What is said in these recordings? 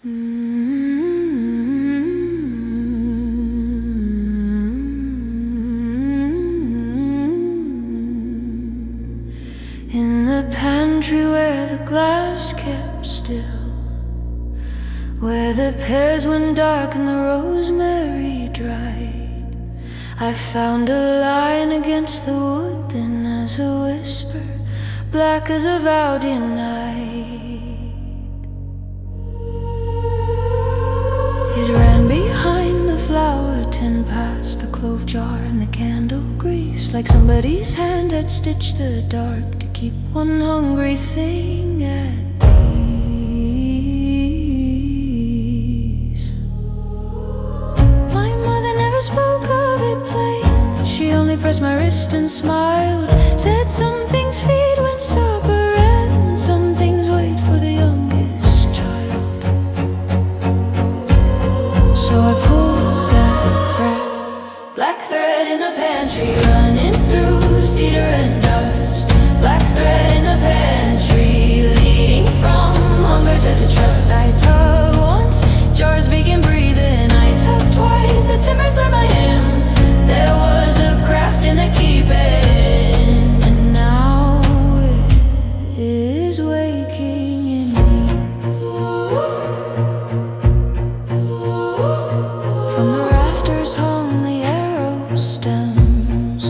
In the pantry where the glass kept still, where the pears went dark and the rosemary dried, I found a line against the wood, thin as a whisper, black as a vow denied. It ran behind the flower tin, past the clove jar and the candle grease, like somebody's hand had stitched the dark to keep one hungry thing at peace. My mother never spoke of it plain, she only pressed my wrist and smiled, said some things feed when supper ends, some things wait for the youngest child. So I pulled that thread, black thread in the pantry, running through cedar and dust. Black thread in the pantry, leading from hunger to trust. I tug once, jars begin breathing. I tug twice, the timbers learn my hymn. There was a craft in the keeping, and now it is waking in me. From the rafters hung the arrow stems,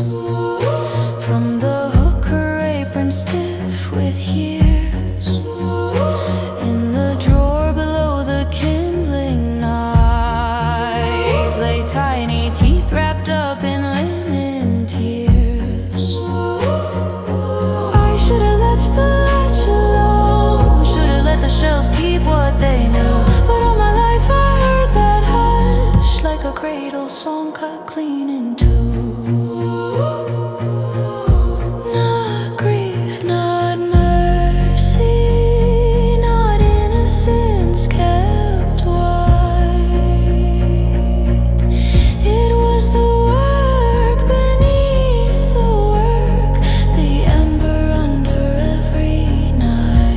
from the hook her apron stiff with years. In the drawer below the kindling knife lay tiny teeth wrapped up in linen tears. I should have left the latch alone, should have let the shelves keep what they knew, but all my life I heard that hush, like a cradle song cut clean in two. Not grief, not mercy, not innocence kept white. It was the work beneath the work, the ember under every night.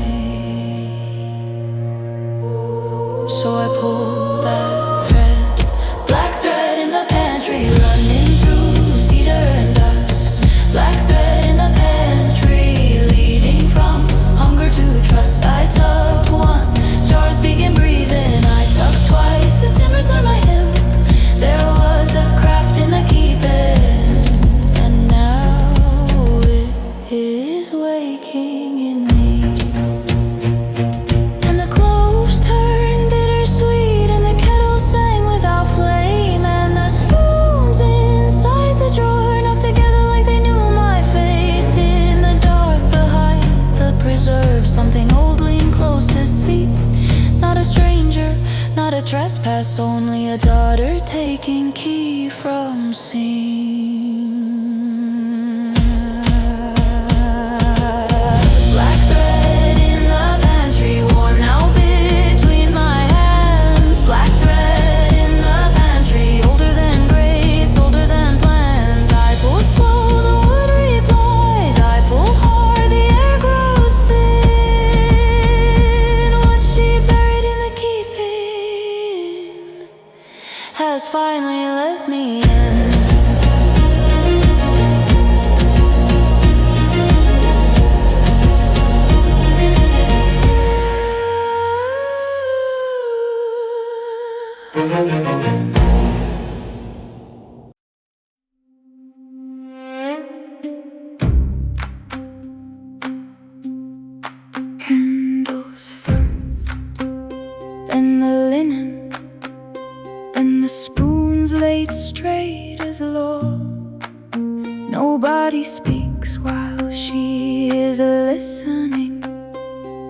So I pulled that thread, black thread in the pantry, running through cedar and dust. Black thread in the pantry, leading from hunger to trust. I tug once, jars begin breathing. I tug twice, the timbers learn my hymn. There was a craft in the keeping, and now it is waking in me. And the cloves turned bittersweet, and the kettle sang without flame, and the spoons inside the drawer knocked together like they knew my face. In the dark behind the preserve, something old leaned close to see. Not a stranger, not a trespass, only a daughter taking key from scene. Black thread in the pantry, warm now between my hands. Black thread in the pantry, older than grace, older than plans. I pull slow, the wood replies. I pull hard, the air grows thin. What she buried in the keeping has finally let me in. Candles first, then the linen, then the spoons laid straight as law. Nobody speaks while she is listening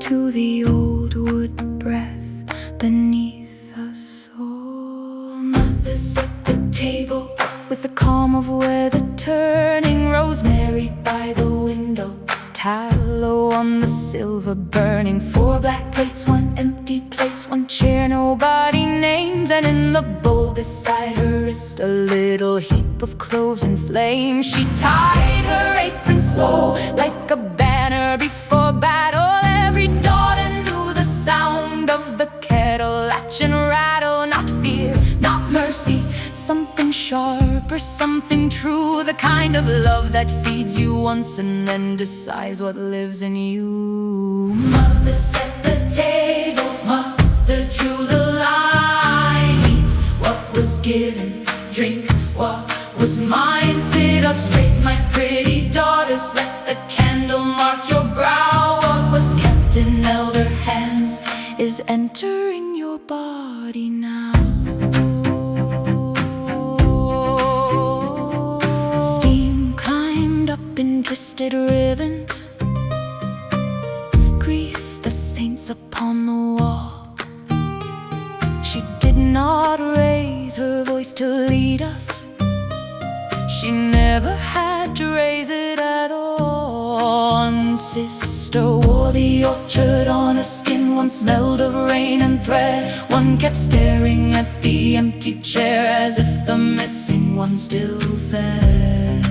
to the old wood breath beneath us all. Mothers at the table with the calm of weather turning, rosemary by the window, tallow on the silver burning. 4 black plates, 1 empty place, 1 chair nobody names, and in the bowl beside her wrist a little heap of cloves in flame. She tied her apron slow like a banner before battle. Every daughter knew the sound of the kettle cradle, latch and rattle, not fear, not mercy, something sharper, something true, the kind of love that feeds you once and then decides what lives in you. Mother set the table, mother drew the line, eat what was given, drink what was mine, sit up straight, my pretty daughters, let the candle mark your brow. What was kept in elder hands is entering your body now. Steam climbed up in twisted ribbons, grease the saints upon the wall. She did not raise her voice to lead us, she never had to raise it at all. One sister wore the orchard on her skin, one smelled of rain and thread, one kept staring at the empty chair as if the missing one still fed.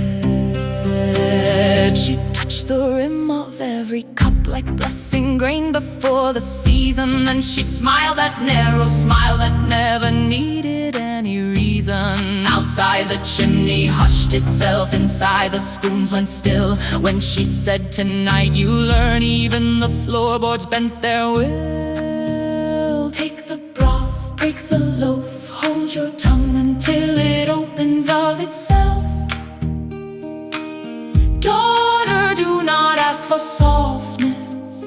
She touched the rim of every cup like blessing grain before the season. Then she smiled that narrow smile that never needed any reason. Outside the chimney hushed itself, inside the spoons went still. When she said, tonight you learn, even the floorboards bent their will. Take the broth, break the loaf, hold your tongue until it opens of itself. Daughter, do not ask for softness.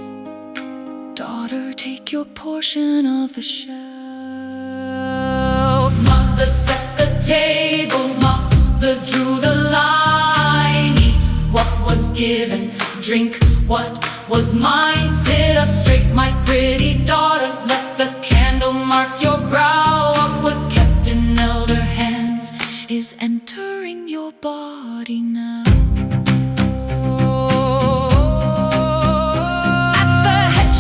Daughter, take your portion of the shelf. Mother set the table, mother drew the line. Eat what was given, drink what was mine. Sit up straight, my pretty daughters, let the candle mark your brow. What was kept in elder hands is entering your body now.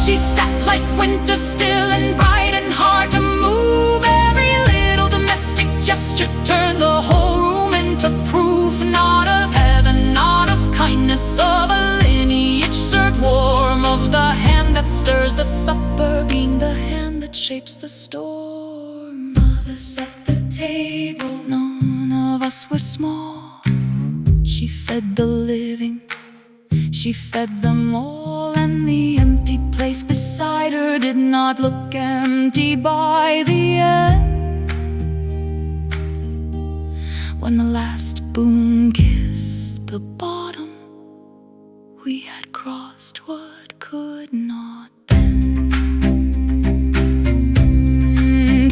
She sat like winter still and bright and hard to move. Every little domestic gesture turned the whole room into proof. Not of heaven, not of kindness, of a lineage served warm, of the hand that stirs the supper, being the hand that shapes the storm. Mother set the table, none of us were small. She fed the living, she fed them all, and the empty place beside her did not look empty by the end. When the last spoon kissed the bottom, we had crossed what could not bend.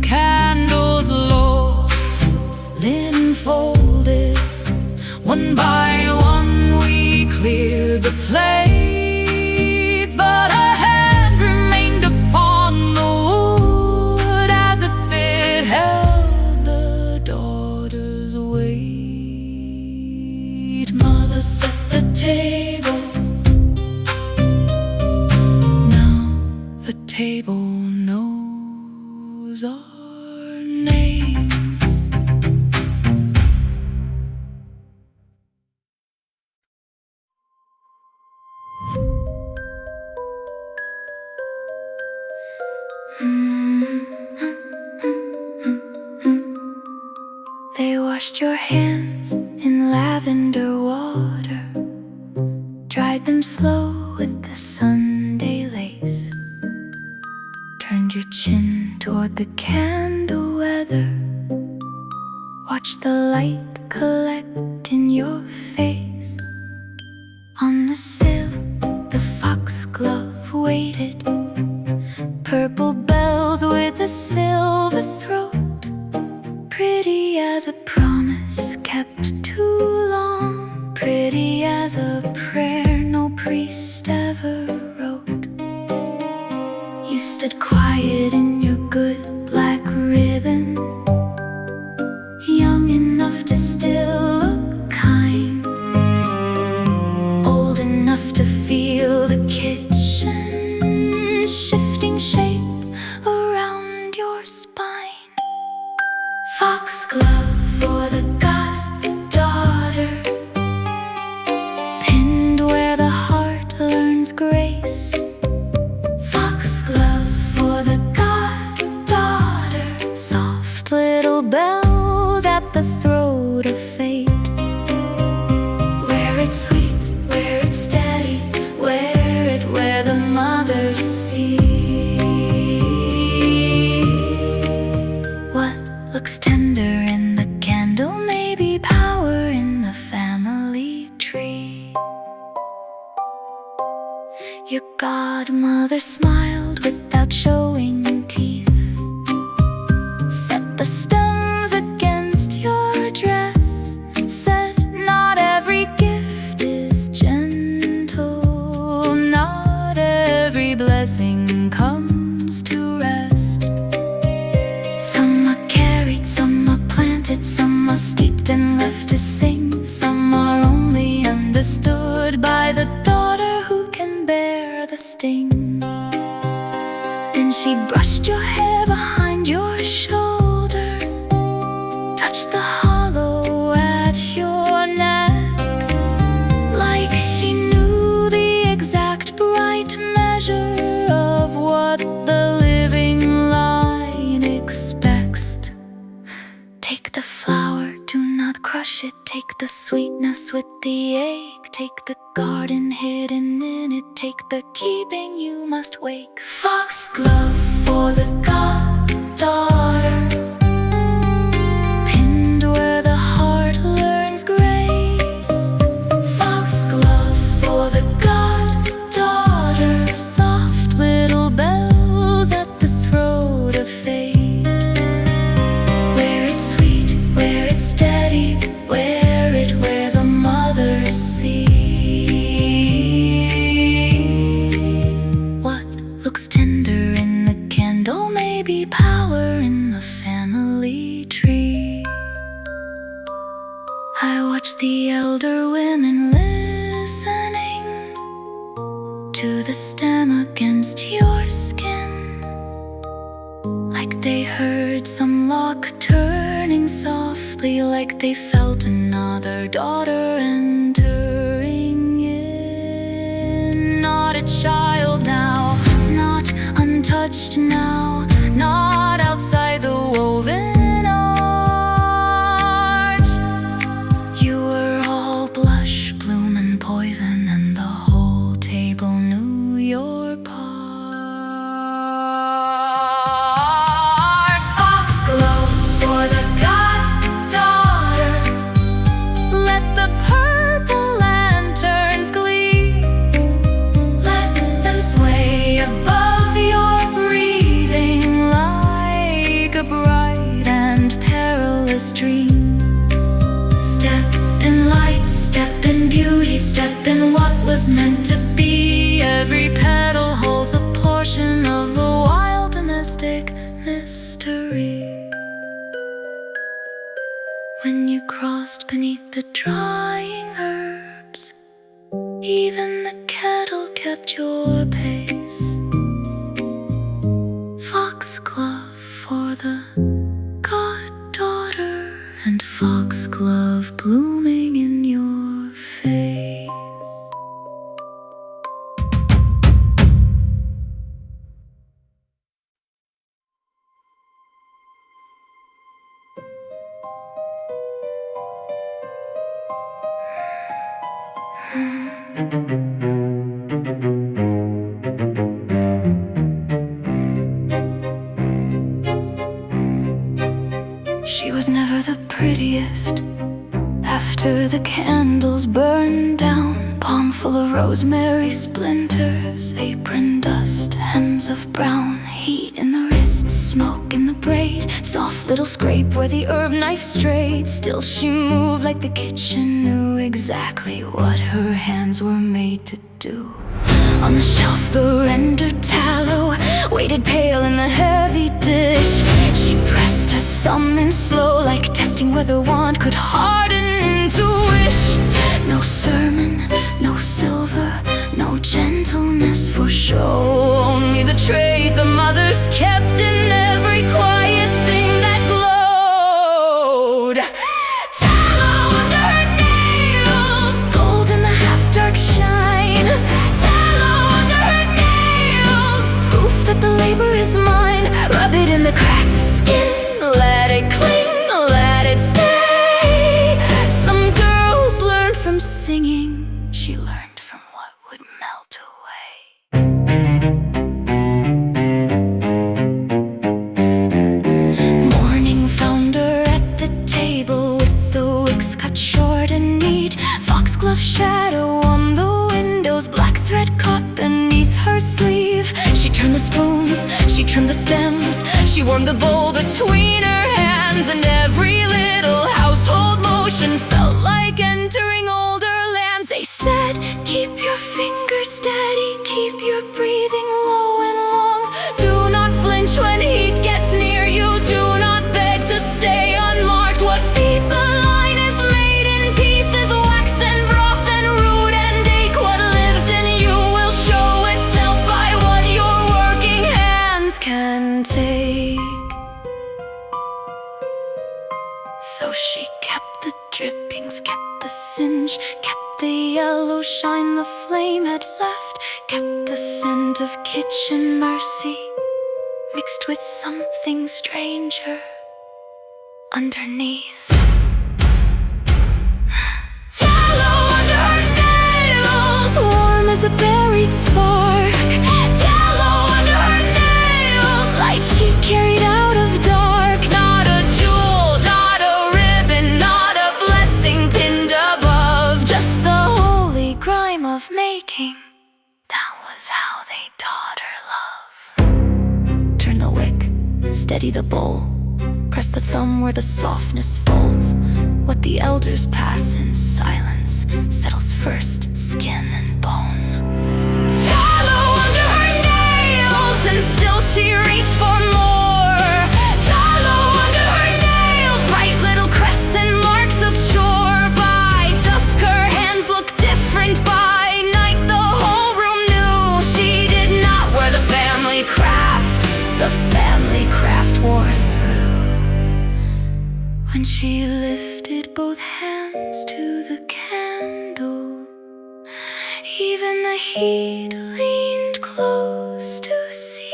Candles low, linen folded, one by one we cleared the plates, but a hand remained upon the wood as if it held the daughter's weight. Mother set the table, now the table knows our names. They washed your hands in lavender water, dried them slow with the Sunday lace, turned your chin toward the candle weather, watched the light collect in your face. On the sill, the foxglove waited, purple bells with a silver throat, pretty as a promise kept too long, pretty as a prayer no priest ever wrote. You stood quiet in your good black ribbon, young enough to still look kind, old enough to feel the kitchen shifting shape around your spine. Foxglove for the Goddaughter, pinned where the heart learned the sweetness with the ache, take the garden hidden in it, take the keeping you must wake. Foxglove for the Goddaughter, pinned where the heart learns grace. Foxglove for the Goddaughter, soft little bells at the throat of fate. Where it's sweet, where it's steady, wear it where the mothers see. What looks tender in the candle may be power in the family tree. I watch the elder women listening to the stem against your skin, like they heard some lock turning softly, like they felt another daughter entering in. Not a child now, not untouched now, not outside the woven arch. You were all blush, bloom, and poison, and the whole table knew your part. Foxglove for the Goddaughter, let the purple lanterns gleam, let them sway above your breathing like a bright and perilous dream. Step in light, step in beauty, step in what was meant to be. Every petal holds a portion of a wild domestic mystery. When you crossed beneath the drying herbs, even the kettle kept your pace. Foxglove for the Goddaughter, and foxglove blooming in your face. She was never the prettiest. After the candles burned down, palm full of rosemary splinters, apron dust, hems of brown, heat in the wrists, smoke in the braid, soft little scrape where the herb knife strayed. Still she moved like the kitchen knew exactly what her hands were made to do. On the shelf the rendered tallow waited pale in the heavy dish. She pressed her thumb in slow, like testing whether wand could harden into wish. No sermon, no silver, no gentleness for show, only the trade the mothers kept in every quiet thing that glowed. Tallow under her nails, gold in the half-dark shine. Tallow under her nails, proof that the labor is mine. Rub it in the cracked skin, let it cling, let it stay. Some girls learn from singing, she learned from what would melt away. Morning found her at the table with the wicks cut short and neat. Foxglove shadow on the windows, black thread caught beneath her sleeve. She turned the spoons, she trimmed the stems, she warmed the bowl between her hands, and every little household motion felt like entering older lands. They said, keep your fingers steady, keep your breathing low and long. Do not flinch when heat gets near you, do not beg to stay unmarked. What feeds the line is made in pieces, wax and broth and root and ache. What lives in you will show itself by what your working hands can take. So she kept the drippings, kept the singe, kept the yellow shine the flame had left, kept the scent of kitchen mercy, mixed with something stranger underneath. Steady the bowl, press the thumb where the softness folds. What the elders pass in silence settles first, skin and bone. Tallow under her nails, and still she reached for more. Tallow under her nails, bright little crescent marks of chore. By dusk her hands looked different, by night the whole room knew she did not wear the family craft. The family craft wore through. When she lifted both hands to the candle, even the heat leaned close to see.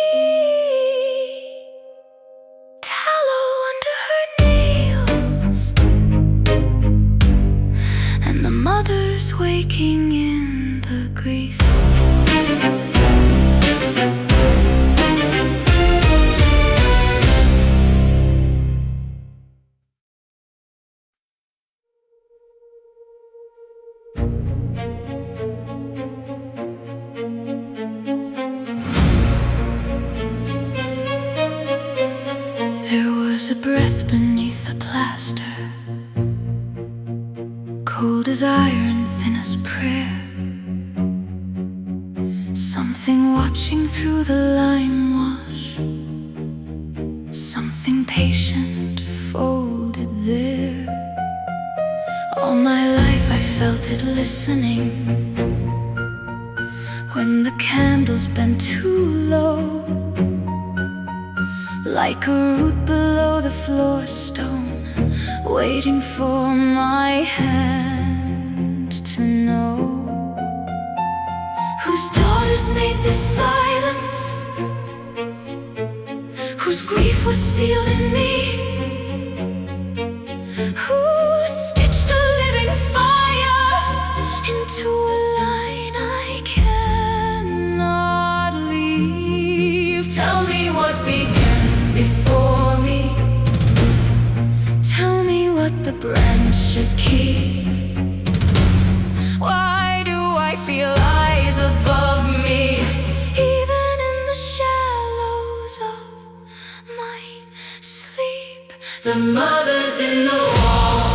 Tallow under her nails, and the mothers waking in the grease. A breath beneath the plaster, cold as iron, thin as prayer. Something watching through the lime wash, something patient folded there. All my life I felt it listening when the candles bent too low, like a root below the floor stone, waiting for my hand to know whose daughters made this silence, whose grief was sealed in me, who stitched a living fire into a line I cannot leave. Tell me what began before me, tell me what the branches keep. Why do I feel eyes above me, even in the shallows of my sleep? The mothers in the wall,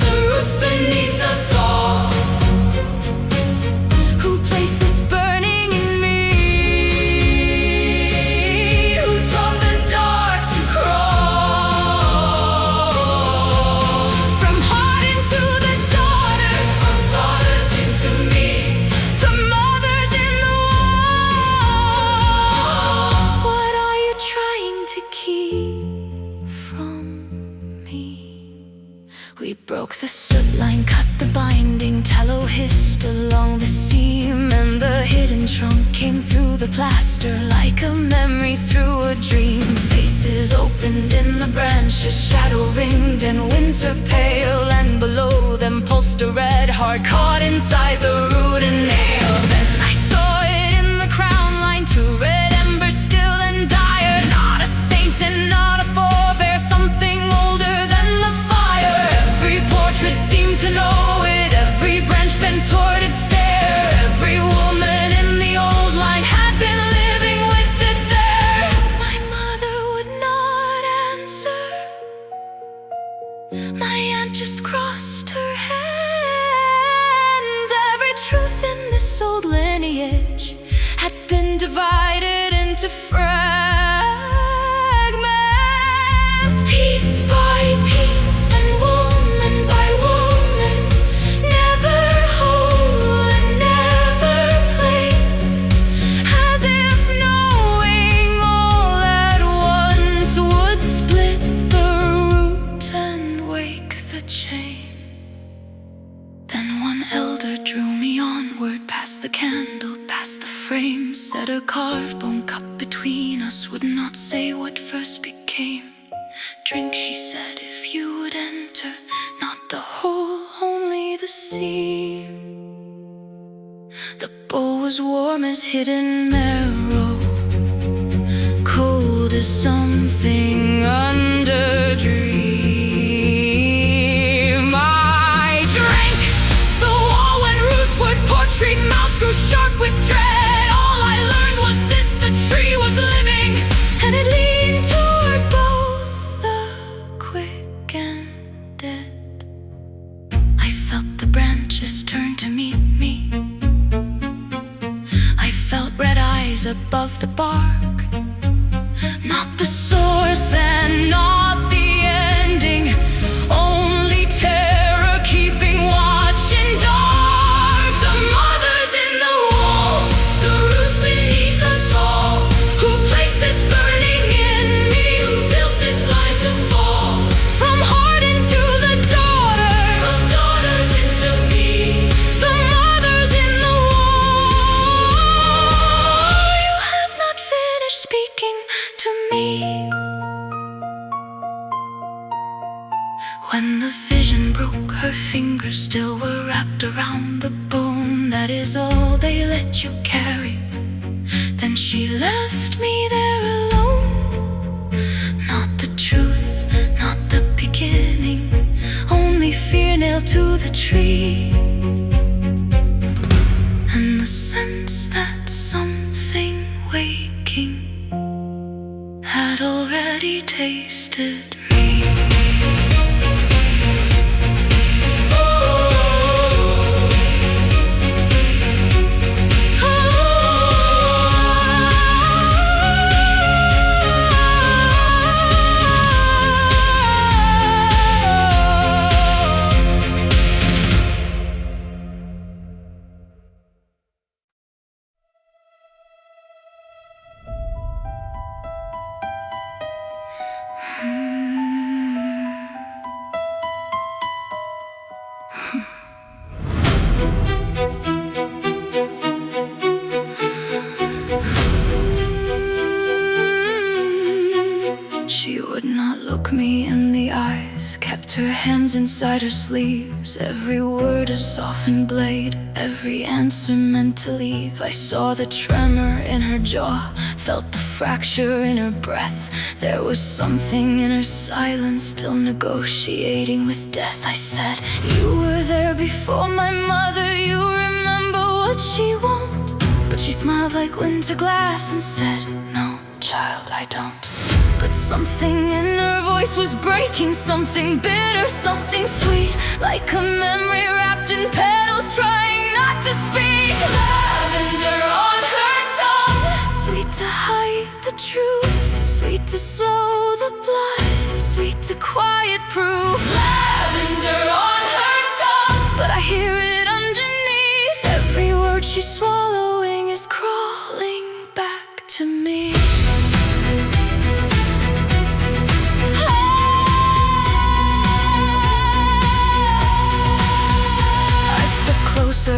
the roots beneath the saw, who placed this burning in me, who taught the dark to crawl from heart into the daughters, from daughters into me, the mothers in the wall. What are you trying to keep from me? We broke the soot line, cut the binding, tallow hissed along the seam, and the hidden trunk came through the plaster like a memory through a dream. Faces opened in the branches, shadow ringed and winter pale, and below them pulsed a red heart caught inside the root and nail. Then I saw it in the crown line, two red embers still and dire, not a saint and not a forebear, something older than the fire. Every portrait seemed to know it, every branch bent toward its stare, every woman in the old line had been living with it there. My mother would not answer, my aunt just crossed her hands. Every truth in this old lineage had been divided into fragments, piece by piece and woman by woman, never whole and never plain, as if knowing all at once would split the root and wake the chain. Then one elder drew me onward, past the candle, past the frame, set a carved bone cup between us, would not say what first became. Drink, she said, if you would enter, not the whole, only the seam. The bowl was warm as hidden marrow, cold as something under dream. I drank the wall when rootwood portrait mouths grew sharp with dread. All I learned was this, the tree was living fingers still were wrapped around the bone. That is all they let you carry. Then she left me there alone. Not the truth, not the beginning, only fear nailed to the tree. And the sense that something waking had already tasted me. She would not look me in the eyes, kept her hands inside her sleeves. Every word a softened blade, every answer meant to leave. I saw the tremor in her jaw, felt the fracture in her breath. There was something in her silence, still negotiating with death. I said, you were there before my mother, you remember what she wants. But she smiled like winter glass and said, no, child, I don't. But something in her voice was breaking, something bitter, something sweet, like a memory wrapped in petals, trying not to speak. Lavender on her tongue, sweet to hide the truth, sweet to slow the blood, sweet to quiet proof. Lavender on her tongue, but I hear it underneath. Every word she's swallowing is crawling back to me.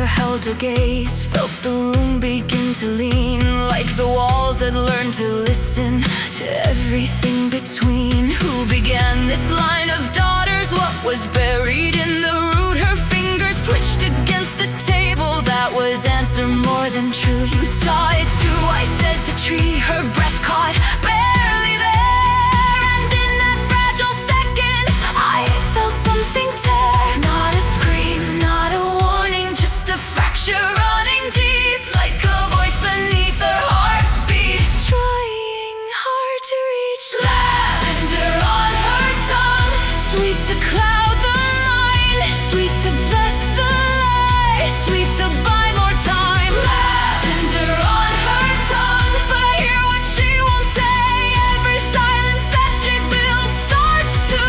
Held her gaze, felt the room begin to lean, like the walls had learned to listen to everything between. Who began this line of daughters? What was buried in the root? Her fingers twitched against the table. That was answer more than truth. You saw it too, I said the tree. Her breath caught barely there, and in that fragile second I felt something tear. Not a scream, not a warning, just a fracture running deep, like a voice beneath her heartbeat, trying hard to reach. Lavender on her tongue, sweet to cloud the mind, sweet to bless the light, sweet to buy more time. Lavender on her tongue, but I hear what she won't say. Every silence that she builds starts to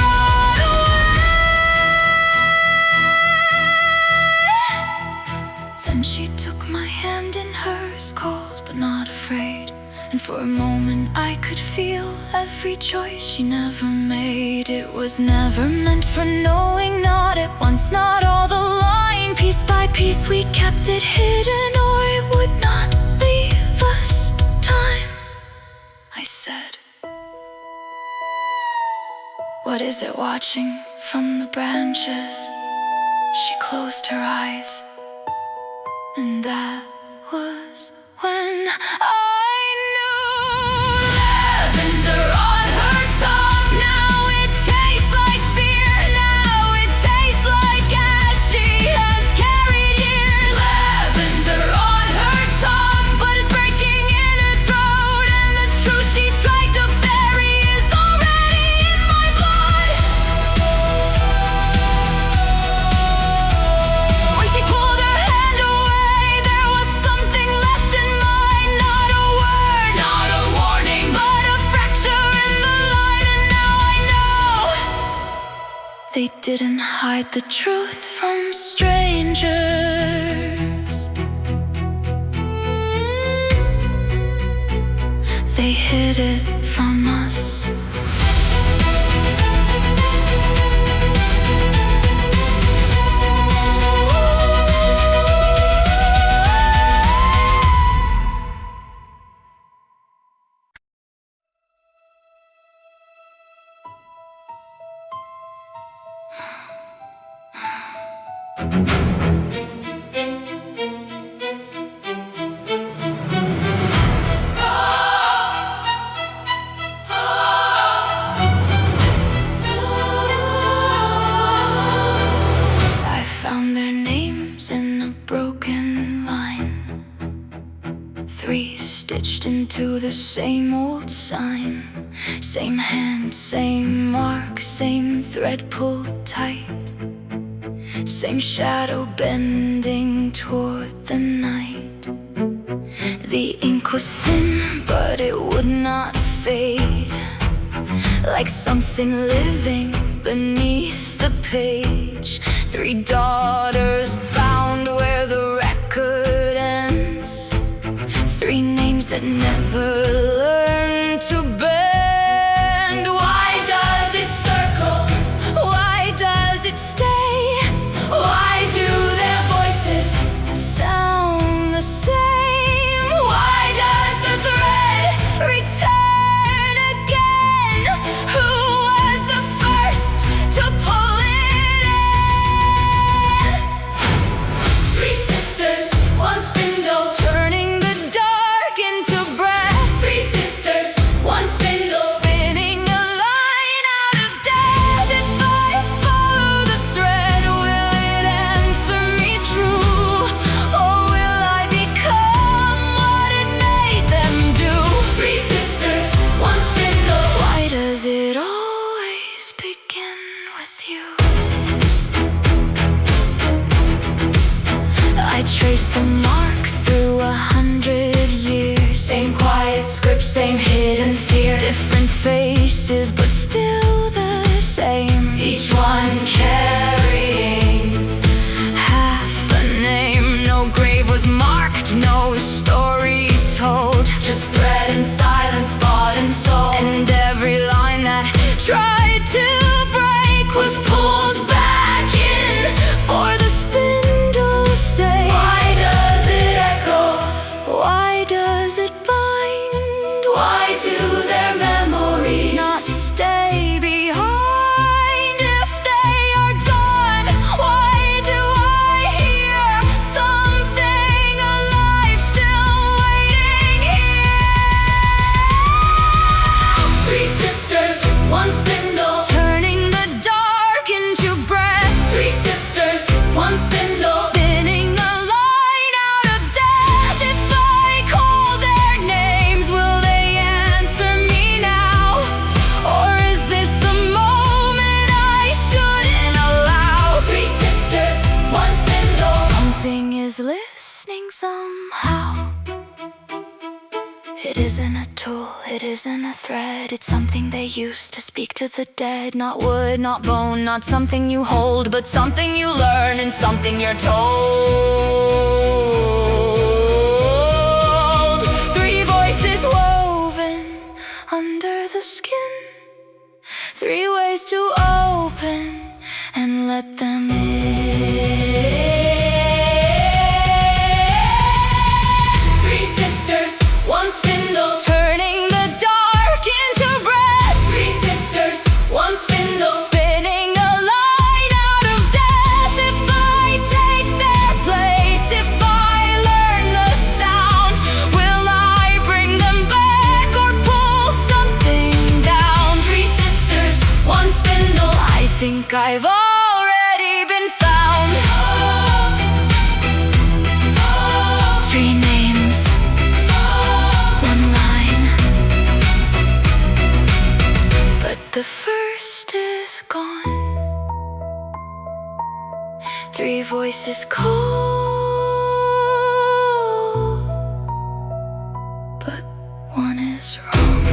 run away. Then she took my hand in hers, cold but not afraid. And for a moment I could feel every choice she never made. It was never meant for knowing, not at once, not all the line. Piece by piece we kept it hidden, or it would not leave us time. I said, what is it watching from the branches? She closed her eyes, and that was when I knew. Lavender on her tongue, now it tastes like fear, now it tastes like ash she has carried years. Lavender on her tongue, but it's breaking in her throat, and the truth she tried to bury is already in my blood. When she pulled her hand away, there was something left in mine. Not a word, not a warning, but a fracture in the line. And now I know they didn't hide the truth from strangers. They hid it from us. To the same old sign, same hand, same mark, same thread pulled tight, same shadow bending toward the night. The ink was thin, but it would not fade, like something living beneath the page. 3 daughters bound where the record ends, 3 names that never learn to bend. Why does it circle? Why does it stay? Why do their voices sound the same? Why does the thread return again? Who was the first to pull it in? 3 sisters, 1 spindle, turning the dark into breath. 3 sisters, 1 spindle, spinning a line out of death. If I follow the thread, will it answer me true? Or will I become what it made them do? 3 sisters, 1 spindle. Why does it always begin with you? I trace the mark through 100 years. Same quiet script, same hidden fear. Different faces, but still the same. Each one carrying half a name. No grave was marked, no story told. Just thread and silence, bought and sold. And every line that tried to break was pulled back in for the spindle's sake. Why does it echo? Why does it bind? Why do their memories not stay behind? If they are gone, why do I hear something alive still waiting here? 3 sisters, 1 spindle, turning the dark into breath. 3 sisters, 1 spindle, spinning a line out of death. If I call their names, will they answer me now? Or is this the moment I shouldn't allow? 3 sisters, 1 spindle, something is listening somehow. It isn't a tool, it isn't a thread. It's something they use to speak to the dead. Not wood, not bone, not something you hold, but something you learn and something you're told. 3 voices woven under the skin, 3 ways to open and let them in. 3 sisters, 1 spindle, turning the dark into breath. 3 sisters, 1 spindle, spinning a line out of death. If I take their place, if I learn the sound, will I bring them back or pull something down? 3 sisters, 1 spindle, I think I've already been found. 3 names, 1 line, but the first is gone. 3 voices call, but 1 is wrong.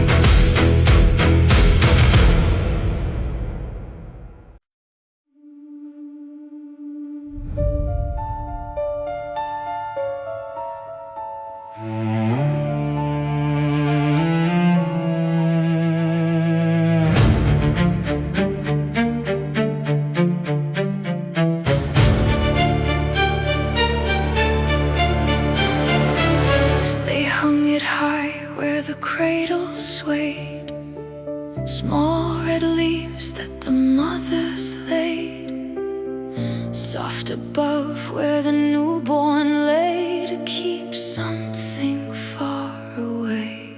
They hung it high where the cradle swayed, small red leaves that the mothers laid, soft above where the newborn lay to keep something far away.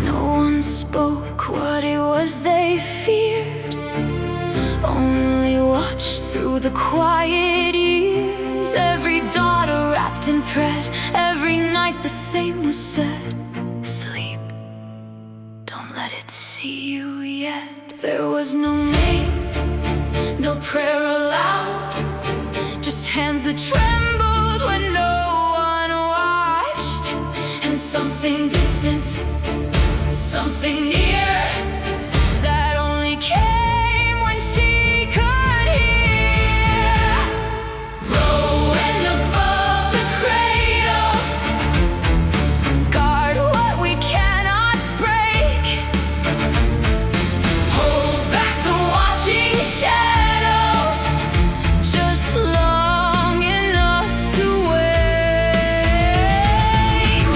No one spoke what it was they feared, only watched through the quiet ears. Every daughter wrapped in thread, every night the same was said: sleep, don't let it see you yet. There was no name, no prayer aloud, just hands that trembled when no one watched. And something distant, something near, that only came when she could hear. Rowan above the cradle, guard what we cannot break. Hold back the watching shadow, just long enough to wait.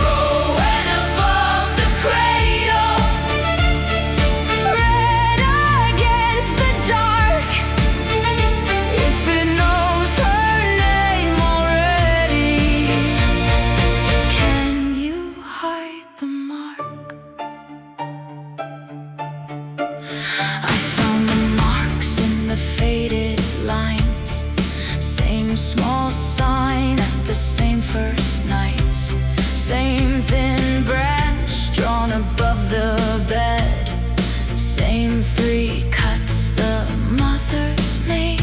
Rowan above the cradle, red against the dark. If it knows her name already, can you hide the mark? I found the marks in the faded lines, same small sign at the same first nights, same thin branch drawn above the bed, same 3 cuts the mother's made.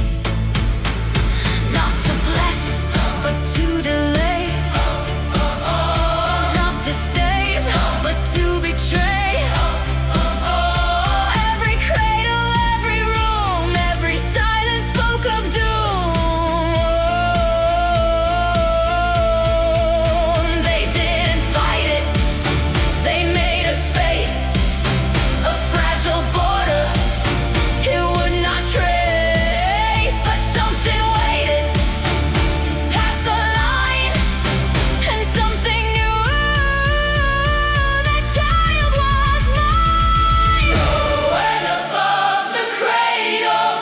Not to bless, but to delay, not to save, but to betray. Every cradle, every room, every silence spoke of doom. They didn't fight it, they made a space, a fragile border it would not trace. But something waited past the line, and something knew that child was mine. Rowan above the cradle,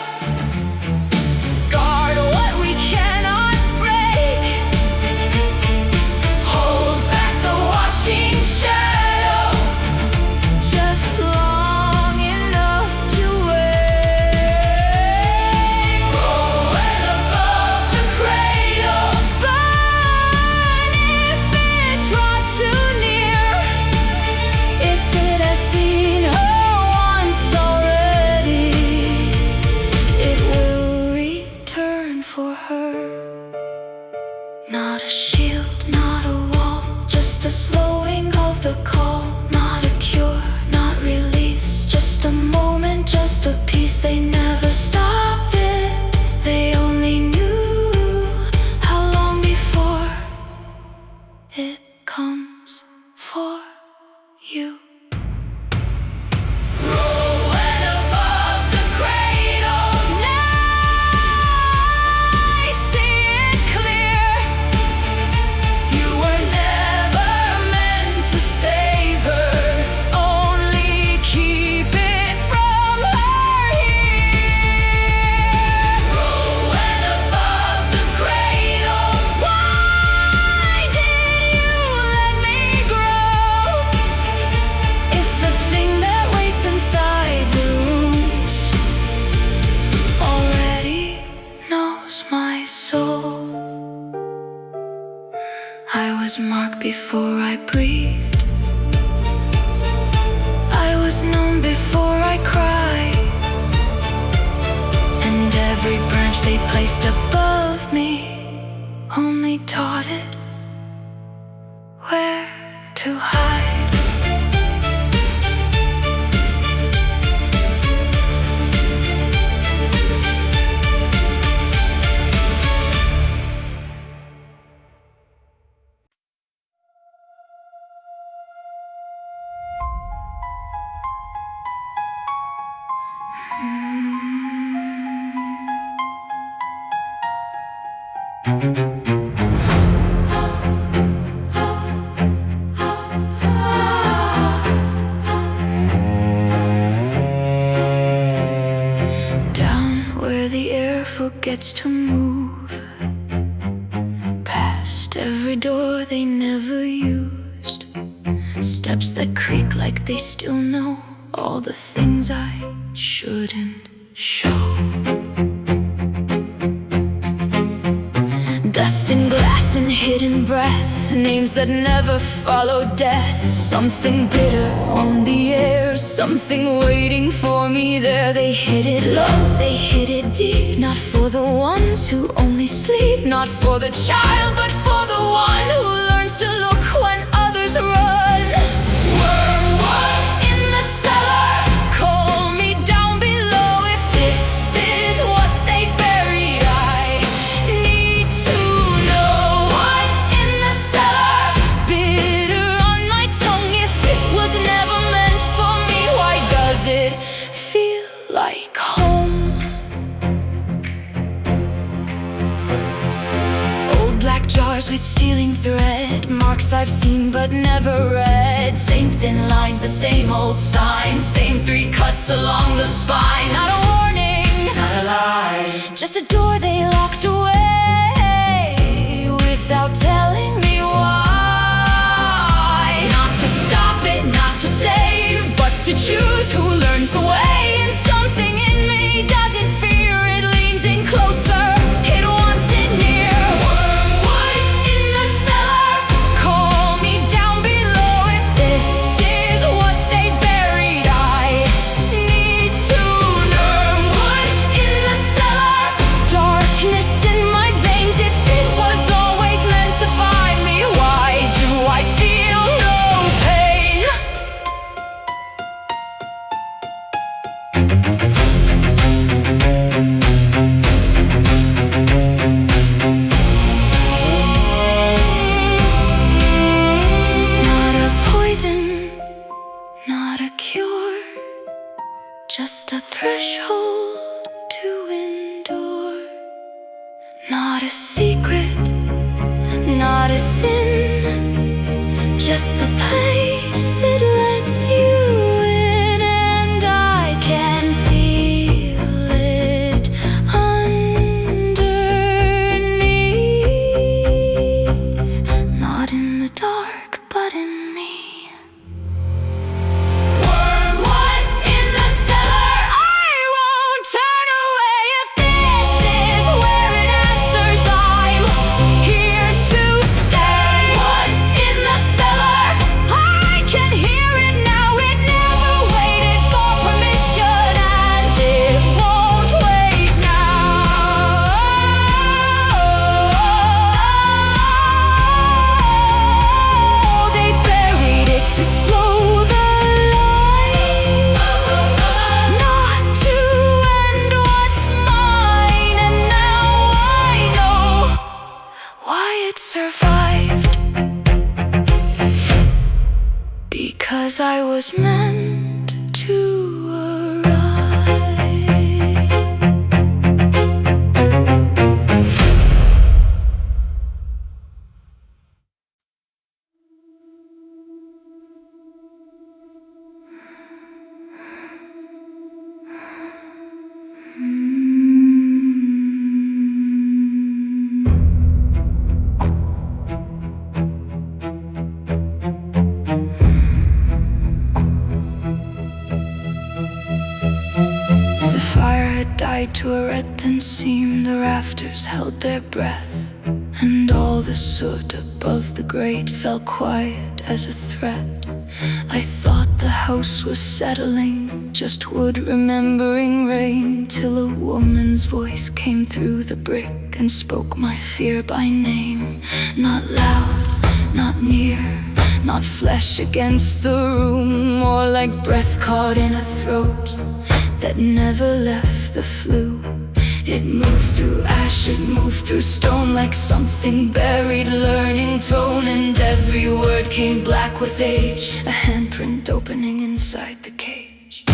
guard what we cannot break. Hold back the watching shadow, just long enough to wait. Rowan above the cradle, burn if it draws too near. If it has seen her once already, it will return for her. Not a shield, not a wall, just a slowing of the call. Not a cure, not release, just a moment, just a piece. They never stopped it, they only knew how long before it comes for you. Rowan above the cradle, now I see it clear. You were never meant to save her, only keep it from her here. Rowan above the cradle, why did you let me grow? If the thing that waits inside the wounds already knows my soul. I was marked before I breathed, I was known before I cried, and every branch they placed above me only taught it where to hide. Down where the air gets to move past every door they never used. Steps that creak like they still know all the things I shouldn't show. Dust and glass and hidden breath, names that never follow death. Something bitter on the air, something waiting for me there. They hid it low, they hid it deep. Not for the ones who only sleep, not for the child, but for the one who learns to look when others run. Wormwood in the cellar, call me down below if this is what they buried. I need to know what in the cellar. Bitter on my tongue, if it was never meant for me, why does it feel like home? Old black jars with sealing thread, marks I've seen but never read. Same thin lines, the same old signs, same 3 cuts along the spine. Not a warning, not a lie, just a door they locked away without telling me why. Not to stop it, not to save, but to choose who learns the way. And something in me doesn't fear it, leans in closer, it wants it near. Wormwood in the cellar, call me down below if this is what they buried. I need to know. Wormwood in the cellar, darkness in my veins. If it was always meant to find me, why do I feel no pain? Not a poison, not a cure, just a threshold to endure. Not a secret, not a sin, just the place it lets you in. And I can feel it underneath. Not in the dark, but in me. Wormwood in the cellar, I won't turn away if this is where it answers. I'm here to stay. What in the cellar, I can hear it now. It never waited for permission, and it won't wait now. They buried it to slow the line, not to end what's mine. And now I know why it survived, because I was meant to arrive. The fire had died to a red thin seam. The rafters held their breath, and all the soot above the grate fell quiet as a threat. I thought the house was settling, just wood remembering rain, till a woman's voice came through the brick and spoke my fear by name. Not loud, not near, not flesh against the room, more like breath caught in a throat that never left the flue. It moved through ash, it moved through stone, like something buried, learning tone. And every word came black with age, a handprint opening inside the cage.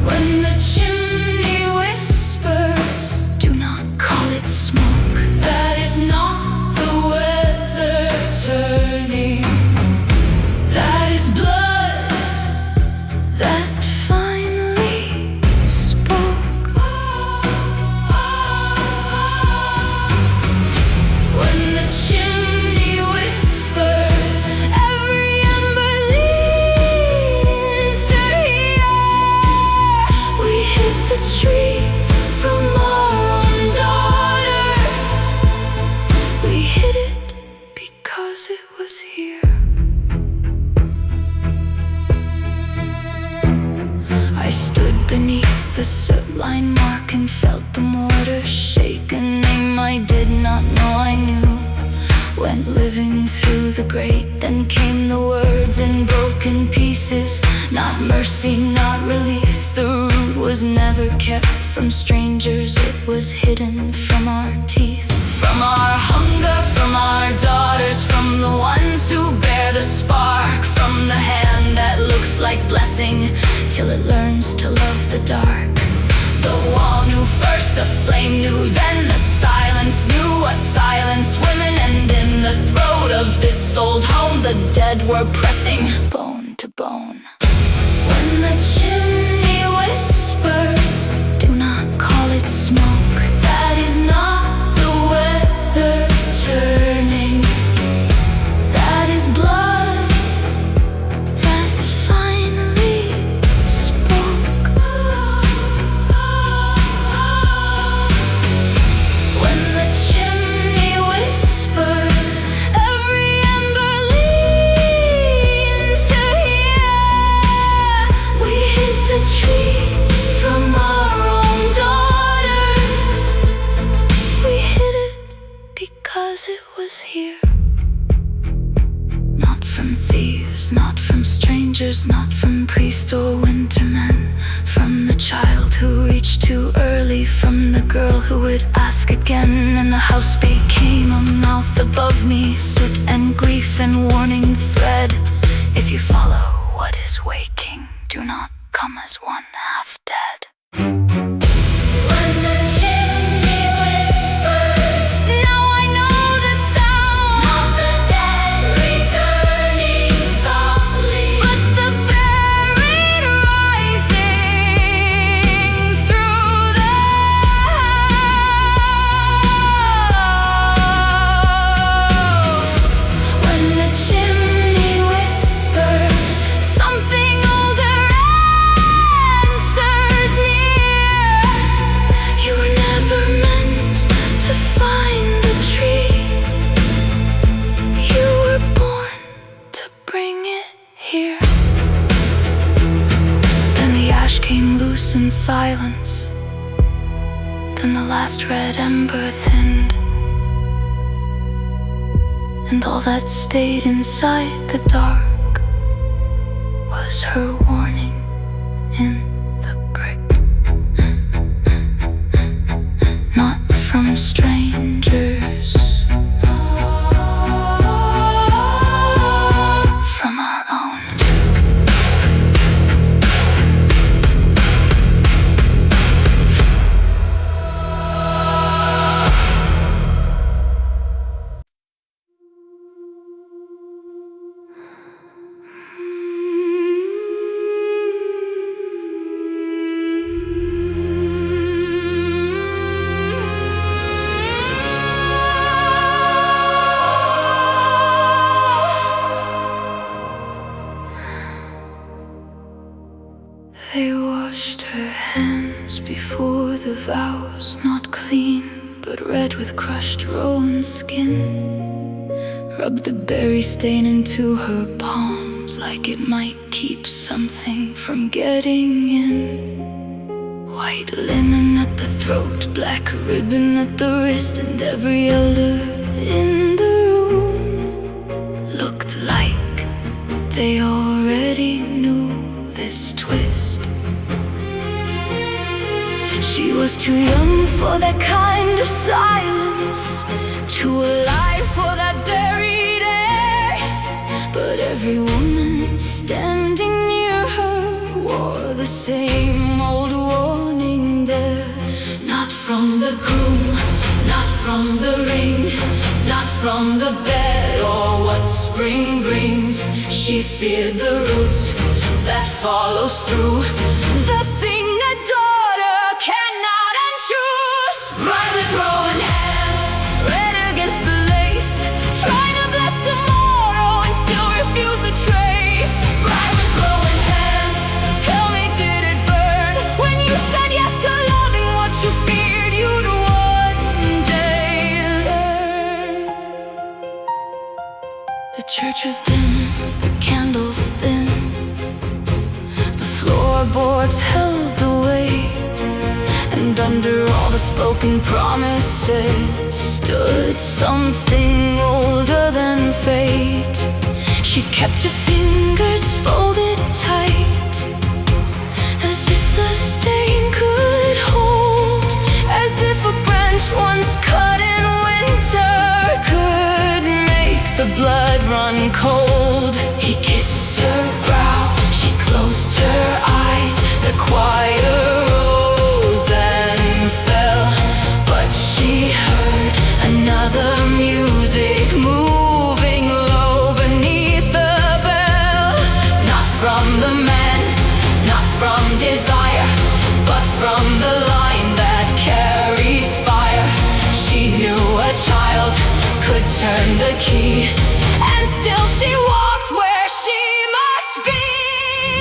When the chimney whispers, do not call it smoke, that is not the weather turning. That is blood that finally spoke. stood beneath the soot-line mark and felt the mortar shake. A name I did not know I knew. Went living through the grate, then came the words in broken pieces. Not mercy, not relief. The root was never kept from strangers. It was hidden from our teeth, from our hunger, from our daughters, from the ones who bear the spark, from the hand that looks like blessing till it learns to love the dark. The wall knew first, the flame knew then, the silence knew what silence women. And in the throat of this old home, the dead were pressing bone to bone. When the chimney whispers, do not call it smoke. That is not the weather turning. That is blood that finally spoke. When the chimney whispers, every ember leans to hear. We hid the tree from our own daughters. We hid it because it was here. Not from thieves, not from strangers, not from priests or wintermen. From the child who reached too early, from the girl who would ask again. And the house became a mouth above me, soot and grief and warning thread. If you follow what is waking, do not come as one half dead. When the chimney whispers, now I know the sound. Not the dead returning softly, but the buried rising through the house. When the chimney whispers, something older answers near. You were never meant to find the tree. You were born to bring it here. Then the ash came loose in silence. Then the last red ember thinned, and all that stayed inside the dark was her warning in the brick. Not from strangers, from our own. They washed her hands before the vows, not clean, but red with crushed Rowan skin. Rubbed the berry stain into her palms, like it might keep something from getting in. White linen at the throat, black ribbon at the wrist, and every elder in the room looked like they already knew this twist. She was too young for that kind of silence, too alive for that buried air. But every woman standing near her wore the same old warning there. Not from the groom, not from the ring, not from the bed or what spring brings. She feared the root that follows through, the thing a daughter cannot unchoose. Right with Rowan hands, red against the lace, trying to bless tomorrow and still refuse the trace. Right with Rowan hands, tell me, did it burn when you said yes to loving what you feared you'd one day learn? The church was dim, the candles thin, floorboards held the the spoken promises stood something older than fate. She kept her fingers folded tight, as if the stain could hold, as if a branch once cut in winter could make the blood run cold. He kissed her brow, she closed her eyes. The choir rose and fell, but she heard another music moving low beneath the bell. Not from the man, not from desire, but from the line that carries fire. She knew a child could turn the key, and still she walked where she must be.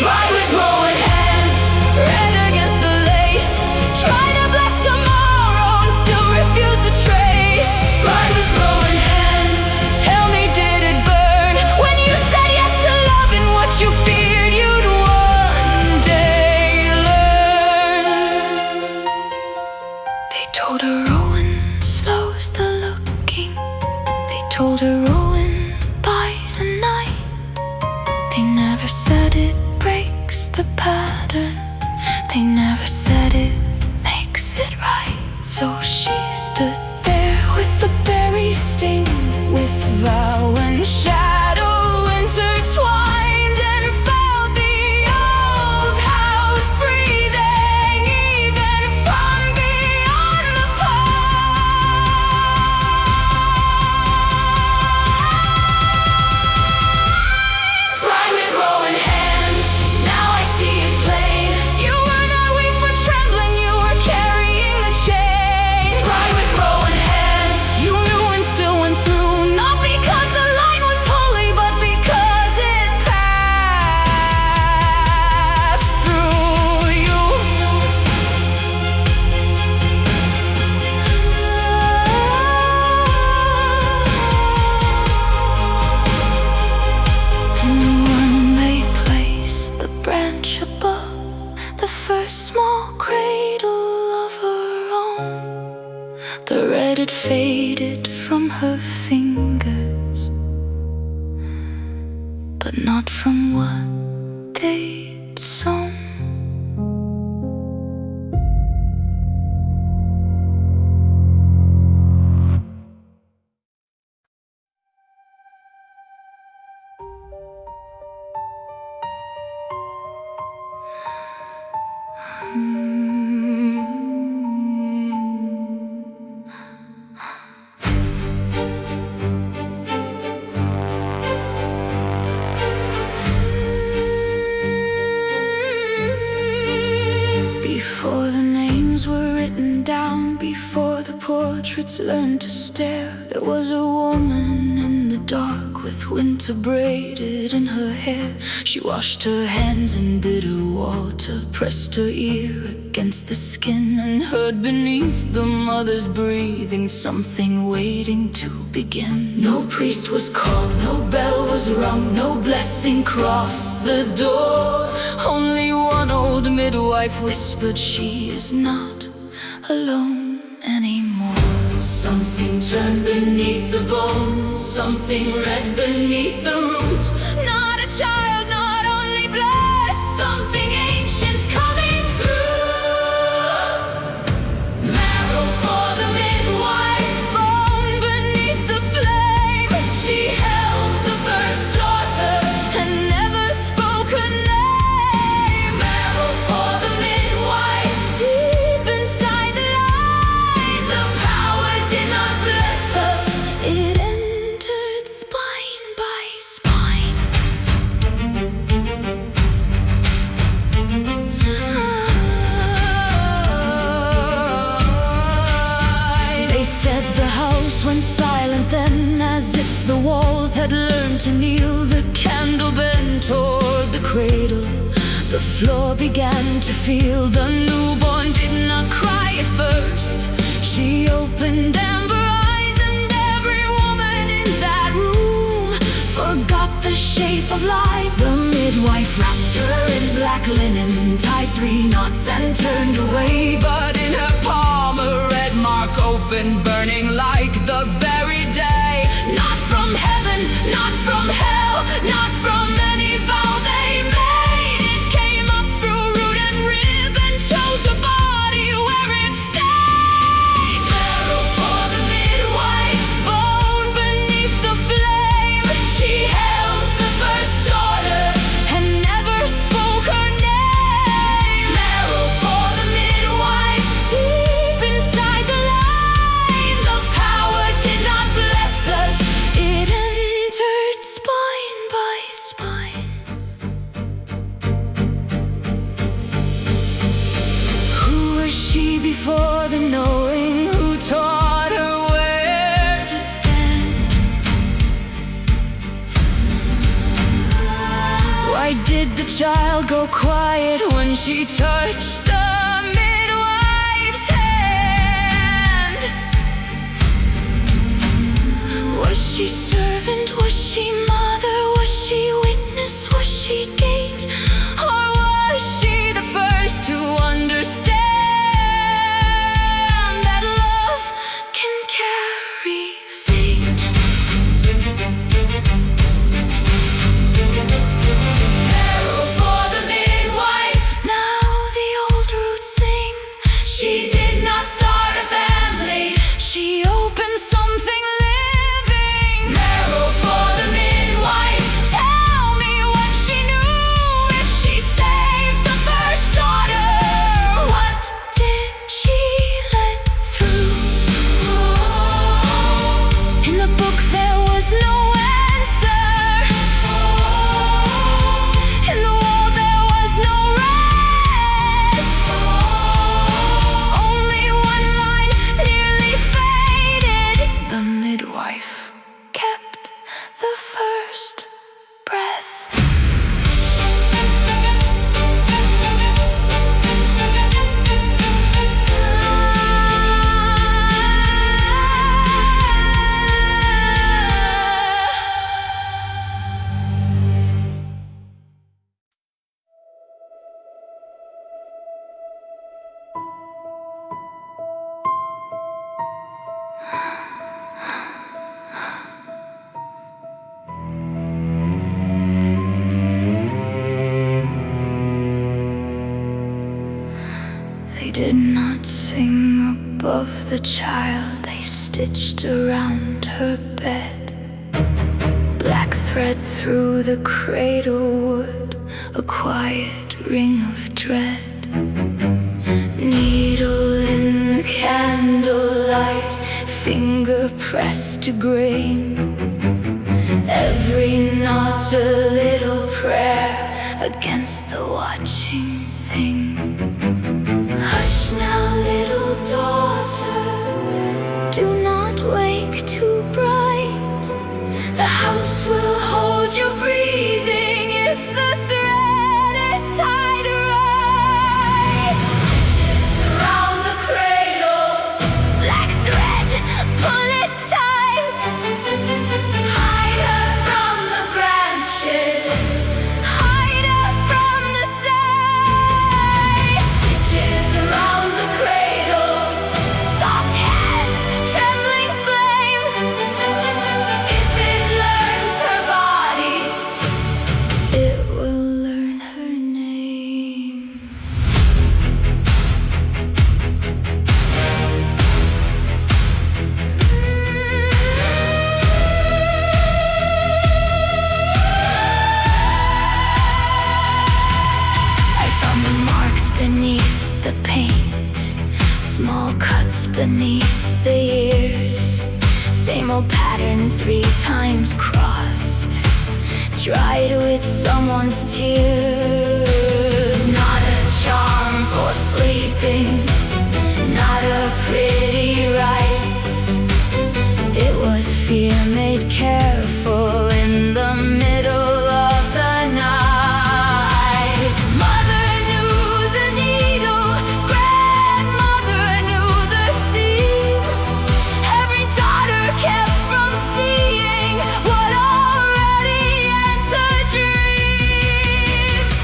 Bride with Rowan hands, red against the lace, try to bless tomorrow and still refuse the trace. Bride with Rowan hands, tell me, did it burn when you said yes to love and what you feared you'd one day learn? They told her Rowan slows the looking, they told her Rowan buys a night. They never said it breaks the pattern, they never said it makes it right. So she stood there with the berry sting, with vow and shadow intertwined, and felt the old house breathing even from beyond the pines. Bride with Rowan hands, now I see it plain. You were not weak for trembling, you were carrying the chain. Bride with Rowan hands, you knew and still went through, not because the line was holy, but because it passed through you. And when they placed the branch above the first small cradle of her own, the red had faded from her fingers, but not from what they'd sown. Before the names were written down, before the portraits learned to stare, there was a woman in the dark with winter braided in her hair. She washed her hands in bitter water, pressed her ear against the skin, and heard beneath the mother's breathing something waiting to begin. No priest was called, no bell was rung, no blessing crossed the door. Only one old midwife whispered, she is not alone anymore. Something turned beneath the bones, something red beneath the roots. Not a child, not only blood, something ancient coming through. Marrow for the midwife, bone beneath the flame. She held the first daughter and never spoke her name. Marrow for the midwife, deep inside the line. The power did not bless us, it entered spine by spine. They said the house went silent then, as if the walls had learned to kneel. The candle bent toward the cradle, the floor began to feel. The newborn did not cry at first, she opened amber eyes, and every woman in that room forgot the shape of lies. The midwife wrapped her in black black linen, tied 3 knots and turned away. But in her palm a red mark open, burning like the very day. Not from heaven, not from hell, not from any vow they made. It came up through root and rib and chose the body where it stayed. Marrow for the midwife, bone beneath the flame. She held the first daughter and never spoke her name. Marrow for the midwife, deep inside the line. The power did not bless us, it entered spine by spine. Who was she before the knowing? Who taught her where to stand? Why did the child go quiet when she touched the midwife's hand? Was she servant? Was she mother? Was she witness? Was she gate? Or was she the first to understand that love can carry fate? Marrow for the midwife, now the old roots sing. She did not start a family, she opened something living. Marrow for the midwife, tell me what she knew. If she saved the first daughter, what did she let through? In the book there was no answer. In the wall there was no rest. Only one line nearly faded. The midwife kept the first breath. They did not sing above the child, they stitched around her bed. Black thread through the cradle wood, a quiet ring of dread. Needle in the candlelight, finger pressed to grain. Every knot a little prayer against the watching thing. Hush now, little daughter, do not wake too bright. The house will hold your breathing if the thread is tied right. Stitches around the cradle, black thread, pull it tight. Hide her from the branches, hide her from the sun. Stitches around the cradle, soft hands, trembling flame. If it learns her body, it will learn her name. I found the marks beneath the paint, small cuts beneath the ears. Same old pattern 3 times crossed, dried with someone's tears. Not a charm for sleeping, not a pretty rite. It was fear made careful in the middle of the night. Mother knew the needle, grandmother knew the seam. Every daughter kept from seeing what already entered dreams.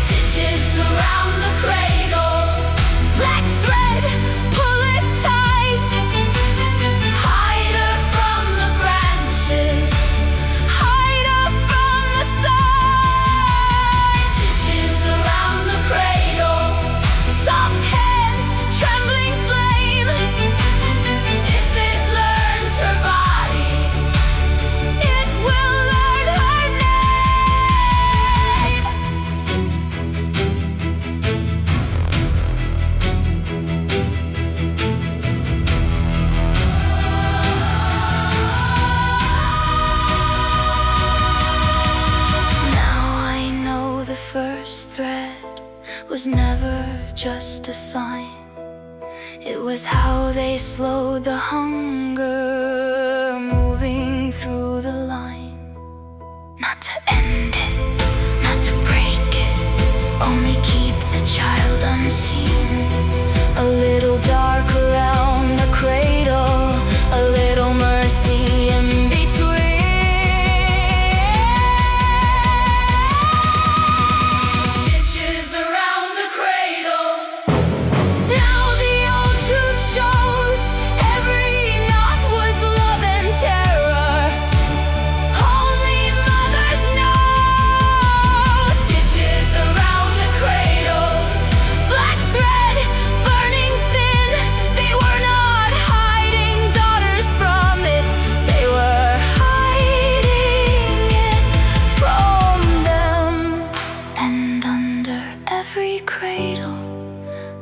was never just a sign. It was how they slowed the hunger moving through the line. Not to end it, not to break it, only keep the child unseen. A little dark around the cradle, a little mercy in between. Stitches around the cradle. Now the old truth shows, every knot was love and terror. Only mothers know. Stitches around the cradle, black thread burning thin. They were not hiding daughters from it, they were hiding it from them. And under every cradle,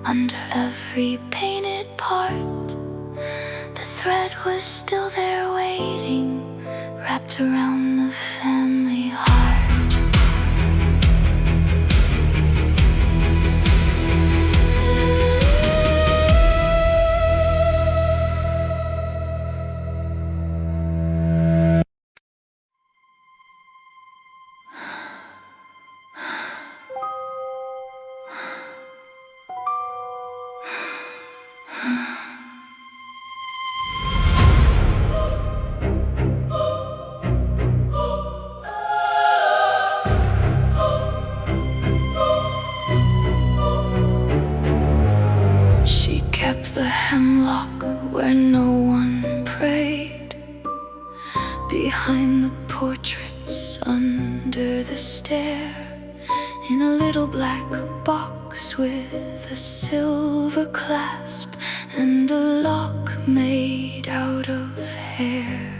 under every painted part, the thread was still there waiting, wrapped around the family heart. She kept the hemlock where no one prayed, behind the portraits under the stair, in a little black box with a silver clasp and a lock made out of hair.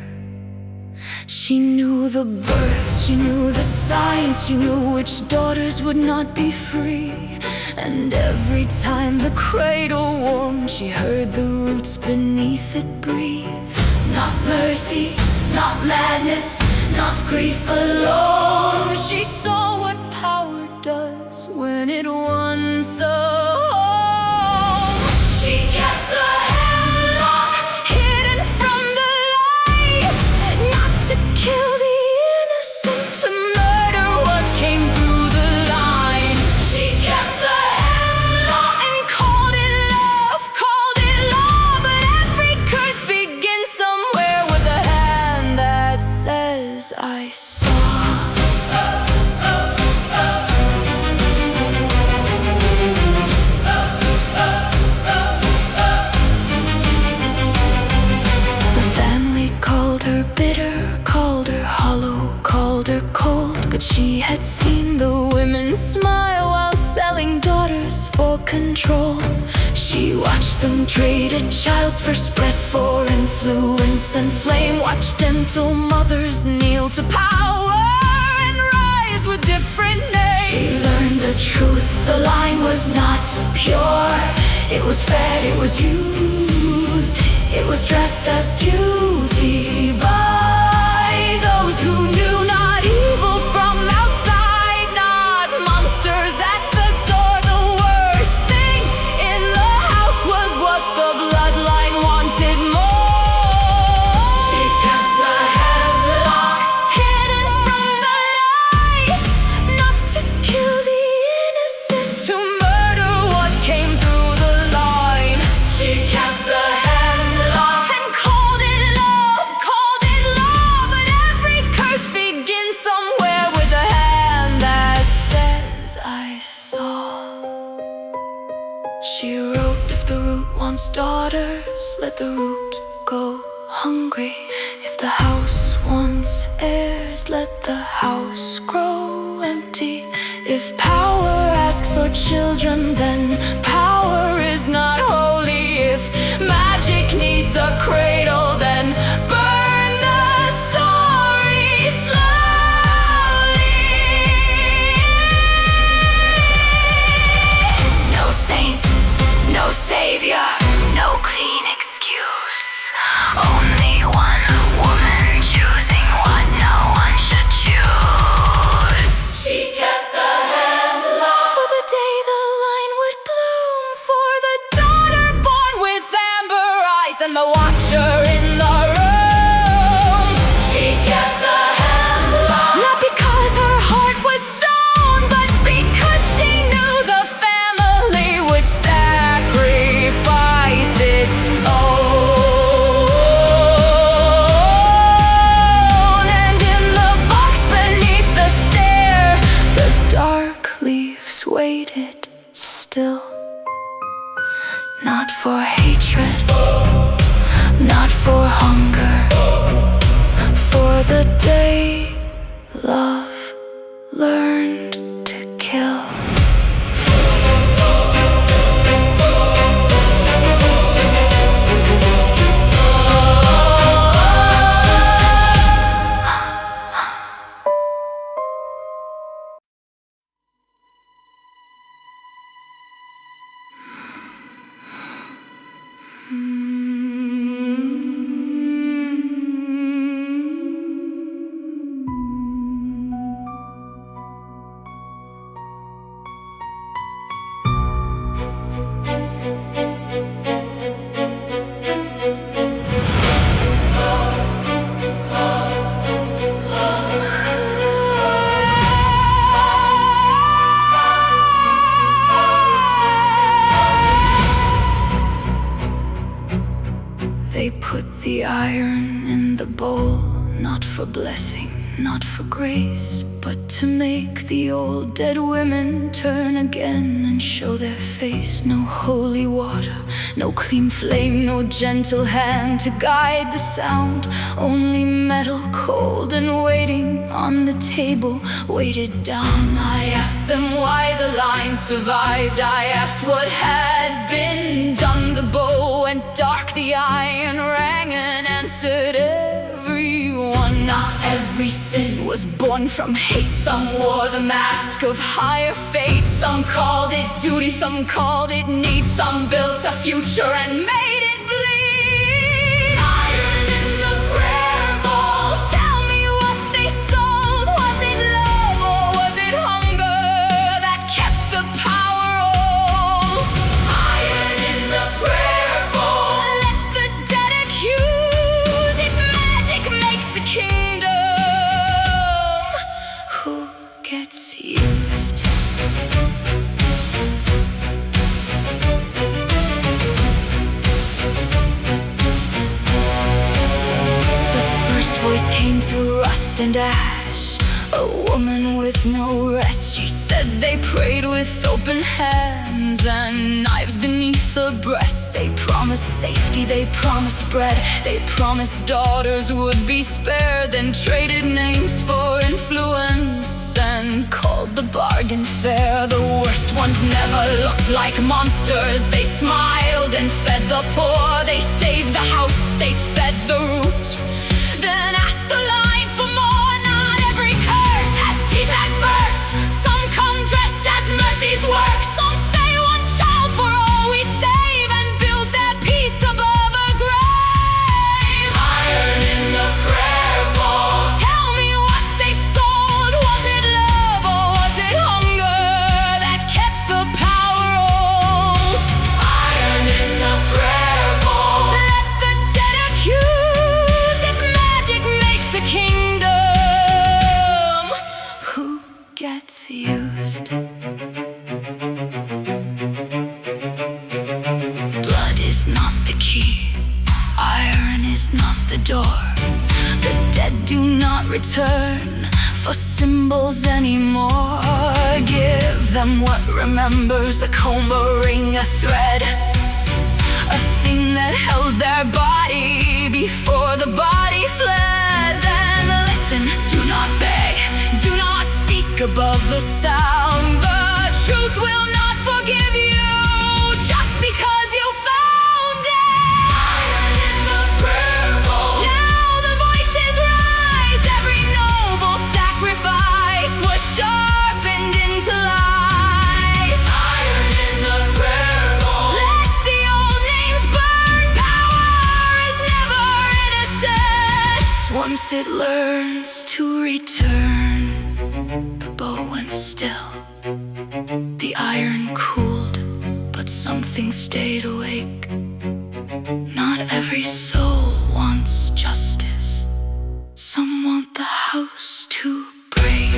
She knew the births, she knew the signs, she knew which daughters would not be free. And every time the cradle warmed, she heard the roots beneath it breathe. Not mercy, not madness, not grief alone. She saw what power does when it wants a home. She kept the hemlock hidden from the light, not to kill the innocent, to murder what came through the line. She kept the hemlock and called it law, but every curse begins somewhere with a hand that says, I saw. The family called her bitter, called her hollow, called her cold, but she had seen the women smile while selling daughters for control. She watched them trade a child's first breath for influence and flame, watched gentle mothers kneel to power and rise with different names. She learned the truth, the line was not pure. It was fed, it was used, it was dressed as duty by those who knew not evil from outside, not monsters at the door. The worst thing in the house was what the bloodline wanted more. She kept the hemlock hidden from the light, not to kill the innocent, to murder what came through the line. She kept the hemlock and called it law, but every curse begins somewhere with a hand that says, I saw. She wrote, if the root wants daughters, let the root go hungry. If the house wants heirs, let the house grow empty. If power asks for children, then power is not holy. If magic needs a cradle, then burn the story slowly. No saint, no savior, no clean excuse. Only one woman choosing what no one should choose. She kept the hemlock for the day the waited still. Not for hatred, not for hunger, for the day love learned to kill. They put the iron in the bowl, not for blessing, not for grace, but to make the old dead women turn again and show their face. No holy water, no clean flame, no gentle hand to guide the sound. Only metal cold and waiting on the table, weighted down. I asked them why the line survived. I asked what had been done. The bow went dark, the iron rang and answered everyone. Not every sin was born from hate. Some wore the mask of higher fate. Some called it duty, some called it need. Some built a future and made it bleed. Iron in the prayer bowl. Tell me what they sold. Was it love or was it hunger that kept the power old? Iron in the prayer bowl. Let the dead accuse. If magic makes a kingdom, who gets used? Voice came through rust and ash, a woman with no rest. She said they prayed with open hands and knives beneath the breast. They promised safety, they promised bread, they promised daughters would be spared, then traded names for influence and called the bargain fair. The worst ones never looked like monsters. They smiled and fed the poor. They saved the house, they fed the root, then asked the line for more. Not every curse has teeth at first. Some come dressed as mercy's work. Some say one child for all we save and build their peace above a grave. Iron in the prayer bowl. Tell me what they sold. Was it love or was it hunger that kept the power old? Iron in the prayer bowl. Let the dead accuse. If magic makes a kingdom, who gets used? Blood is not the key, iron is not the door. The dead do not return for symbols anymore. Give them what remembers, a comb, a ring, a thread, a thing that held their body before the body fled. Then listen, do not beg, do not speak above the sound. The truth will not forgive you just because you found it. Iron in the prayer bowl. Now the voices rise. Every noble sacrifice was sharpened into lies. Iron in the prayer bowl. Let the old names burn. Power is never innocent once it learns to return. The bow went still, the iron cooled, but something stayed awake. Not every soul wants justice. Some want the house to break.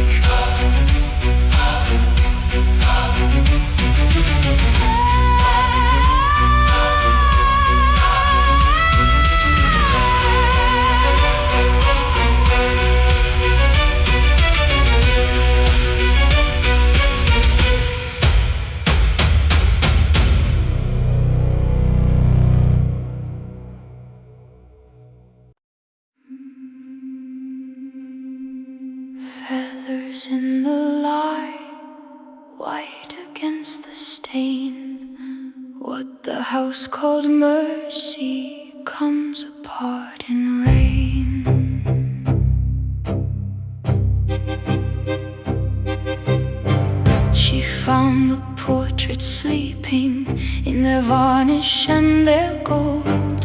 stain. What the house called mercy comes apart in rain. She found the portraits sleeping in their varnish and their gold.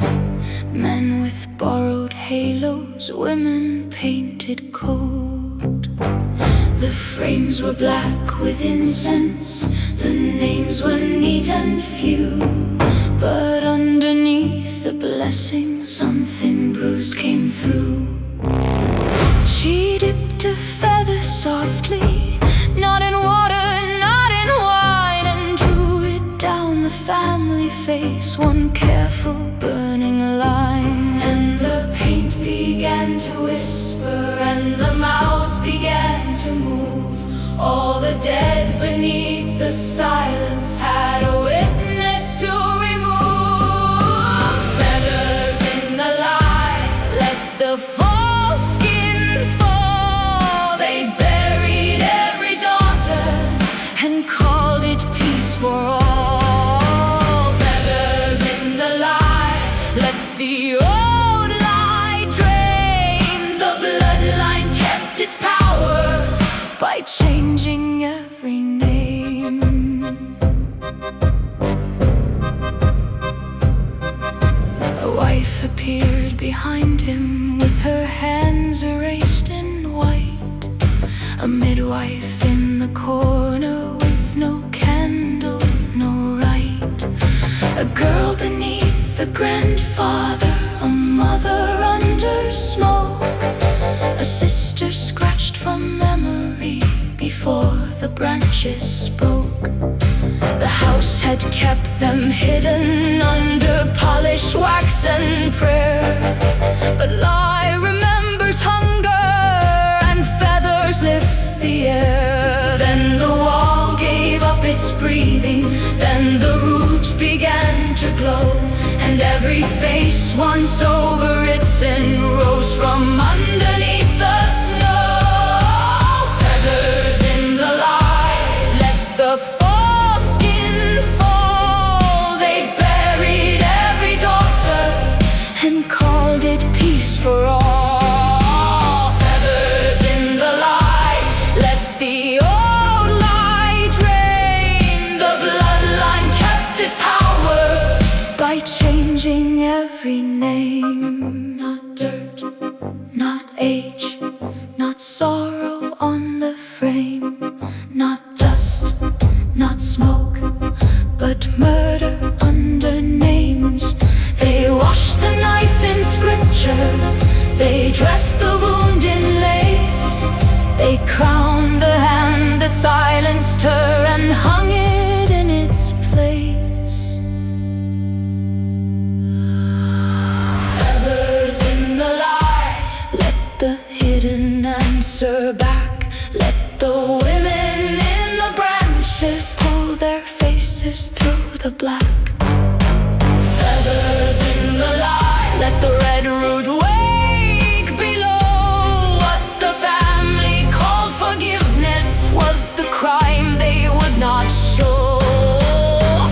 Men with borrowed halos, women painted cold. The frames were black with incense, the names were neat and few. But underneath the blessing, something bruised came through. She dipped a feather softly, not in water, not in wine, and drew it down the family face, one careful burning line. And the paint began to whisper, and the mouths began to move. All the dead beneath the silence had a witness to remove. Feathers in the light, let the false skin fall. They buried every daughter and called it peace for all. Feathers in the light, let the old lie drain. The bloodline kept its power by changing every name. A wife appeared behind him with her hands erased in white. A midwife in the corner with no candle, no right. A girl beneath the grandfather, a mother under smoke. A sister scratched from memory before the branches spoke. The house had kept them hidden under polished wax and prayer. But lie remembers hunger, and feathers lift the air. Then the wall gave up its breathing, then the roots began to glow. And every face once overwritten rose from underneath the snow. Feathers in the light, let the false skin fall. They buried every daughter and called it peace for all. Feathers in the light, let the old lie drain. The bloodline kept its power by changing every name. Not dirt, not age, not sorrow on the frame. Not dust, not smoke, but murder under names. They washed the knife in scripture, they dressed the wound in lace. They crowned the hand that silenced her and hung it in its place. Feathers in the light, let the hidden answer back. Let the women in the branches pull their faces through the black. Feathers in the light, let the red root wake below. What the family called forgiveness was the crime they would not show.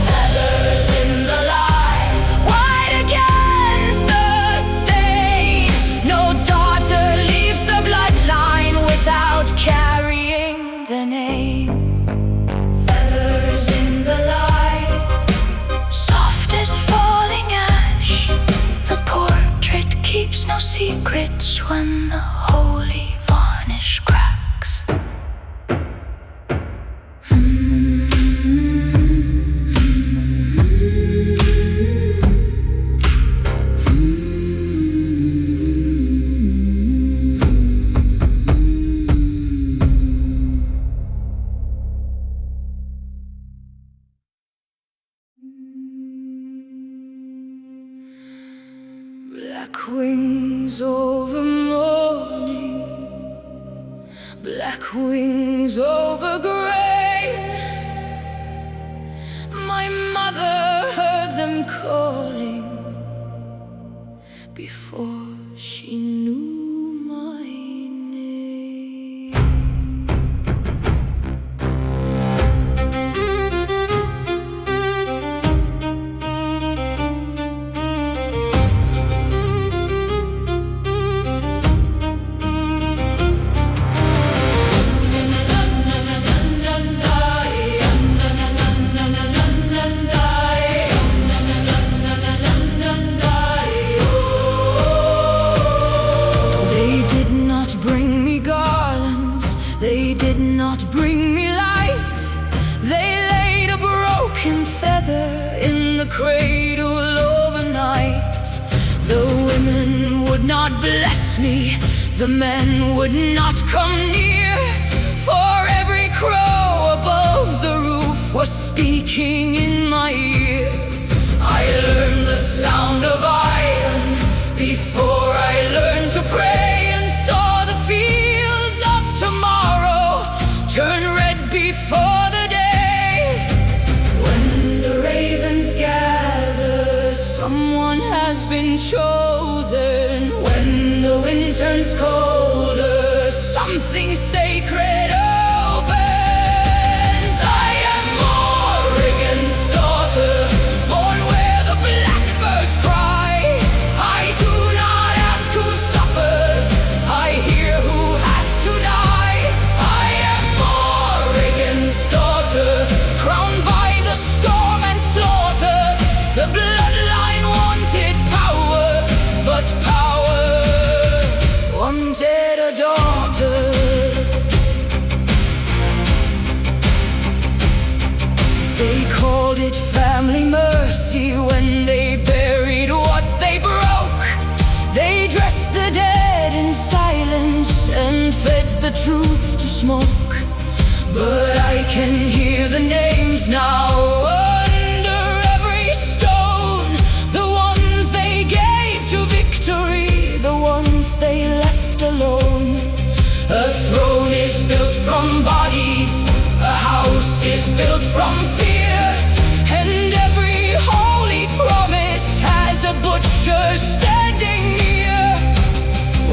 Feathers in the light, white against the stain. No daughter leaves the bloodline without carrying the name. Feathers in the light, soft as falling ash. The portrait keeps no secrets when the holy varnish cracks. Black wings over morning, black wings over grain. My mother heard them calling before she knew my name. cradle overnight. The women would not bless me, the men would not come near, for every crow above the roof was speaking in my ear. I learned the sound of iron before I learned to pray, and saw the fields of tomorrow turn red before the day. When the ravens gather, someone has been chosen. When the wind turns colder, something sacred opens. I am Morrigan's daughter, born where the blackbirds cry. I do not ask who suffers, I hear who has to die. I am Morrigan's daughter, crowned by the storm and slaughter. The bloodline wanted power, but power wanted a daughter. They called it family mercy when they buried what they broke. They dressed the dead in silence and fed the truth to smoke. But I can hear the names now under every stone, the ones they gave to victory, the ones they left alone. A throne is built from bodies, a house is built from fear, and every holy promise has a butcher standing near.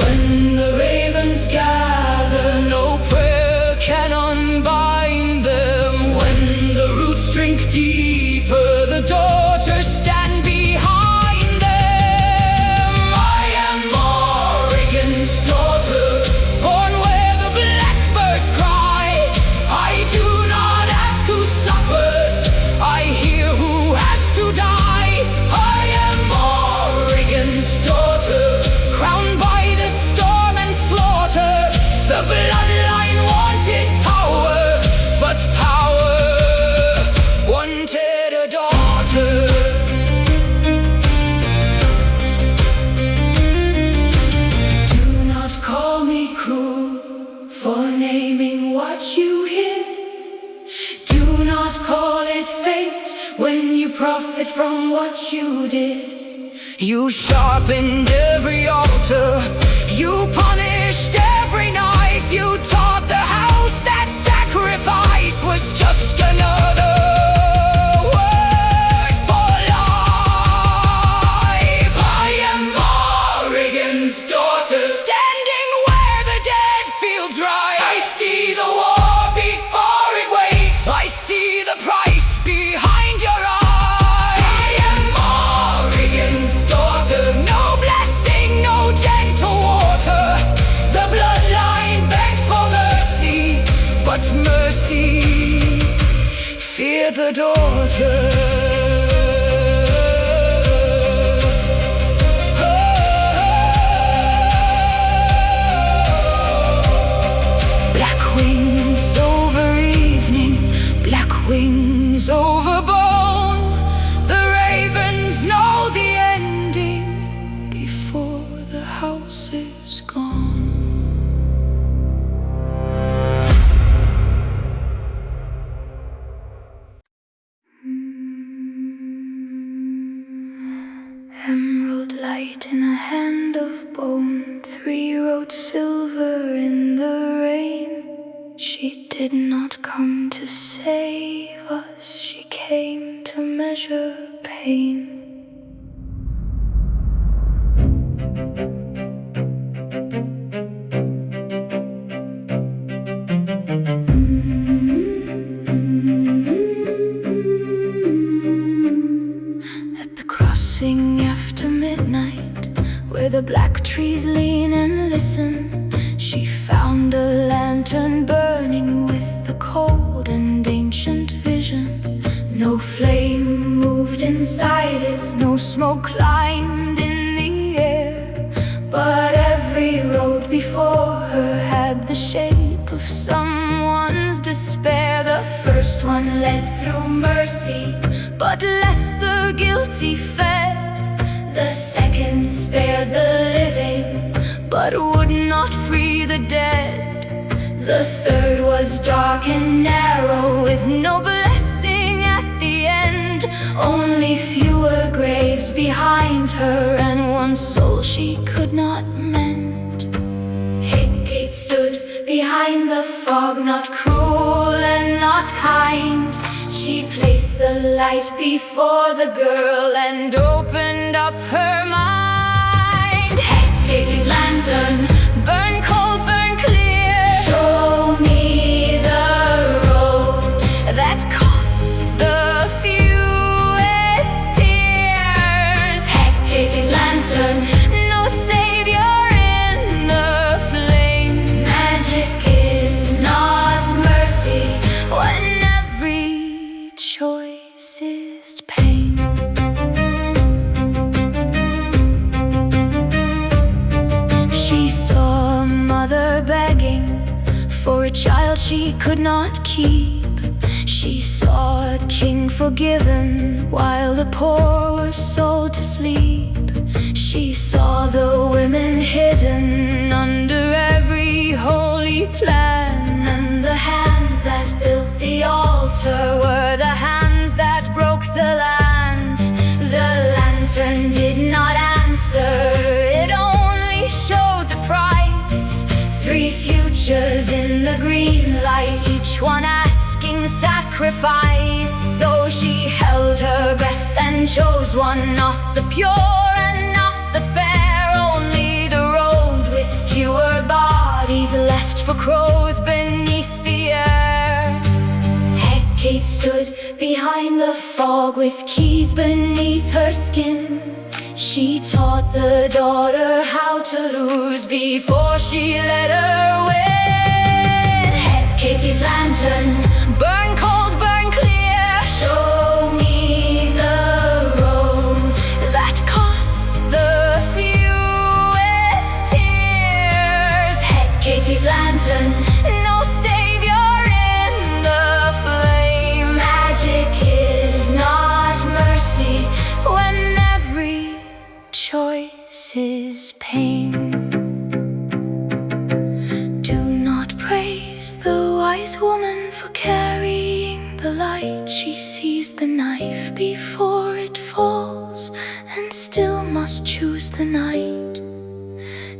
When the ravens gather, no prayer can unbind them. When the roots drink deeper, the daughters stand behind them. I am Morrigan's daughter, born where the blackbirds cry. I do not ask who suffers, I hear who has to die. I am Morrigan's daughter, crowned by the storm and slaughter. The bloodline wanted power, but power wanted a daughter. Do not call me cruel for naming what you hid. Do not call it fate when you profit from what you did. You sharpened every altar, you punished every knife. You taught the house that sacrifice was just another word for life. I am Morrigan's daughter, standing where the dead feel dry. I see the war before it wakes, I see the price behind your eyes. I am Morrigan's daughter, no blessing, no gentle water. The bloodline begged for mercy, but mercy feared the daughter. Black wings over evening, black wings over bone. The ravens know the ending before the house is gone. Emerald light in a hand of bone, 3 wrote silver in the rain. She did not come to save us, she came to measure pain. At the crossing after midnight, where the black trees lean and listen, she found a lantern burning with the cold and ancient vision. No flame moved inside it, no smoke climbed in the air, but every road before her had the shape of someone's despair. The first one led through mercy, but left the the guilty fed. The second spared the living, but would not free the dead. The third was dark and narrow, with no blessing at the end. Only fewer graves behind her, and one soul she could not mend. Hecate stood behind the fog, not cruel and not kind. She placed the light before the girl and opened up her mind. Hecate's lantern, burn cold, burn clear. Show me the road that costs the fewest tears. Hecate's lantern, no savior in the flame. Magic is not mercy when every choice is pain. She saw a mother begging for a child she could not keep. She saw a king forgiven while the poor were sold to sleep. She saw the women hidden under every holy plan, and the hands that built the altar were the hands that broke the land. The lantern did not answer, it only showed the price. 3 futures in the green light, each one asking sacrifice. So she held her breath and chose one, not the pure and not the fair, only the road with fewer bodies left for crows beneath the air. Hecate stood behind the fog with keys beneath her skin. She taught the daughter how to lose before she let her win. Hecate's lantern, burn cold, burn clear. Show me the road that costs the fewest tears. Hecate's lantern, no savior in the flame. Magic is not mercy when every choice is pain. Do not praise the wise woman for carrying the light. She sees the knife before it falls and still must choose the night.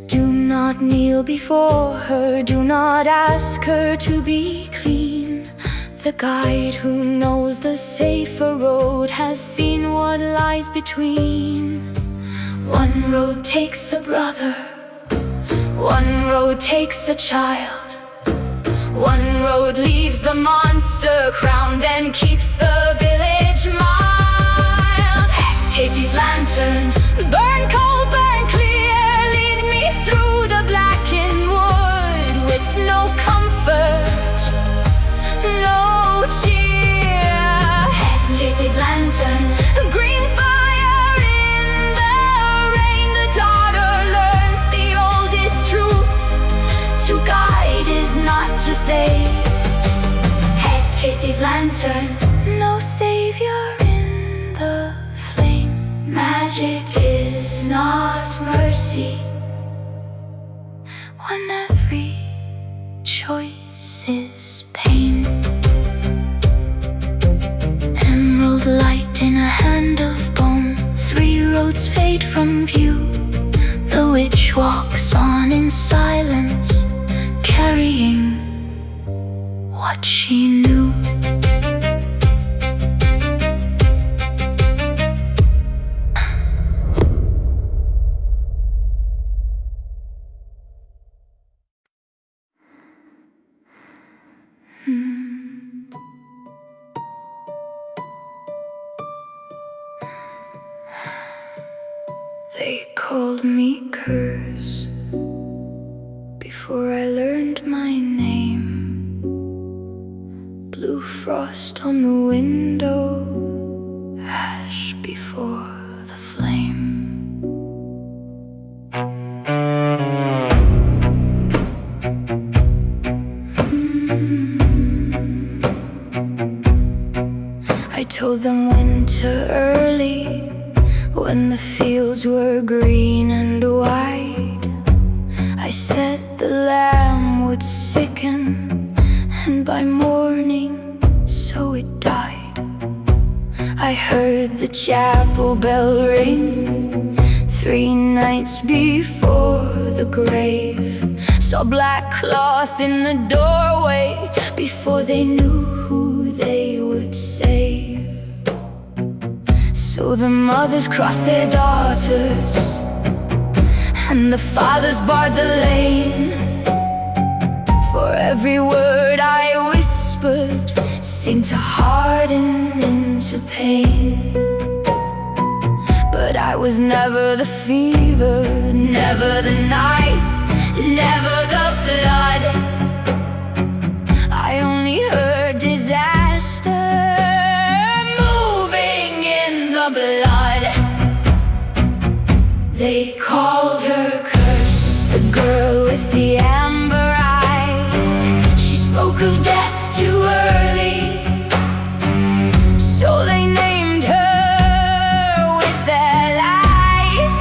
Do not kneel before her, do not ask her to be clean. The guide who knows the safer road has seen what lies between. One road takes a brother, one road takes a child. One road leaves the monster crowned and keeps the village mild. Hecate's lantern, burn cold, burn clear. Lead me through the blackened wood with no comfort, no cheer. Hecate's lantern, green fire in the rain. The daughter learns the oldest truth: to guide is not to save. Hecate's lantern, no savior in the flame. Magic is not mercy when every choice is pain. Emerald light in a hand of bone, 3 roads fade from view. The witch walks on in silence, carrying what she knew. They called me Curse before I learned my name. Blue frost on the window, ash before the flame. I told them when winter early, when the fields were green and wide, I said the lamb would sicken, and by morning so it died. I heard the chapel bell ring 3 nights before the grave. Saw black cloth in the doorway before they knew who they would save. So the mothers crossed their daughters, and the fathers barred the lane. For every word I whispered seemed to harden into pain. But I was never the fever, never the knife, never the flood. I only heard disaster moving in the blood. They called her Curse, the girl with the amber eyes. She spoke of death too early, so they named her with their lies.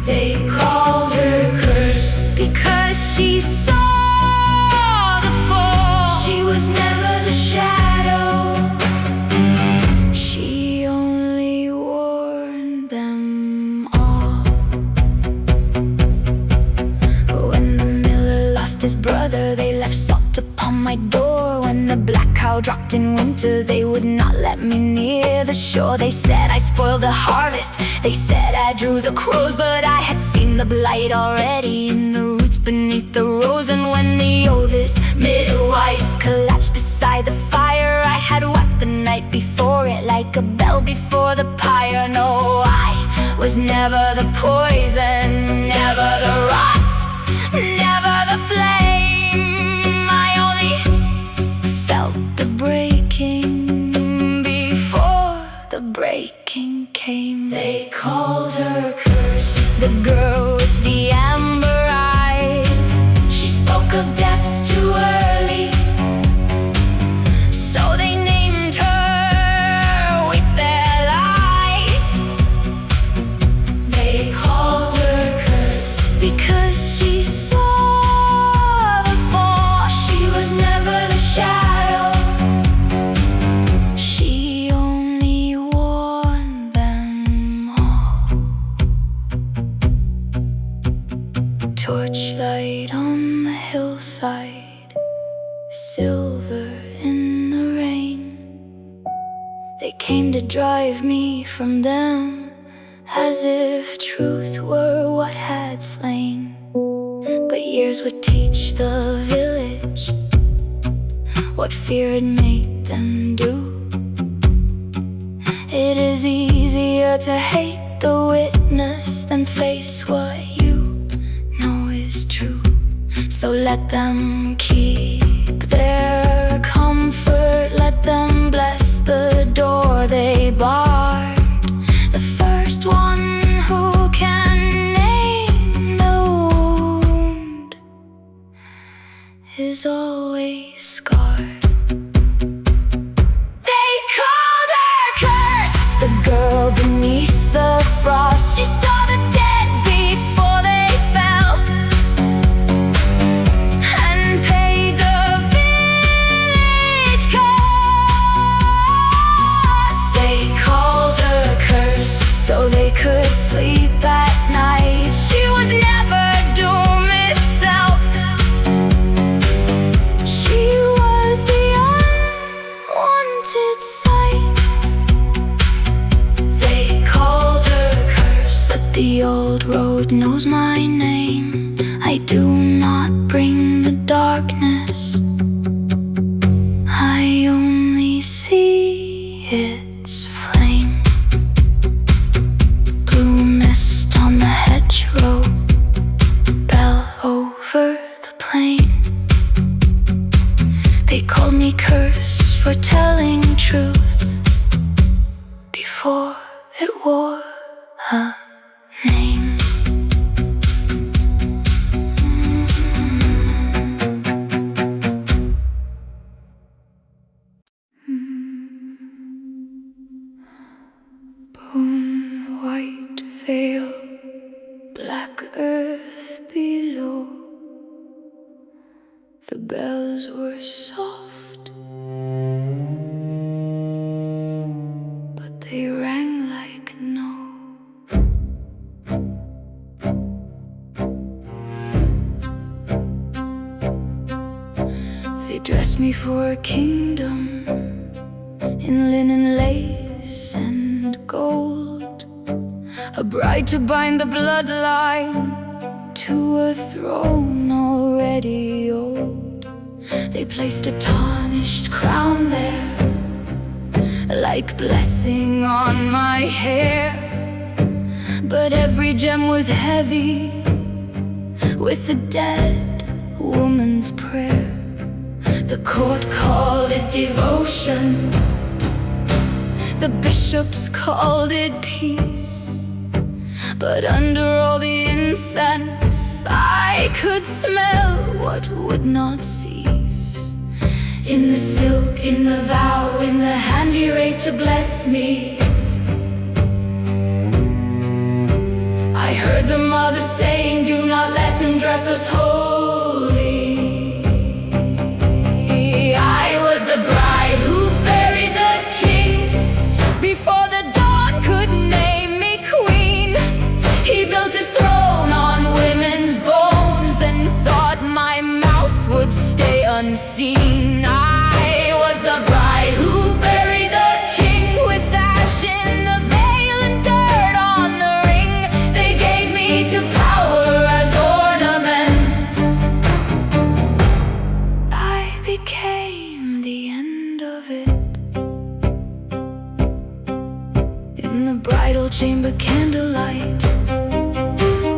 They called her Curse because she saw the fall. She was never the shadow, she only warned them all. When the miller lost his brother, they left salt upon my door. When the black cow dropped in winter, they would not let me near the shore. They said I spoiled the harvest, they said I drew the crows, but I had seen the blight already in the roots beneath the rose. And when the oldest midwife collapsed beside the fire, I had wept the night before it like a bell before the pyre. No, I was never the poison, never the rot, never the flame. I only felt the breaking before the breaking came. They called her Curse, the girl with the amber eyes. She spoke of death too early, so they named her with their lies. They called her Curse because she saw the fall. She was never the shadow, she only warned them all. Torchlight on the hillside, silver in the rain. They came to drive me from them, as if truth were what had slain. But years would teach the village what fear had made them do. It is easier to hate the witness than face what you know is true. So let them keep their comfort, let them bless the door they barred. The first one who can name the wound is always scarred. They called her Curse, the girl beneath the frost. She saw the dead before they fell, and paid the village cost. They called her Curse so they could sleep at night. She was never doom itself, she was the unwanted sight. They called her Curse, but the old road knows my name. I do not bring the darkness, I only see its flame. Blue mist on the hedgerow, bell over the plain. They called me Curse for telling truth before it wore a name. own white veil, black earth below. The bells were soft, but they rang like no. They dressed me for a kingdom in linen lace and gold, a bride to bind the bloodline to a throne already old. They placed a tarnished crown there, like blessing on my hair, but every gem was heavy with the dead woman's prayer. The court called it devotion, the bishops called it peace, but under all the incense I could smell what would not cease. In the silk, in the vow, in the hand he raised to bless me, I heard the mother saying, do not let him dress us holy. I was the bride who buried the king before the dawn could name me queen. He built his throne on women's bones and thought my mouth would stay unseen. I was the bride who buried the king with ash in the veil and dirt on the ring. They gave me to power as ornament. I became the end of it. In the bridal chamber candlelight,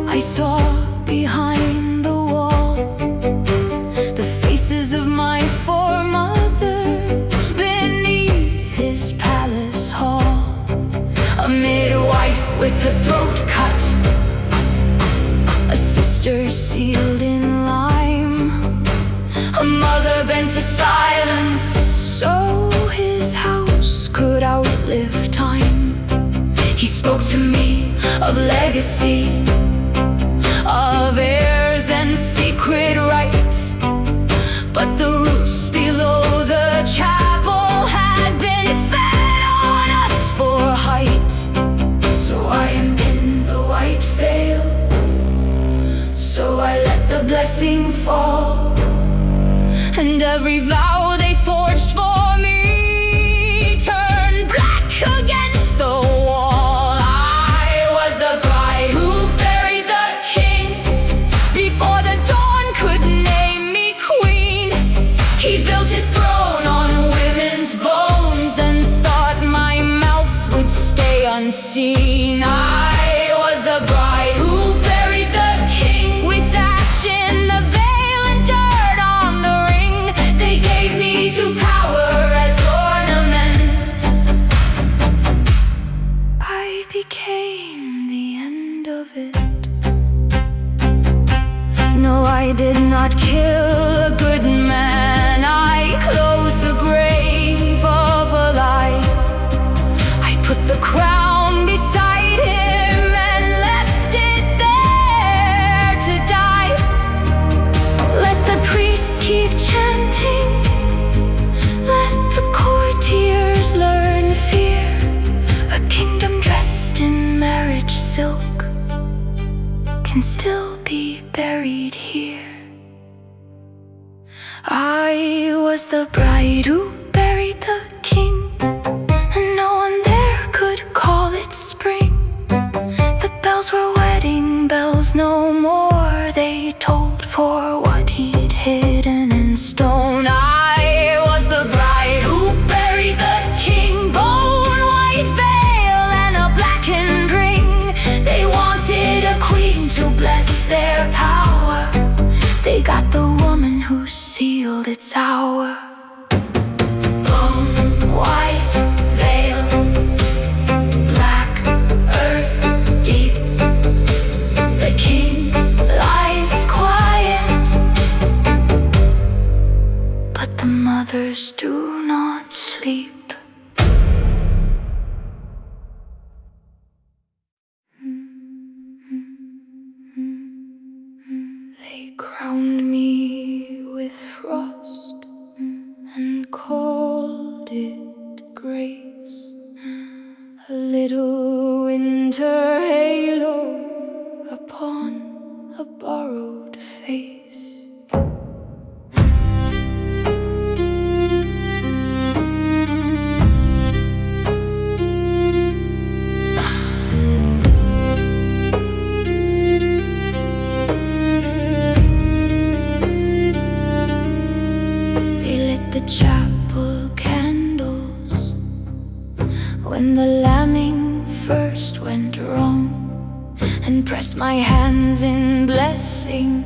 I saw behind the wall the faces of my foremothers beneath his palace hall. A midwife with her throat cut, a sister sealed in lime, a mother bent to silence so his house could outlive time. He spoke to me of legacy, of heirs and secret right, but the roots below the chapel had been fed on us for height. So I unpinned the white veil, so I let the blessing fall, and every vow they forged for me turned black against the wall. I was the bride who buried the king before the dawn could name me queen. He built his throne on women's bones and thought my mouth would stay unseen. I was the bride who buried the king with ash in the veil and dirt on the ring. They gave me to power as ornament. I became the end of it. No, I did not kill a good man. I closed the grave of a lie. I put the crown beside him and left it there to die. Let the priests keep chanting, let the courtiers learn fear. A kingdom dressed in marriage silk can still be buried here. I was the bride who buried the king, and no one there could call it spring. The bells were wedding bells no more, they told for what he'd hidden in stone. I was the bride who buried the king, bone white veil and a blackened ring. They wanted a queen to bless their power, they got the woman who sealed its hour. Bone white veil, black earth deep, the king lies quiet, but the mothers do not sleep. a little winter halo upon a borrowed face. Chapel candles when the lambing first went wrong, and pressed my hands in blessing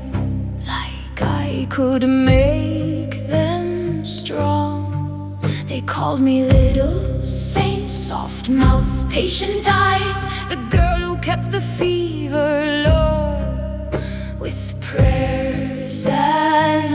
like I could make them strong. They called me little saint, soft mouth, patient eyes, the girl who kept the fever low with prayers and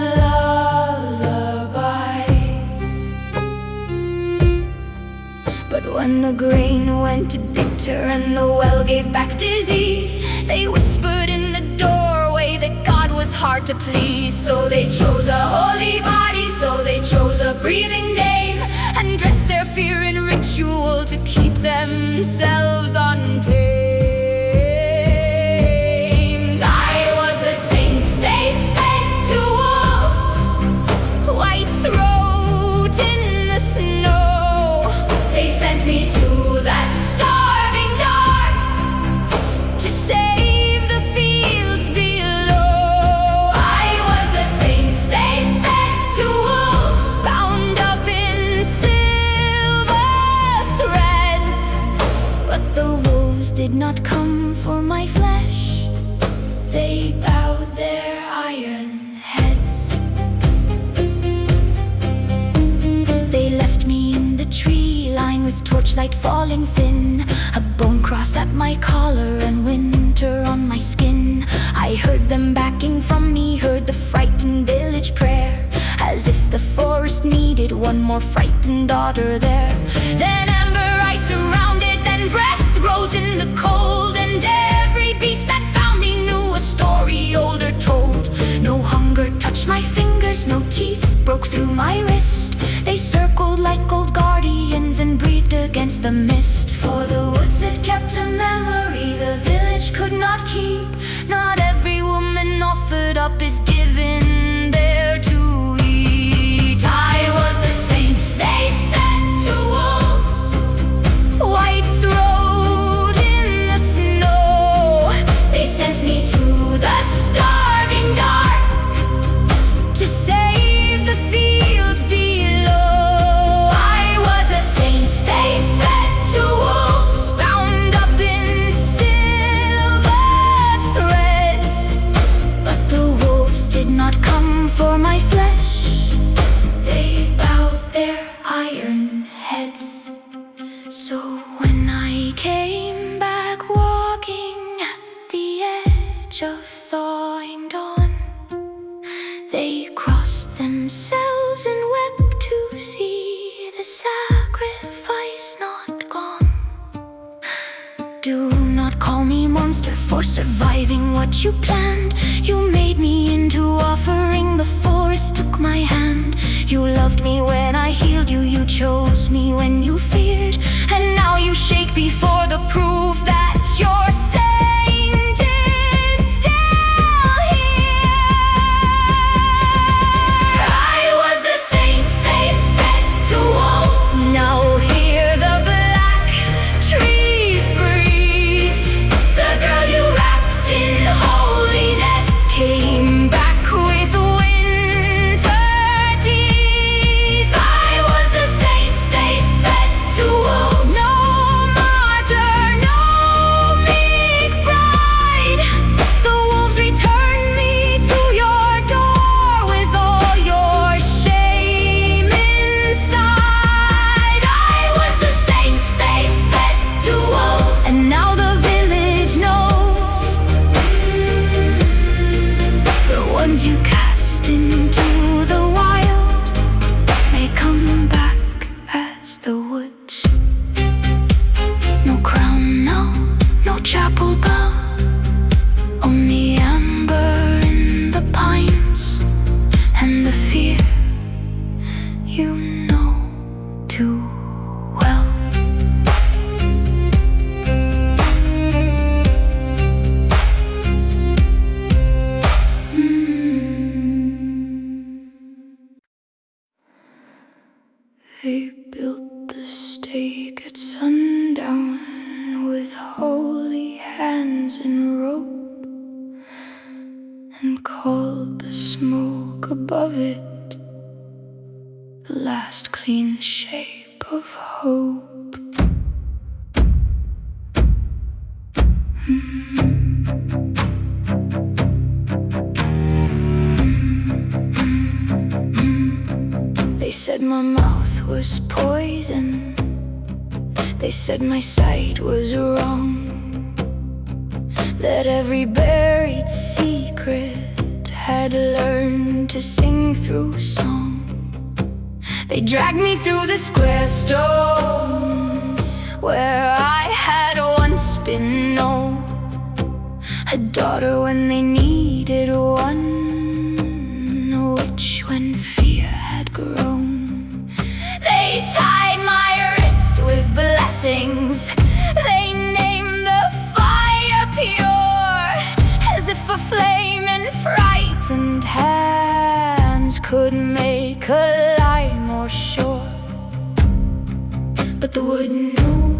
but when the grain went bitter and the well gave back disease, they whispered in the doorway that God was hard to please. So they chose a holy body, so they chose a breathing name, and dressed their fear in ritual to keep themselves untamed. I was the saints they fed to wolves, white throat in the snow. They sent me to the starving dark to save the fields below. I was the saints they fed to wolves, bound up in silver threads. But the wolves did not come for my flesh, they bowed their iron heads. They left me in the tree line with torchlight falling thin, a bone cross at my collar and winter on my skin. I heard them backing from me, heard the frightened village prayer, as if the forest needed one more frightened daughter there. Then amber ice surrounded, then breath rose in the cold, and every beast that found me knew a story older told. No hunger touched my fingers, no teeth broke through my wrist. They circled like gold guardians and breathed against the mist. For the woods had kept a memory the village could not keep. Not every woman offered up is given there to eat. I was the saints they fed to wolves, white throat in the snow. They sent me to the starving dark to save the fields below. I was the saints they fed to wolves, bound up in silver threads. But the wolves did not come for my flesh, they bowed their iron heads. So when I came back walking at the edge of thawing dawn, they crossed themselves and wept to see the sacrifice not gone. Do not call me monster for surviving what you planned. You made me into offering, the forest took my hand. You loved me when I healed you, you chose me when you feared, and now you shake before the proof that your saint is still here. I was the saints they fed to wolves, now hear the black trees breathe. The girl you wrapped in holiness came back with winter teeth. I was the saints they fed to wolves, above it, the last clean shape of hope. They said my mouth was poison. They said my sight was wrong, that every buried secret had learned to sing through song. They dragged me through the square stones where I had once been known, a daughter when they needed one, a witch when fear had grown. They tied my wrist with blessings. They named the fire pure, as if a flame in frightened hands could make a lie more sure. But the wood knew,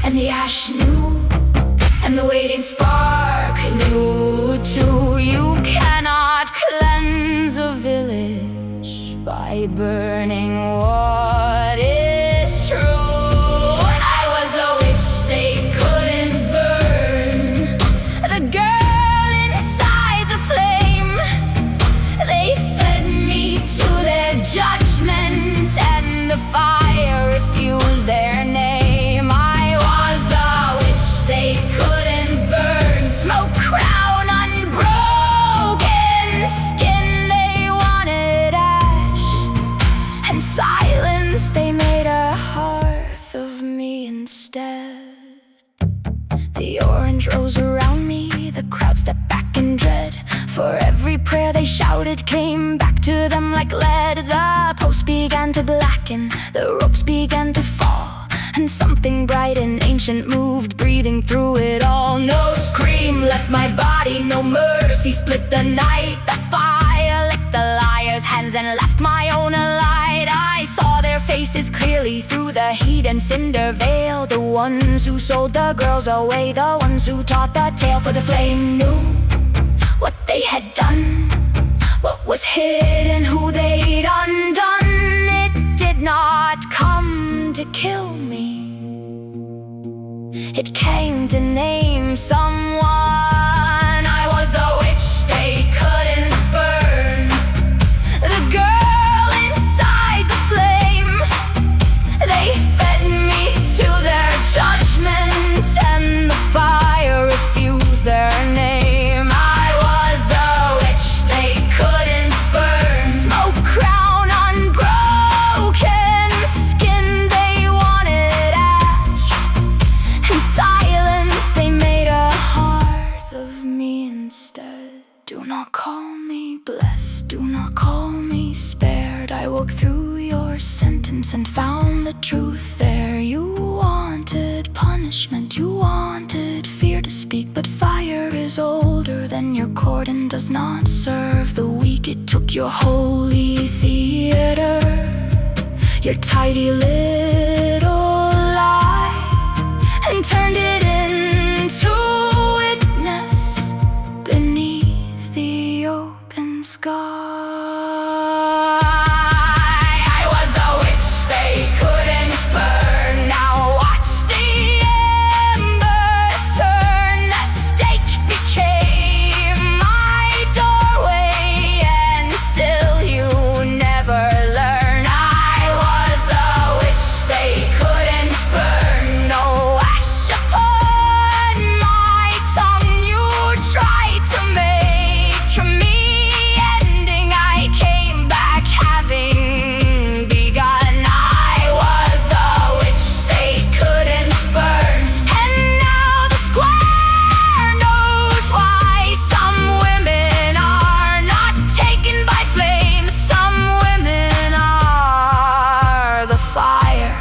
and the ash knew, and the waiting spark knew too. You cannot cleanse a village by burning what is true. I was the witch they couldn't burn, the girl inside the flame. They fed me to their judgment, and the fire refused their name. I was the witch they couldn't burn, smoke crown, unbroken skin. They wanted ash and silence. They made a hearth of me instead. The orange rose around me, the crowd stepped back in dread, for every prayer they shouted came back to them like lead. The posts began to blacken, the ropes began to fall, and something bright and ancient moved, breathing through it all. No scream left my body, no mercy split the night. The fire licked the liar's hands and left my own alight. I saw their faces clearly through the heat and cinder veil, the ones who sold the girls away, the ones who taught the tale. For the flame knew what they had done, what was hidden, who they'd undone. It did not come to kill me, it came to name someone. I was the witch they couldn't burn, the girl inside the flame. They fed me to their judgment, and the fire refused their name. I was the witch they couldn't burn, smoke crown, unbroken skin. They wanted ash and silence. They made a hearth of me instead. Do not call me blessed, do not call me spared. I woke through your sentence and found the truth there. You wanted punishment, you wanted fear to speak, but fire is older than your court and does not serve the weak. It took your holy theater, your tidy little lie, and turned it into witness beneath the open sky. I was the witch they couldn't burn. Now watch the embers turn. The stake became my doorway, and still you never learn. I was the witch they couldn't burn. No ash upon my tongue. You tried to make me ending. I came back having begun. I was the witch they couldn't burn, and now the square knows why some women are not taken by flames. Some women are the fire,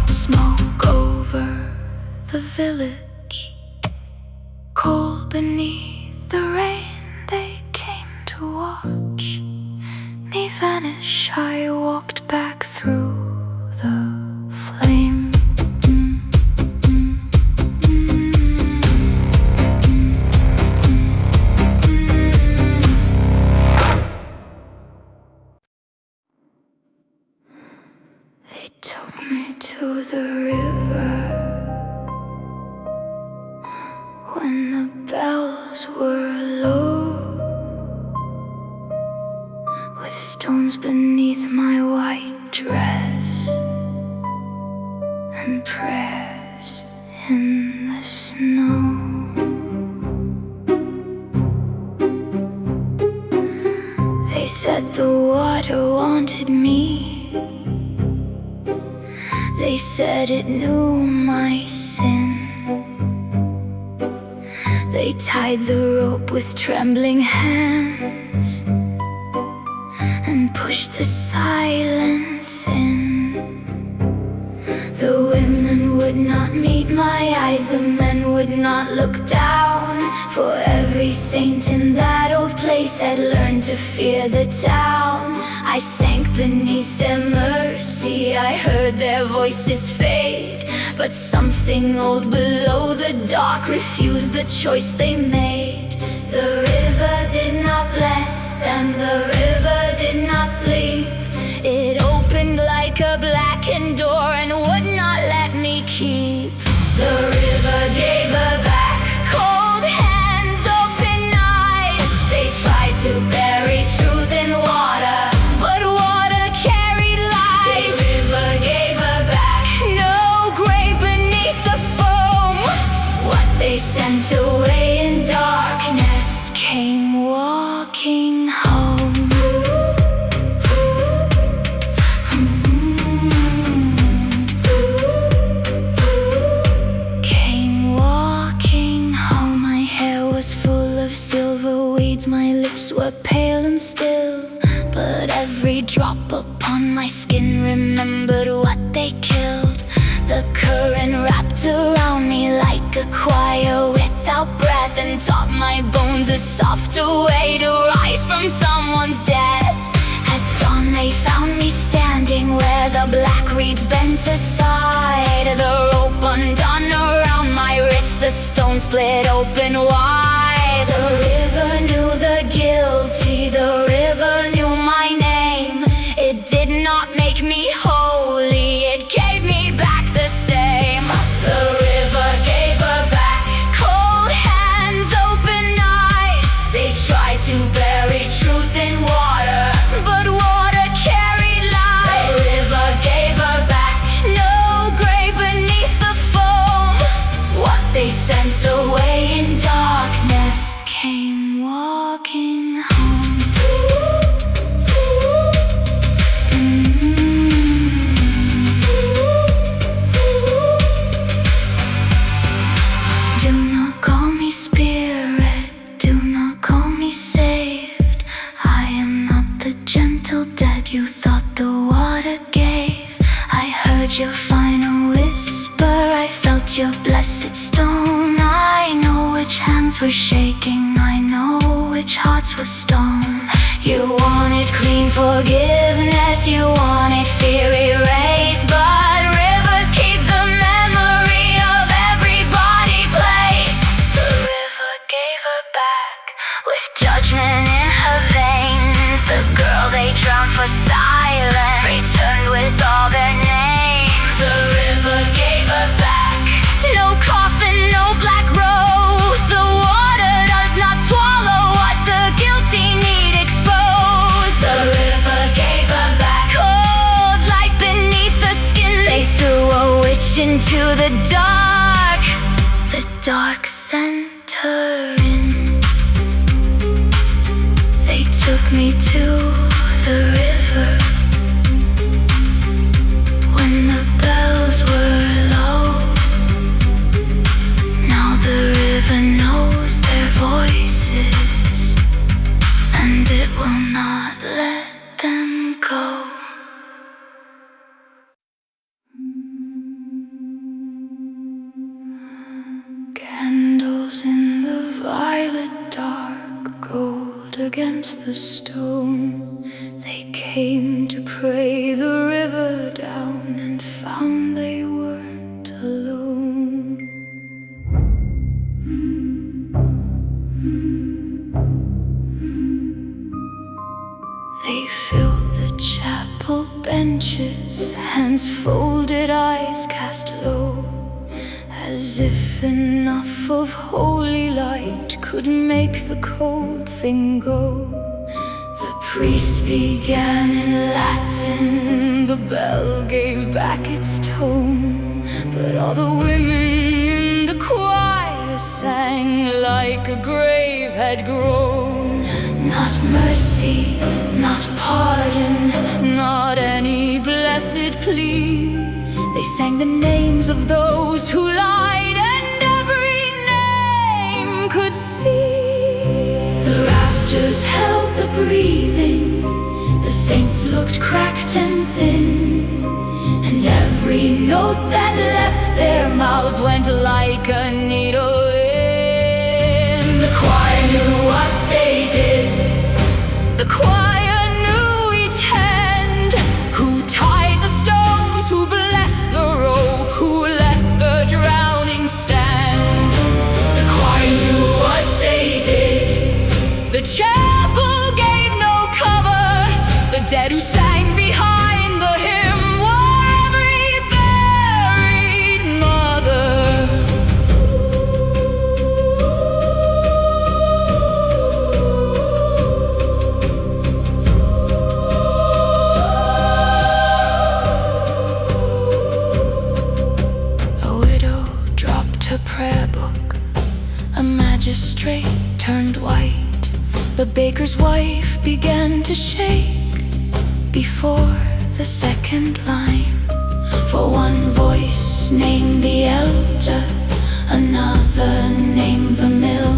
smoke over the village, cold beneath the rain. They came to watch me vanish. I walked back through the flame. walls were low, with stones beneath my white dress and prayers in the snow. They said the water wanted me. They said it knew my sin. They tied the rope with trembling hands and pushed the silence in. The women would not meet my eyes, the men would not look down. For every saint in that old place had learned to fear the town. I sank beneath their mercy, I heard their voices fade. But something old below the dark refused the choice they made. The river did not bless them, the river did not sleep. It opened like a blackened door and would not let me keep. The river gave her back cold hands, open eyes. They tried to bury truth in water, but water carried lies. The river gave her back no grave beneath the foam. What they sent away in darkness came walking home. My lips were pale and still, but every drop upon my skin remembered what they killed. The current wrapped around me like a choir without breath, and taught my bones a softer way to rise from someone's death. At dawn they found me standing where the black reeds bent aside. The rope undone around my wrist, the stone split open wide. The river knew the guilty, the river knew my name. It did not make me holy, it gave me back the same. The river gave her back cold hands, open eyes. They tried to bury truth in water, but water carried lies. The river gave her back no grave beneath the foam. What they sent away in darkness came walking home. Do not call me spirit, do not call me saved. I am not the gentle dead you thought the water gave. I heard your final whisper, I felt your blessed stone. I know which hands were shaking, I know which hearts were stone. You wanted clean forgiveness, you wanted fear erased, but rivers keep the memory of every body placed. The river gave her back with judgment in her veins. The girl they drowned for silence returned with all their names. The river gave her back no coffin, no black rose. The water does not swallow what the guilty need expose. The river gave her back cold light beneath the skin. They threw a witch into the dark sent her in. They took me to the river when the bells were low. Now the river knows their voices, and it will not let them go. Candles in the violet dark, gold against the stone. They came to pray the river down and found they weren't alone. They filled the chapel benches, hands folded, eyes cast low, as as if enough of holy light could make the cold thing go. The priest began in Latin, the bell gave back its tone, but all the women in the choir sang like a grave had grown. Not mercy, not pardon, not any blessed plea. They sang the names of those who lied, and every name could see. The rafters held the breathing, the saints looked cracked and thin, and every note that left their mouths went like a needle in. The choir knew what they did. The choir knew each hand, who tied the stones, who blessed the rope, who let the drowning stand. The choir knew what they did. The chapel gave no cover. The dead who sang behind the hymn were every buried mother. Prayer book, a magistrate turned white. The baker's wife began to shake before the second line. For one voice named the elder, another named the mill,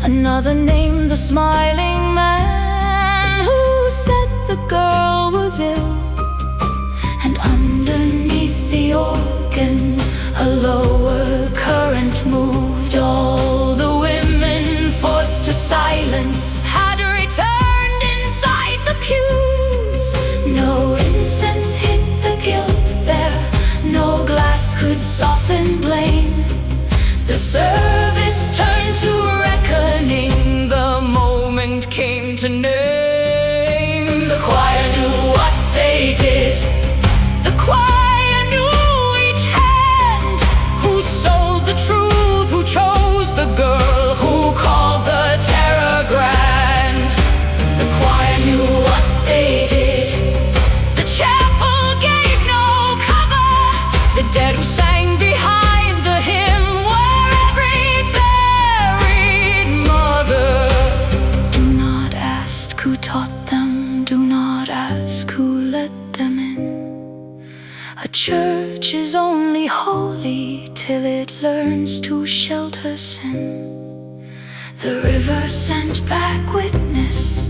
another named the smiling man who said the girl was ill. And underneath the organ, a lower current moved. All the women forced to silence had returned inside the pews. No incense hid the guilt there, no glass could soften blame. The service turned to reckoning, the moment came to name. The choir knew what they did. The choir knew each hand, who sold the truth, who chose the girl, who called the terror grand. The choir knew what they did. The chapel gave no cover. The dead who sang behind the hymn were every buried mother. Do not ask who taught them, do not ask who let them in. A church is only holy till it learns to shelter sin. The river sent back witness,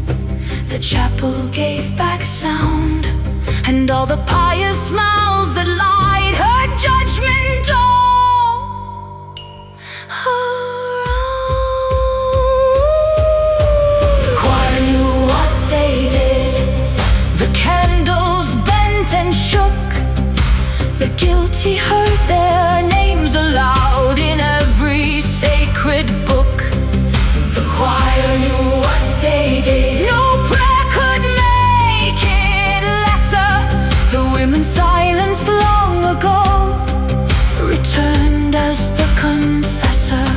the chapel gave back sound, and all the pious mouths that lied heard judgment dawn around. The choir knew what they did. The candles bent and shook. The guilty heard their names aloud in every sacred book. The choir knew what they did. No prayer could make it lesser. The women silenced long ago returned as the confessor.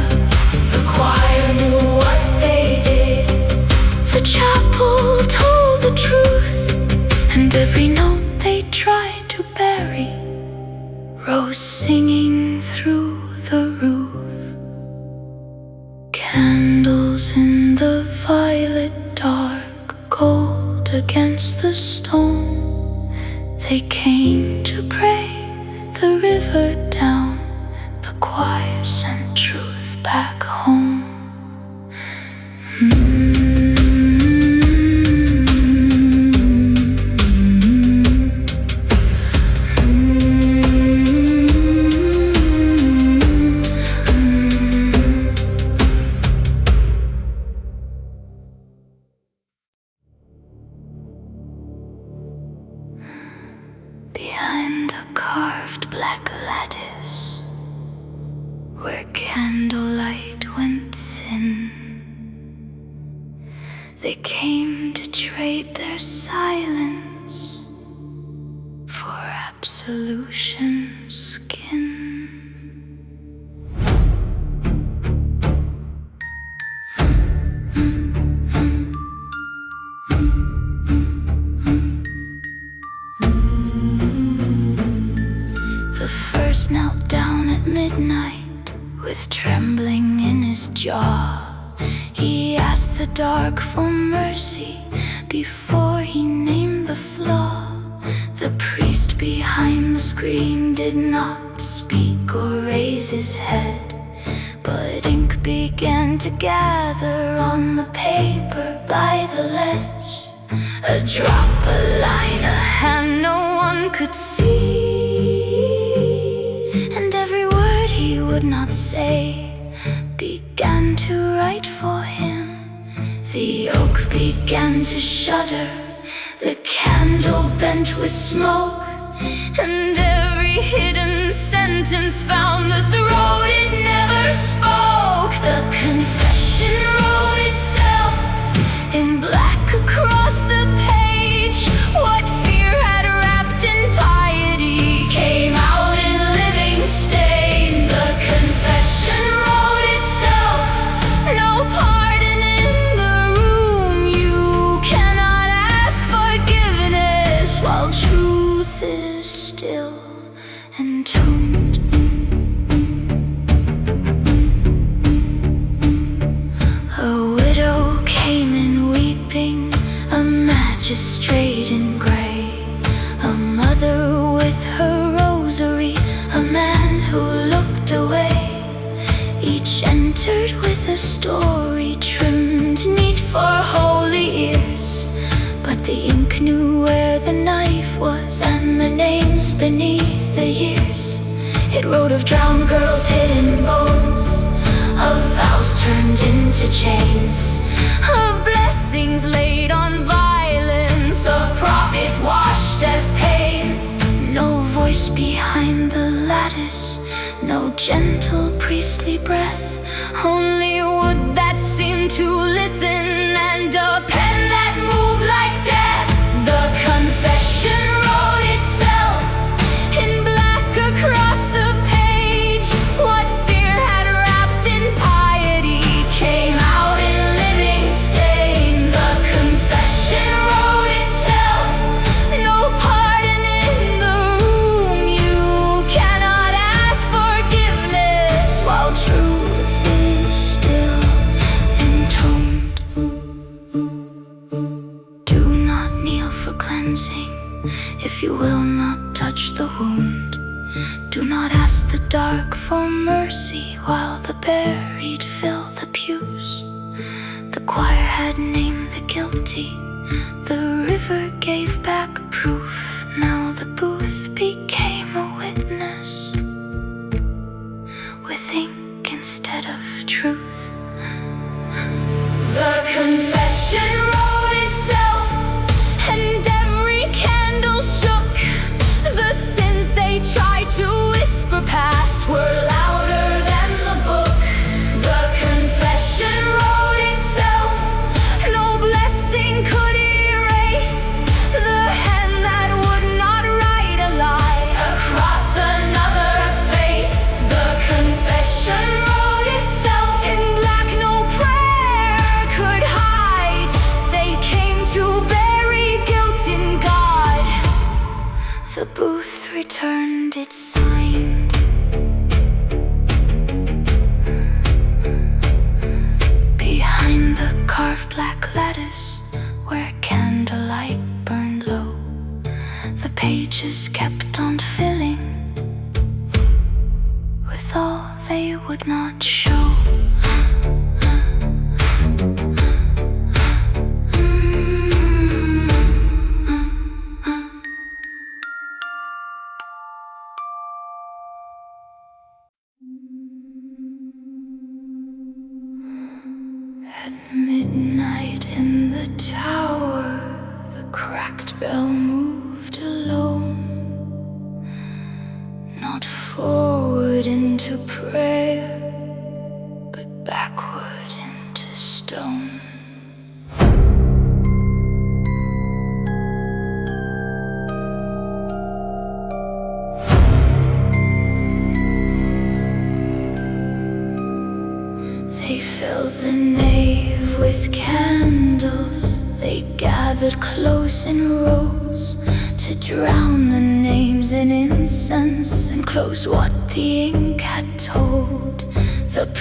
The choir knew what they did. The chapel told the truth, and every note they tried to bury rose singing through the roof. Candles in the violet dark, cold against the stone. They came to pray the river down. The choir sent truth back home. Behind the carved black lattice, where candlelight went midnight, with trembling in his jaw, he asked the dark for mercy before he named the flaw. The priest behind the screen did not speak or raise his head, but ink began to gather on the paper by the ledge. A drop, a line, a hand no one could see, and every word he would not say began to write for him. The oak began to shudder, the candle bent with smoke, and every hidden sentence found the throat it never spoke. The confession wrote itself in black across the page. What fear had wrapped in piety came out in living stain. The confession wrote itself, no pardon in the room. You cannot ask forgiveness while truth is still entombed. A widow came in weeping, a magistrate in grey, a mother with her rosary, a man who looked away. Each entered with a story trimmed neat for holy ears, but the ink knew where the knife was and the names beneath the years. It wrote of drowned girls' hidden bones, of vows turned into chains, of blessings laid on violence, of profit washed as pain. No voice behind the lattice, no gentle priestly breath, only wood that seemed to listen and a pen that moved like death. The confession wrote itself in black across the page. What fear had wrapped in piety came out in living stain. The confession wrote itself, no pardon in the room. You cannot ask forgiveness while truth is still entombed. Do not kneel for cleansing if you will not touch the wound. Do not ask the dark for mercy while the buried fill the pews. The choir had named the guilty, the river gave back proof. Now the booth became a witness, with ink instead of truth. The confession wrote itself, and every candle shook. The sins they tried to whisper past were louder than the book. The confession wrote itself, no blessing could erase the hand that would not write a lie across another face. The confession wrote itself in black, no prayer could hide. They came to bury guilt in God. The booth returned its sign. Behind the carved black lattice, where candlelight burned low, the pages kept on filling with all they would not show. At midnight in the tower, the cracked bell moved alone, not forward into prayer, but backward into stone. They filled the nave with candles, they gathered close in rows to drown the names in incense and close what the ink had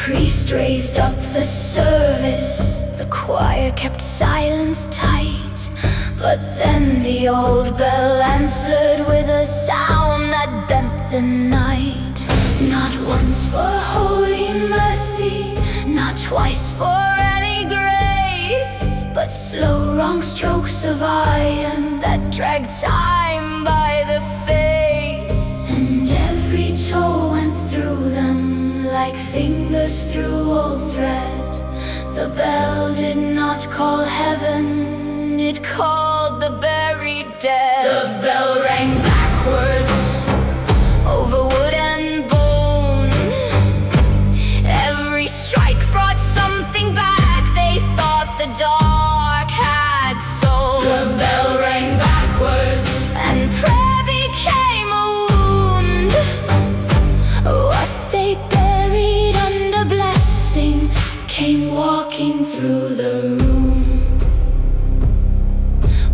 priest raised up the service, the choir kept silence tight. But then the old bell answered with a sound that bent the night. Not once for holy mercy, not twice for any grace, but slow wrong strokes of iron that dragged time by the face. And every toe went through them like fingers through old thread. The bell did not call heaven, it called the buried dead. The bell rang backwards over wood and bone. Every strike brought something back. They thought the dark had soul. The bell rang backwards and prayer became a wound. What they buried under blessing came walking through the room.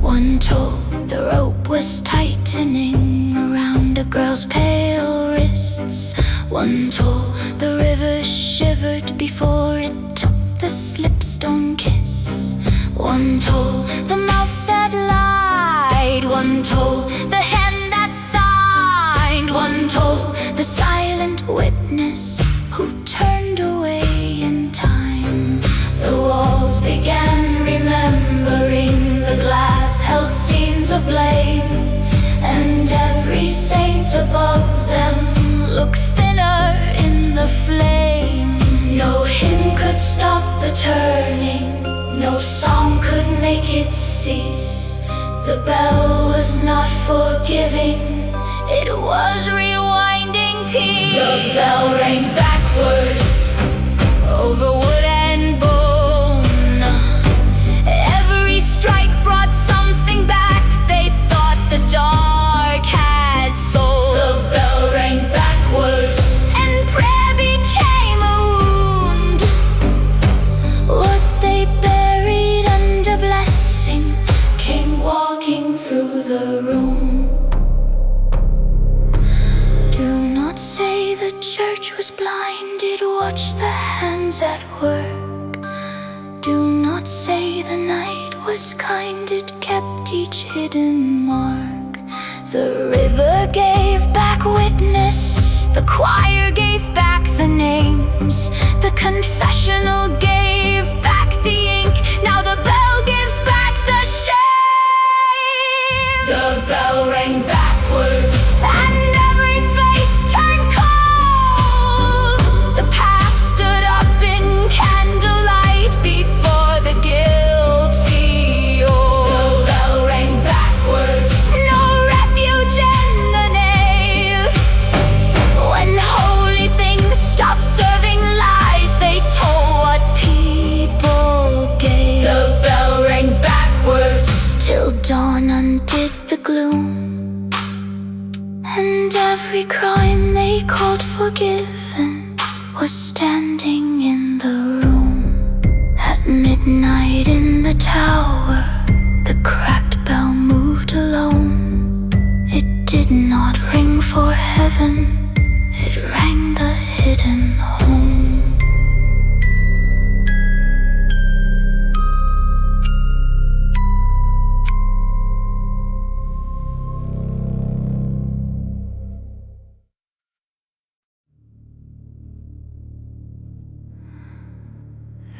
One told the rope was tightening around a girl's pale wrists. One told the river shivered before it took the slipstone kiss. One told the mouth that lied. One told the hand that signed. One told the silent witness who turned away in time. The walls began remembering, the glass held scenes of blame, and every saint above them looked thinner in the flame. No hymn could stop the turning, no song could make it cease. The bell was not forgiving, it was rewinding peace. The bell rang backwards over wood and bone. Every strike brought something back. They thought the dark had soul. The bell rang backwards and prayer became a wound. What they buried under blessing came walking through the room. Do not say the church was blind, it watched the hands at work. Do not say the night was kind, it kept each hidden mark. The river gave back witness, the choir gave back the names, the confessional gave back the ink, now the bell gives back the shame. The bell rang backwards and every face turned cold. The past stood up in candlelight before the guilty old. The bell rang backwards, no refuge in the nave. When holy things stopped serving lies, they told what people gave. The bell rang backwards till dawn undid the gloom, and every crime they called forgiven was standing in the room. At midnight in the tower, the cracked bell moved alone. It did not ring for heaven, it rang the hidden home.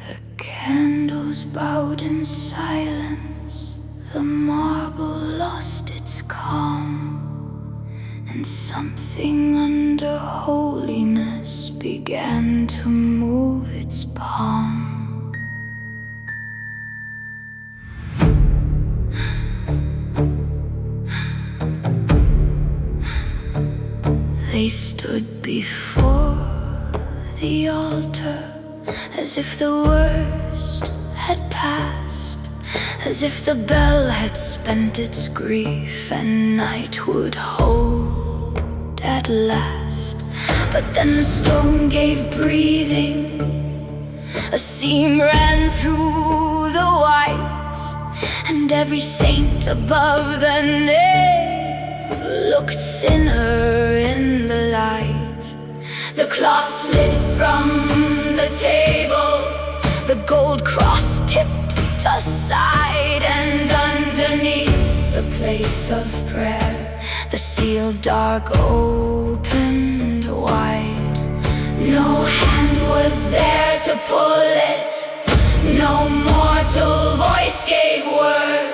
The candles bowed in silence, the marble lost its calm, and something under holiness began to move its palm. They stood before the altar, as if the worst had passed, as if the bell had spent its grief and night would hold at last. But then the stone gave breathing, a seam ran through the white, and every saint above the nave looked thinner in the light. The cloth slid from the table, the gold cross tipped aside, and underneath the place of prayer, the sealed dark opened wide. No hand was there to pull it, no mortal voice gave word.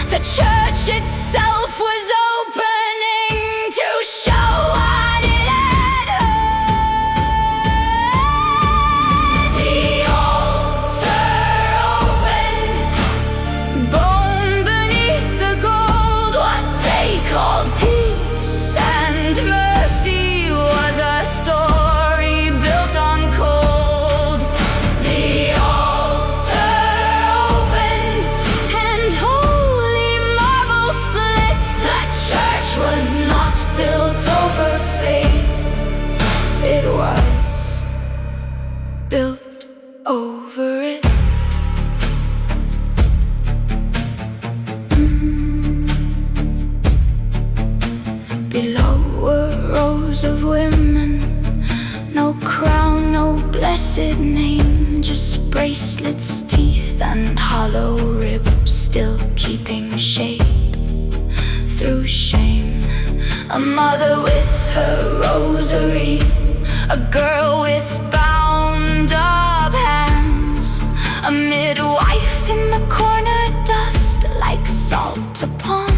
The church itself was opening to show what it had heard. The altar opened, bone beneath the gold. What they called peace and mercy was a story built on cold. The altar opened and holy marble split. The church was not built over faith, it was built over it. Below were rows of women, no crown, no blessed name, just bracelets, teeth, and hollow ribs still keeping shape through shame. A mother with her rosary, a girl with bound up hands, a midwife in the corner, dust like salt upon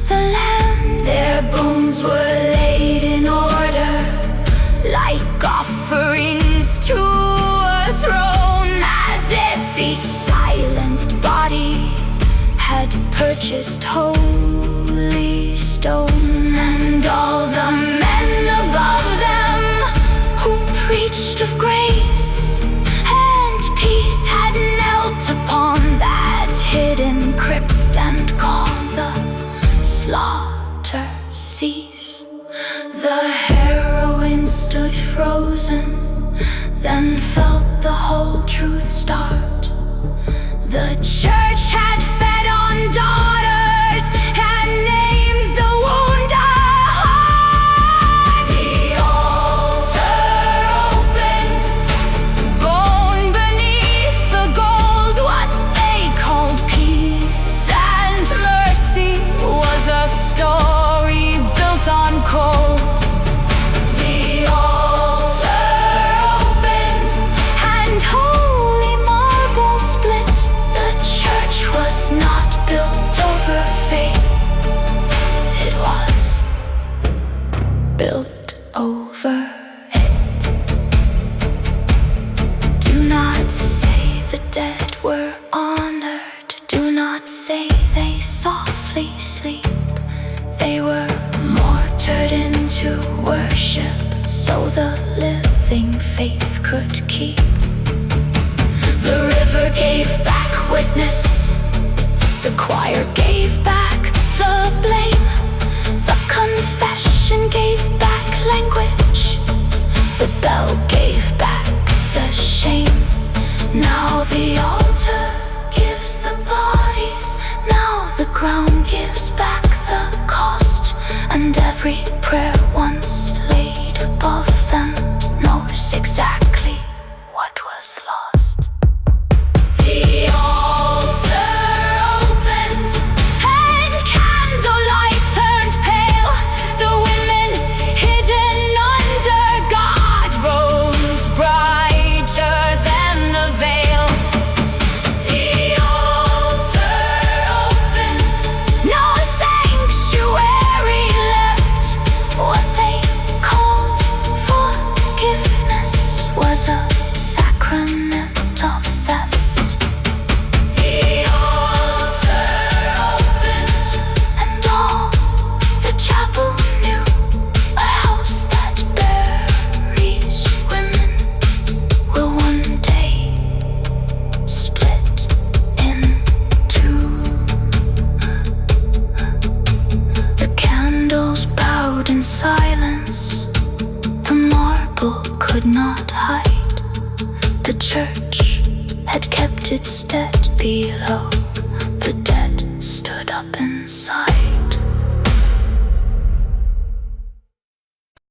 the land. Their bones were laid in order, like offerings to a throne, as if each silenced body had purchased holy stone. And all the men above them who preached of grace and peace had knelt upon that hidden crypt and called the slaughter cease. The heroine stood frozen, then felt the whole truth start. The church had fed on daughters and named the wound a heart. The altar opened, bone beneath the gold. What they called peace and mercy was a story built on cold. The altar opened and holy marble split. The church was not built over faith, it was built over it. Do not say the dead were honored, do not say they softly sleep. They were mortared into worship so the living faith could keep. The river gave back witness, the choir gave back the blame, the confession gave back language, the bell gave back the shame. Now the altar gives the bodies, now the ground gives back the cost, and every prayer once laid above them knows exactly what was lost. The altar opened and candlelight turned pale. The women hidden under God rose brighter than the veil. The altar opened, no sanctuary left. What they called forgiveness was a sacrament of theft. The altar opened, and all the chapel knew a house that buries women will one day split in two. The candles bowed in silence, the marble could not hide. The church had kept its dead below, the dead stood up inside.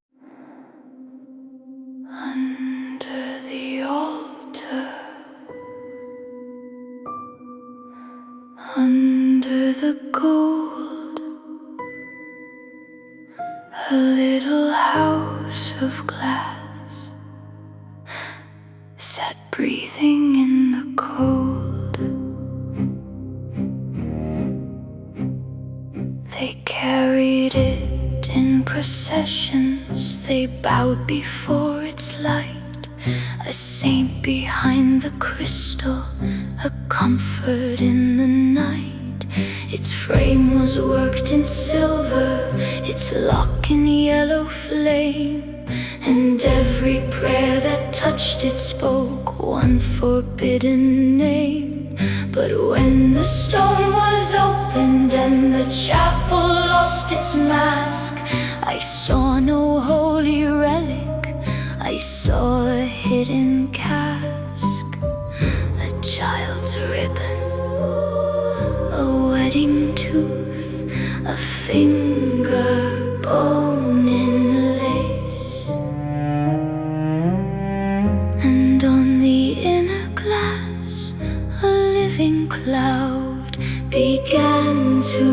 'Cause of glass sat breathing in the cold. They carried it in processions, they bowed before its light. A saint behind the crystal, a comfort in the night. Its frame was worked in silver, its lock in yellow flame, and every prayer that touched it spoke one forbidden name. But when the stone was opened and the chapel lost its mask, I saw no holy relic, I saw a hidden cask. A child's ribbon, a wedding tooth, a finger bone in lace. And on the inner glass a living cloud began to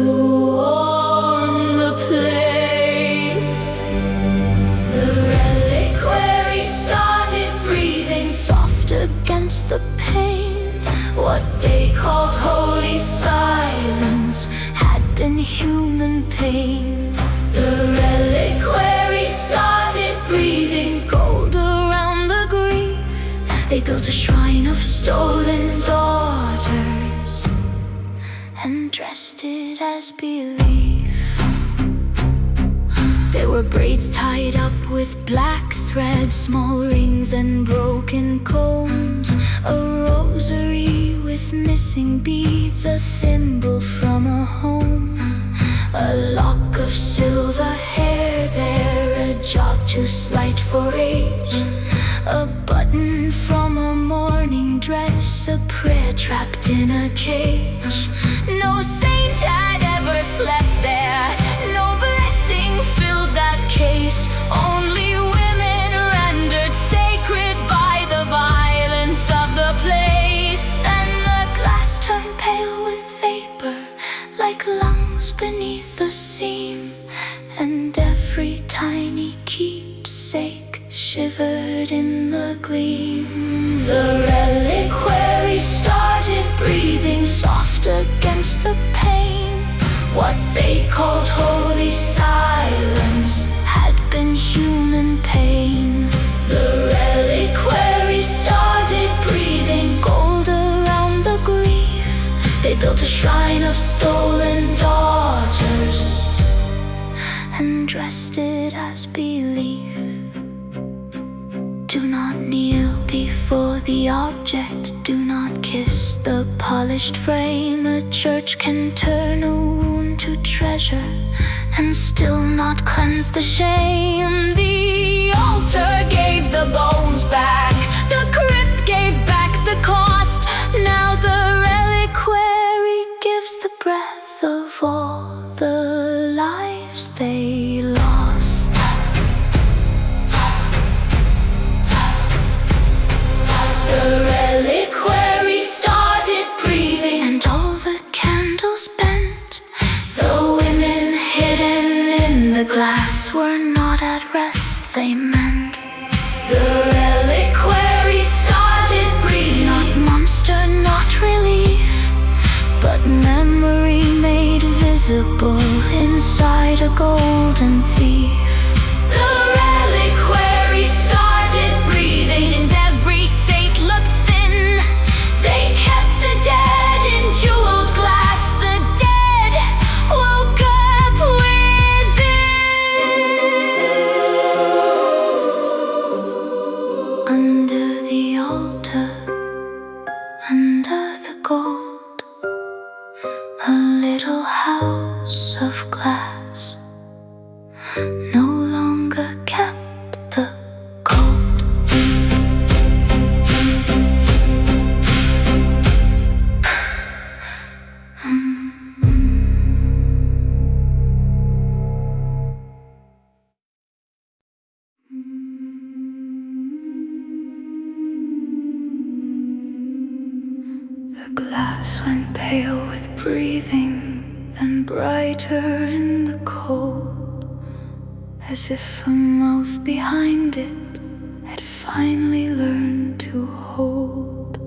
warm the place. The reliquary started breathing soft against the pane. What they called holy silence had been human pain. The reliquary started breathing gold around the grief. They built a shrine of stolen daughters and dressed it as belief. There were braids tied up with black thread, small rings and broken combs, a rosary with missing beads, a thimble from a home, a lock of silver hair there, a jot too slight for age, a button from a morning dress, a prayer trapped in a cage. No saint had ever slept there, no blessing filled that case. Only women rendered sacred by the violence of the place. Then the glass turned pale with vapor, like lungs beneath the seam, and every tiny keepsake shivered in the gleam. The reliquary started breathing soft against the pane. What they called holy silence had been human pain. The reliquary started breathing gold around the grief. They built a shrine of stolen daughters and dressed it as belief. Do not kneel before the object, do not kiss the polished frame. A church can turn a wound to treasure and still not cleanse the shame. The altar gave the bones back, the crypt gave back the cost. Now the reliquary gives the breath of all the lives they lost. The reliquary started breathing, and all the candles bent. The women hidden in the glass were not at rest, they meant. The reliquary started breathing, not monster, not relief, but memory made visible inside a golden thief. The reliquary started breathing, and every saint looked thin. They kept the dead in jeweled glass. The dead woke up within. Under the altar, under the gold, a little house of glass no longer kept the cold. The glass went pale with breathing, then brighter in the cold, as if a mouth behind it had finally learned to hold.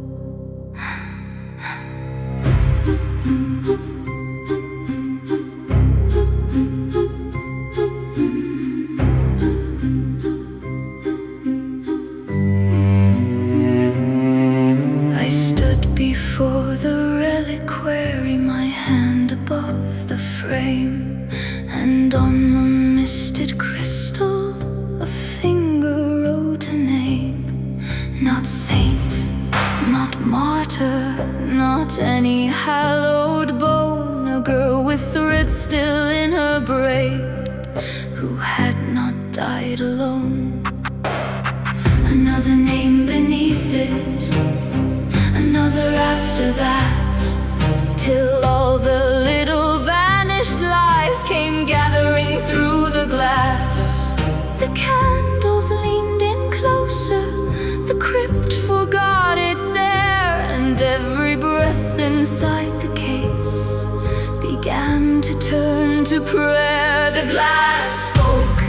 I stood before the reliquary, my hand above the frame, and on the misted crystal a finger wrote a name. Not saint, not martyr, not any hallowed bone. A girl with thread still in her braid, who had not died alone. Another name beneath it, another after that, till all the little vanished lives came gathering through the glass. The candles leaned in closer, the crypt forgot its air, and every breath inside the case began to turn to prayer. The glass spoke,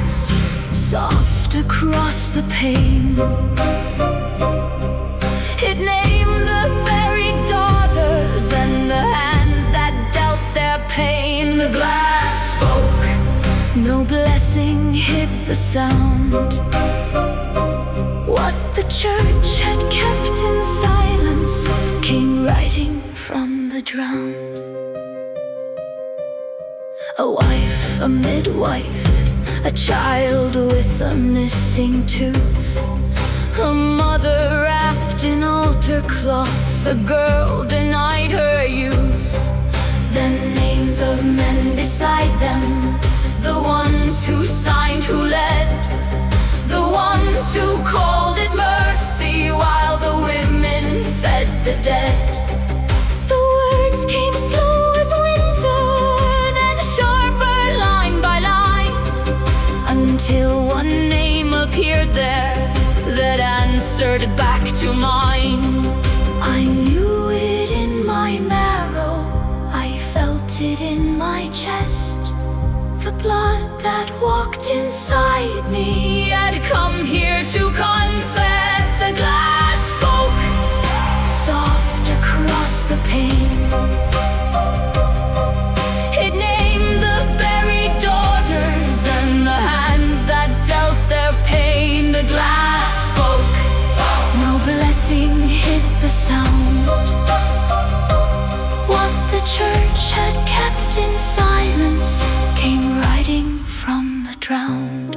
soft across the pane. It named the buried daughters and the hands that dealt their pain. The glass spoke, no blessing hid the sound. What the church had kept in silence came writing from the drowned. A wife, a midwife, a child with a missing tooth, a mother wrapped in altar cloth, a girl denied her youth. Then names of men beside them, the ones who signed, who led, the ones who called it mercy while the women fed the dead. The words came slow as winter, then sharper line by line, until one name appeared there that answered back to mine. I knew it in my marrow, I felt it in my chest. The blood that walked inside me had come here to confess. The glass spoke, soft across the pane. It named the buried daughters and the hands that dealt their pain. The glass spoke, no blessing hid the sound. What the church had kept in silence came writing from the drowned.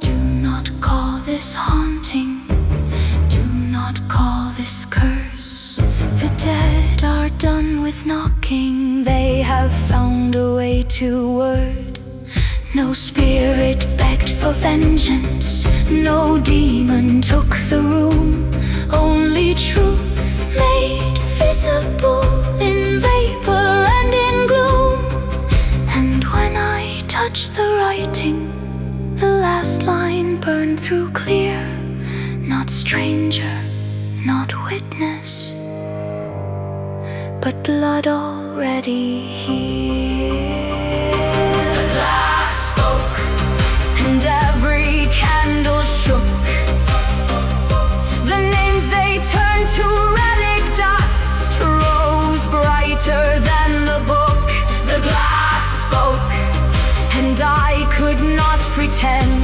Do not call this haunting, do not call this curse. The dead are done with knocking, they have found a way to word. No spirit begged for vengeance, no demon took the room. Only truth made visible in vapor and in gloom. And when I touched the writing, the last line burned through clear. Not stranger, not witness, but blood already here. The glass spoke, and every candle shook. The names they turned to relic dust rose brighter than the book. The glass spoke, and I could not pretend.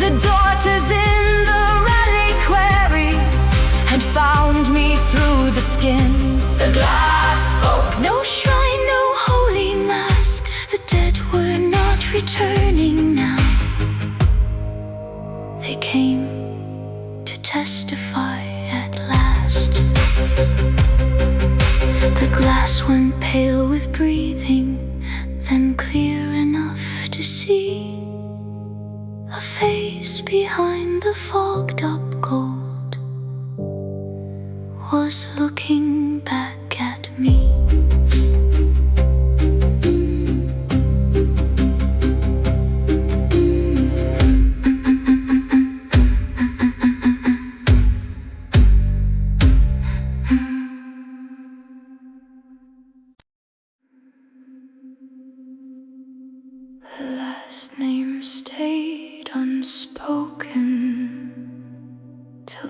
The daughters in the reliquary had found me through the skin. The glass spoke, no shrine, no holy mask. The dead were not returning now. They came to testify at last. The glass went pale with breathing, then clear enough to see a face behind the fogged up gold was looking back at me.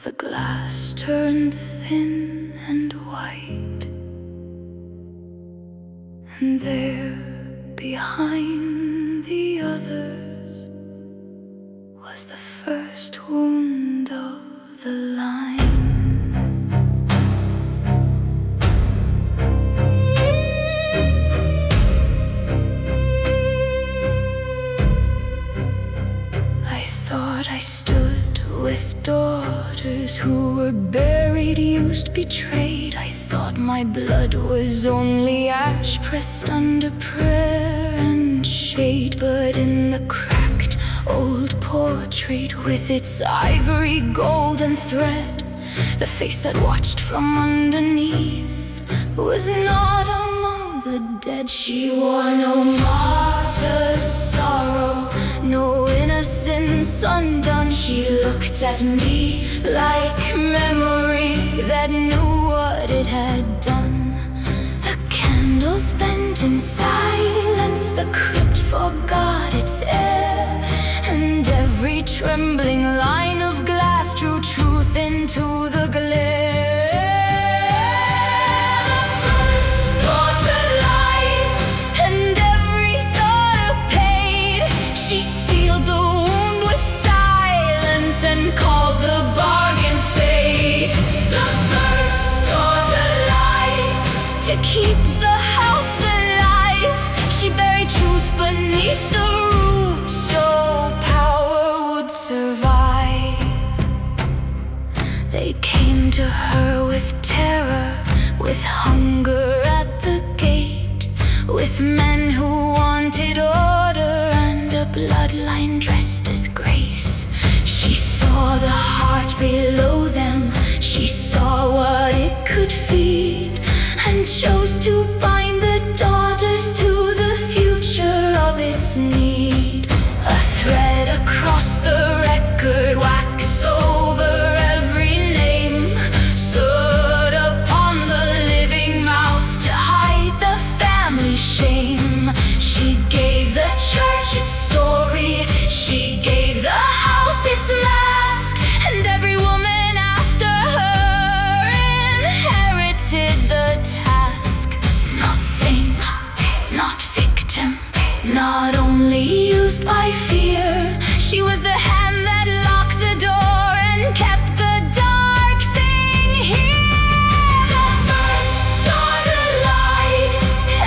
the glass turned thin and white, and there, behind the others, was the first wound of the line. I stood with daughters who were buried, used, betrayed. I thought my blood was only ash pressed under prayer and shade. But in the cracked old portrait with its ivory golden thread, the face that watched from underneath was not among the dead. She wore no martyr's sorrow, no innocence undone. She looked at me like memory that knew what it had done. The candles bent in silence, the crypt forgot its air, and every trembling line of glass drew truth into the glare. Keep the house alive, she buried truth beneath the roots so power would survive. They came to her with terror, with hunger at the gate, with men who wanted order and a bloodline dressed as grace. She saw the heart below them, she saw what it could feed, and chose to bind the daughters to the future of its need. A thread across the record, wax over every name, sewed upon the living mouth to hide the family shame. She gave the church its story, she gave the house its mask, and every woman after her inherited the task. Not saint, not victim, not only used by fear. She was the hand that locked the door and kept the dark thing here. The first daughter lied,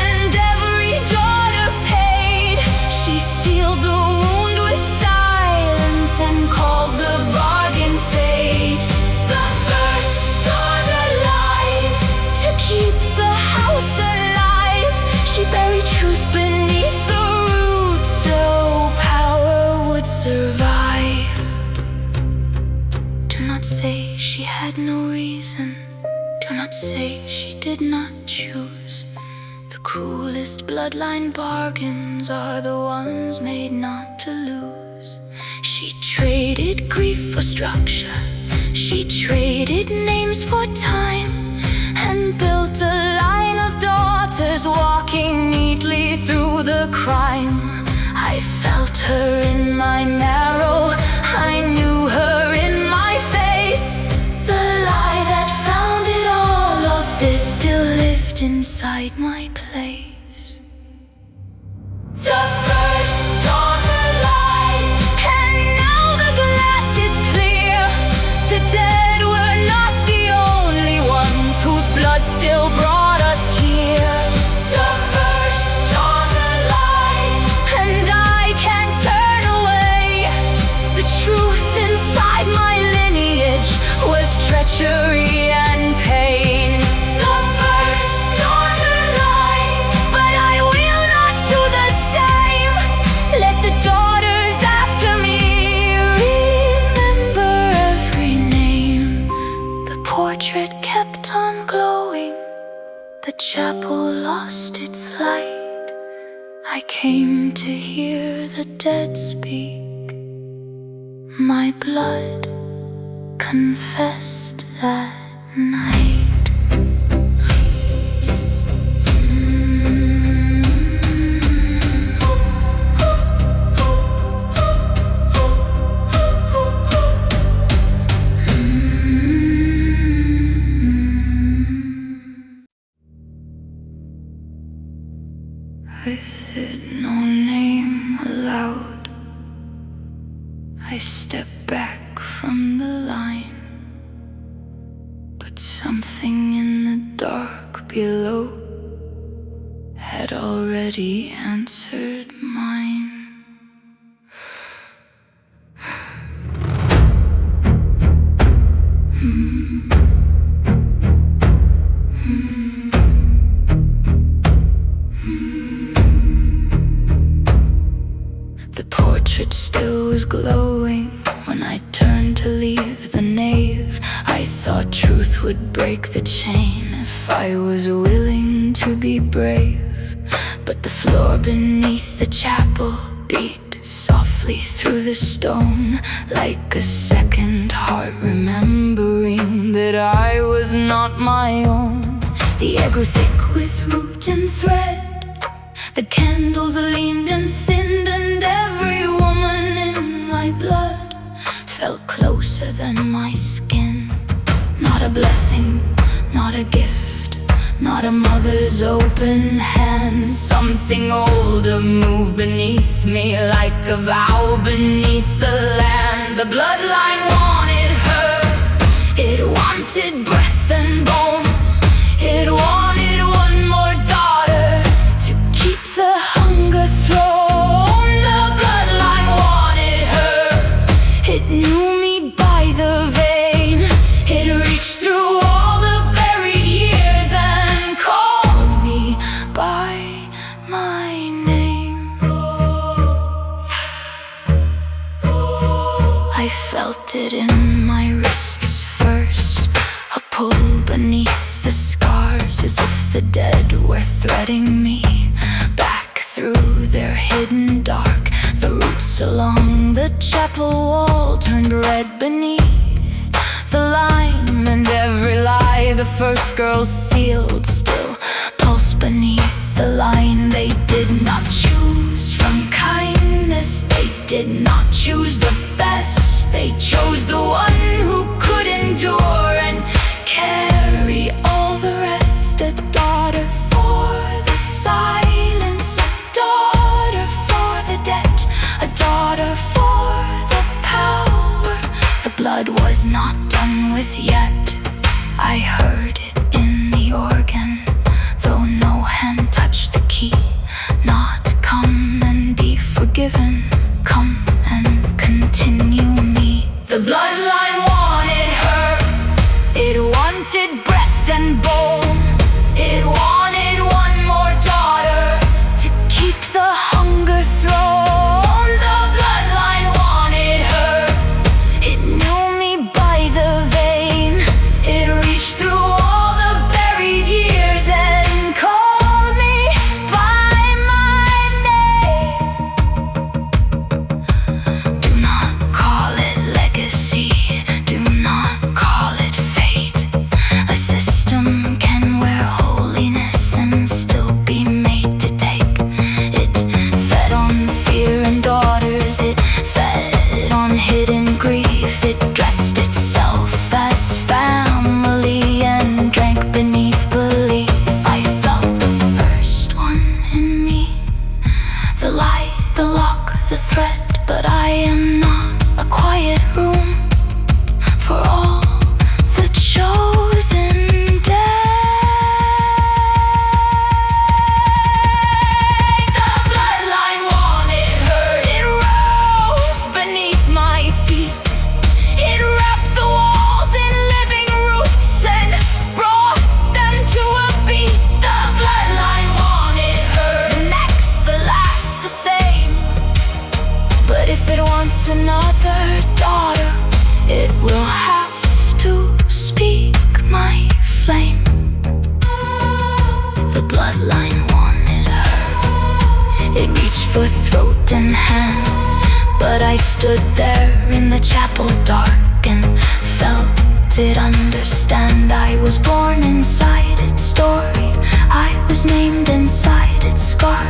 and every daughter paid. She sealed the wound with silence and called the bargain fate. The first daughter lied to keep the house alive. She buried truth beneath the roots so power would survive. Do not say she had no reason, do not say she did not choose. The cruelest bloodline bargains are the ones made not to lose. She traded grief for structure, she traded names for time, and built a line of daughters walking neatly through the crime. I felt her in my marrow, I knew her in my face. The lie that founded all of this still lived inside my place. The first daughter lied, and now the glass is clear. The dead were not the only ones whose blood still brought us here. The first daughter lied, and I can't turn away. The truth inside my lineage was treachery and pain. The first daughter lied, but I will not do the same. Let the daughters after me remember every name. The portrait kept on glowing, the chapel lost its light. I came to hear the dead speak. My blood confessed that night. I stepped back from the line, but something in the dark below had already answered mine. The portrait still was glowing when I turned to leave the nave. I thought truth would break the chain if I was willing to be brave. But the floor beneath the chapel beat softly through the stone, like a second heart remembering that I was not my own. The air grew thick with root and thread. The candles leaned and thinned, and every woman in my blood felt closer than my skin. Not a blessing, not a gift, not a mother's open hand. Something older moved beneath me like a vow beneath the land. The bloodline wanted her. It wanted breath and bone. It wanted one more daughter to keep the hunger throne. The bloodline wanted her. It knew me by the vein. It reached through all the buried years and called me by my name. I felt it in my wrists first, a pull beneath the scars, as if the dead were threading me back through their hidden dark. The roots along the chapel wall turned red beneath the lime, and every lie the first girl sealed still pulsed beneath the line. They did not choose from kindness, they did not choose the best. They chose the one who could endure and carry all the rest. A daughter for the silence, a daughter for the debt, a daughter for the power the blood was not done with yet. I heard it in the organ, though no hand touched the key. Not come and be forgiven, come and continue me. The bloodline wanted her. It wanted breath and bone. It wanted one more daughter to keep the hunger throne. The bloodline wanted her. It knew me by the vein. It reached through all the buried years and called me by my name. Do not call it legacy. Do not call it fate. A system can wear holiness and still be made to take. It fed on fear and daughters. It fed on hidden grief. It dressed itself as family and drank beneath belief. I felt the first one in me, the light, the lock, the thread. But I am not a quiet room for all the chosen dead. The bloodline wanted her. It rose beneath my feet. It wrapped the walls in living roots and brought them to a beat. The bloodline wanted her. The next, the last, the same. But if it wants another daughter, it will have to speak my flame. The bloodline wanted her. It reached for throat and hand, but I stood there in the chapel dark and felt it understand. I was born inside its story. I was named inside its scar.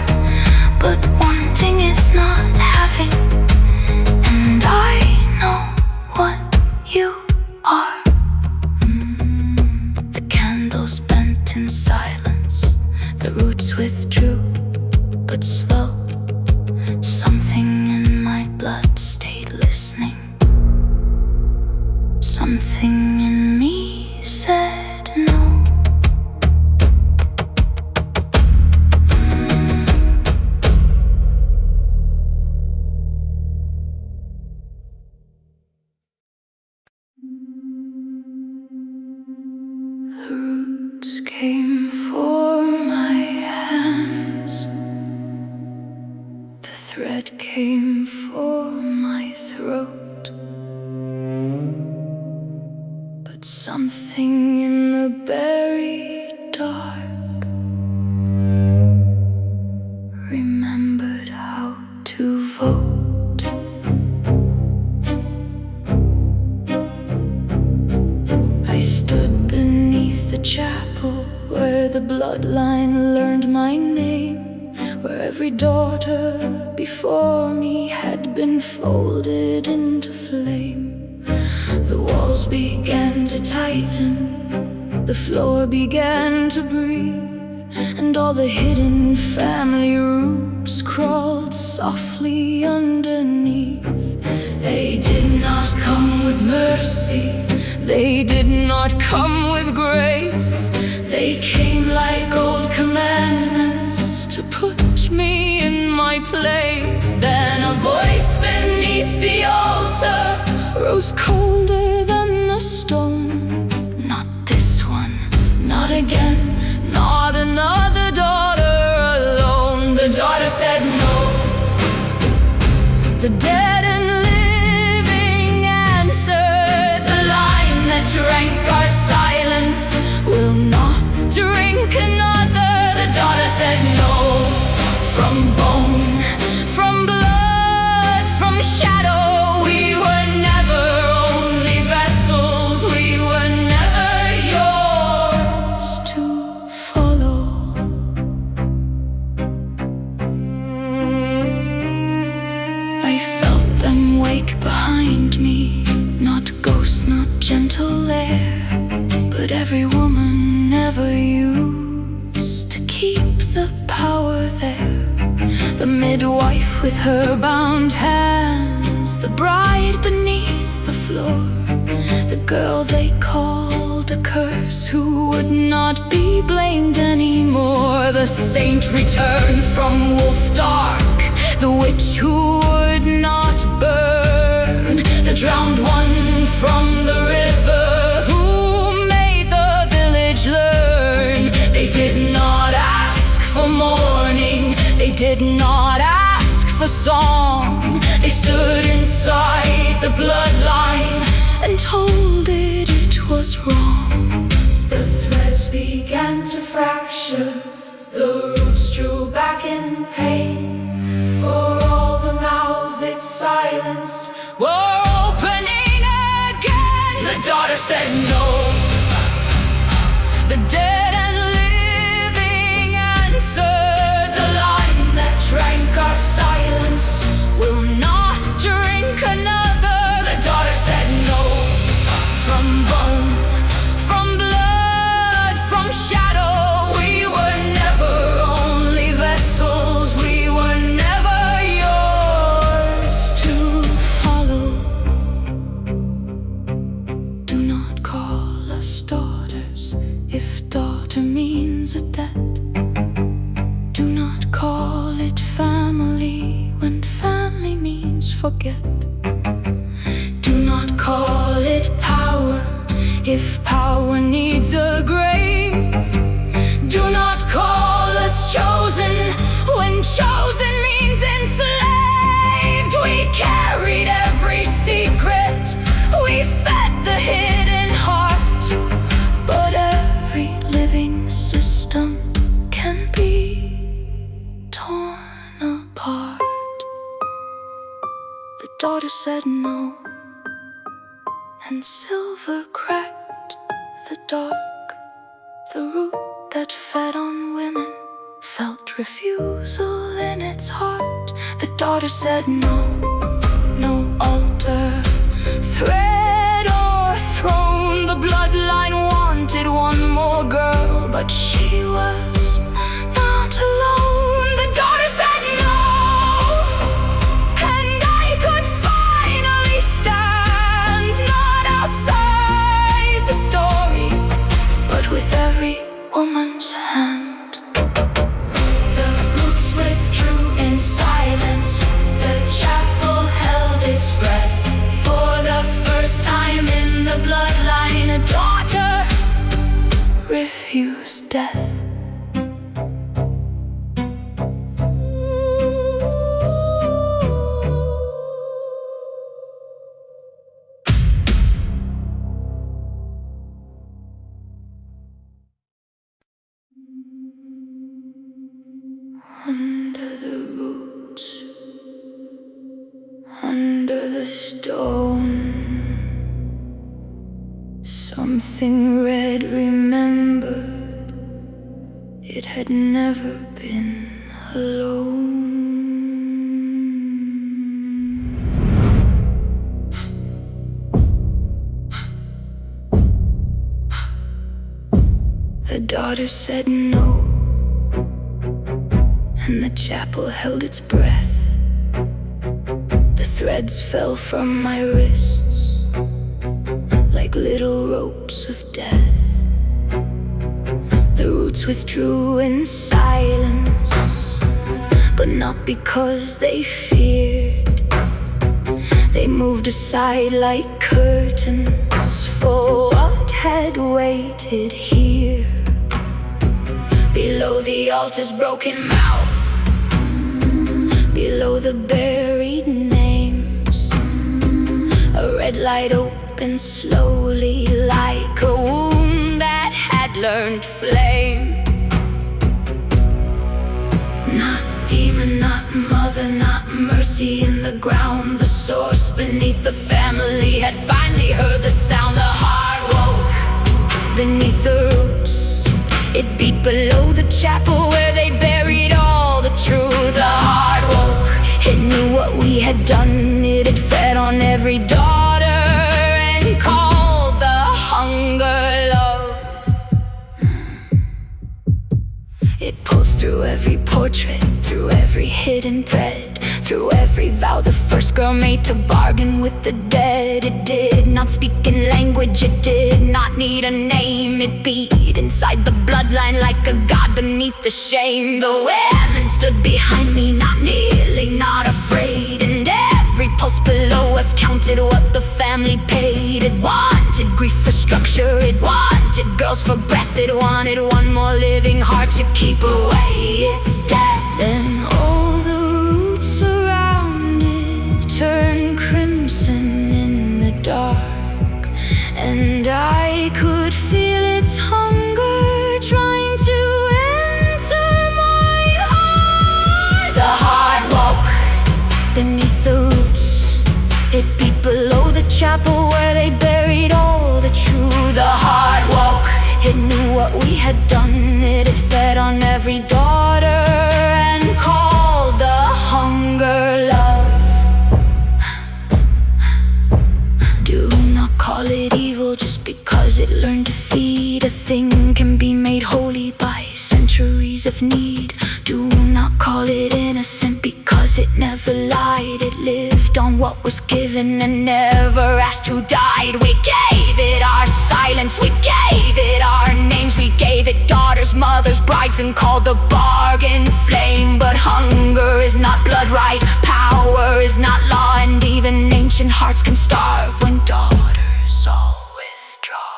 But wanting is not having, and I know what you are. The candles bent in silence. The roots withdrew, but slow. Something in my blood stayed listening. throat. But something in the buried dark remembered how to vote. I stood beneath the chapel where the bloodline learned my name, where every daughter before me had been folded into flame. The walls began to tighten, the floor began to breathe, and all the hidden family roots crawled softly underneath. They did not come with mercy, they did not come with grace. They came like old commandments to put me in my place. Then a voice beneath the altar rose colder than the stone. Not this one, not again, not another daughter alone. The daughter said no. The dead and living answered. The line that drank our silence will not drink another. The daughter said no. From bone, from blood, from shadow, we were never only vessels. We were never yours to follow. I felt them wake behind me, not ghosts, not gentle air, but every woman ever used to keep the power there. The midwife with her bound hands, the bride beneath the floor, the girl they called a curse who would not be blamed anymore. The saint returned from wolf dark, the witch who would not burn, the drowned one from the river who made the village learn. They did not ask for mourning, they did not ask for song. They stood inside the bloodline and told it was wrong. The threads began to fracture, the roots drew back in pain, for all the mouths it silenced were opening again. The daughter said no. The dead and living answered. The line that drank our silence will not drink another. The daughter said no. From bone, from blood, from shadow, we were never only vessels. We were never yours to follow. Do not call us daughters if daughter means a debt. Do not call it family when family means forget. Do not call it power if power needs a grave. Do not call us chosen when chosen means enslaved. We carried every secret, we fed the hidden heart, but every living system can be torn apart. The daughter said no, and silver cracked the dark. The root that fed on women felt refusal in its heart. The daughter said no. No altar, thread or throne. The bloodline wanted one more girl, but she was not alone. The daughter said no, and I could finally stand, not outside the story, but with every woman's hand. The roots withdrew in silence. The chapel held its breath. For the first time in the bloodline, a daughter refused death. Under the stone, something red remembered it had never been alone. The daughter said no, and the chapel held its breath. The threads fell from my wrists like little ropes of death. The roots withdrew in silence, but not because they feared. They moved aside like curtains for what had waited here. Below the altar's broken mouth, below the buried names, a red light opened slowly like a wound that had learned flame. Not demon, not mother, not mercy in the ground. The source beneath the family had finally heard the sound. The heart woke beneath the roots. It beat below the chapel where they buried all the truth. The heart woke, it knew what we had done. It had fed on every daughter and called the hunger love. It pulls through every portrait, through every hidden thread, through every vow the first girl made to bargain with the dead. It did not speak in language, it did not need a name. It beat inside the bloodline like a god beneath the shame. The women stood behind me, not kneeling, not afraid. And every pulse below us counted what the family paid. It wanted grief for structure, it wanted girls for breath. It wanted one more living heart to keep away its death. Then all the roots around it turned crimson in the dark, and I could feel its hunger trying to enter my heart. The heart woke beneath the roots. It beat below the chapel where they buried all the truth. The heart woke, it knew what we had done. It had fed on every daughter and called the hunger love. Do not call it evil just because it learned to feed. A thing can be made holy by centuries of need. Do not call it innocent because it never lied. It lived on what was given and never asked who died. We gave it our silence, we gave it our names. We gave it daughters, mothers, brides, and called the bargain flame. But hunger is not blood right, power is not law, and even ancient hearts can starve when daughters all withdraw.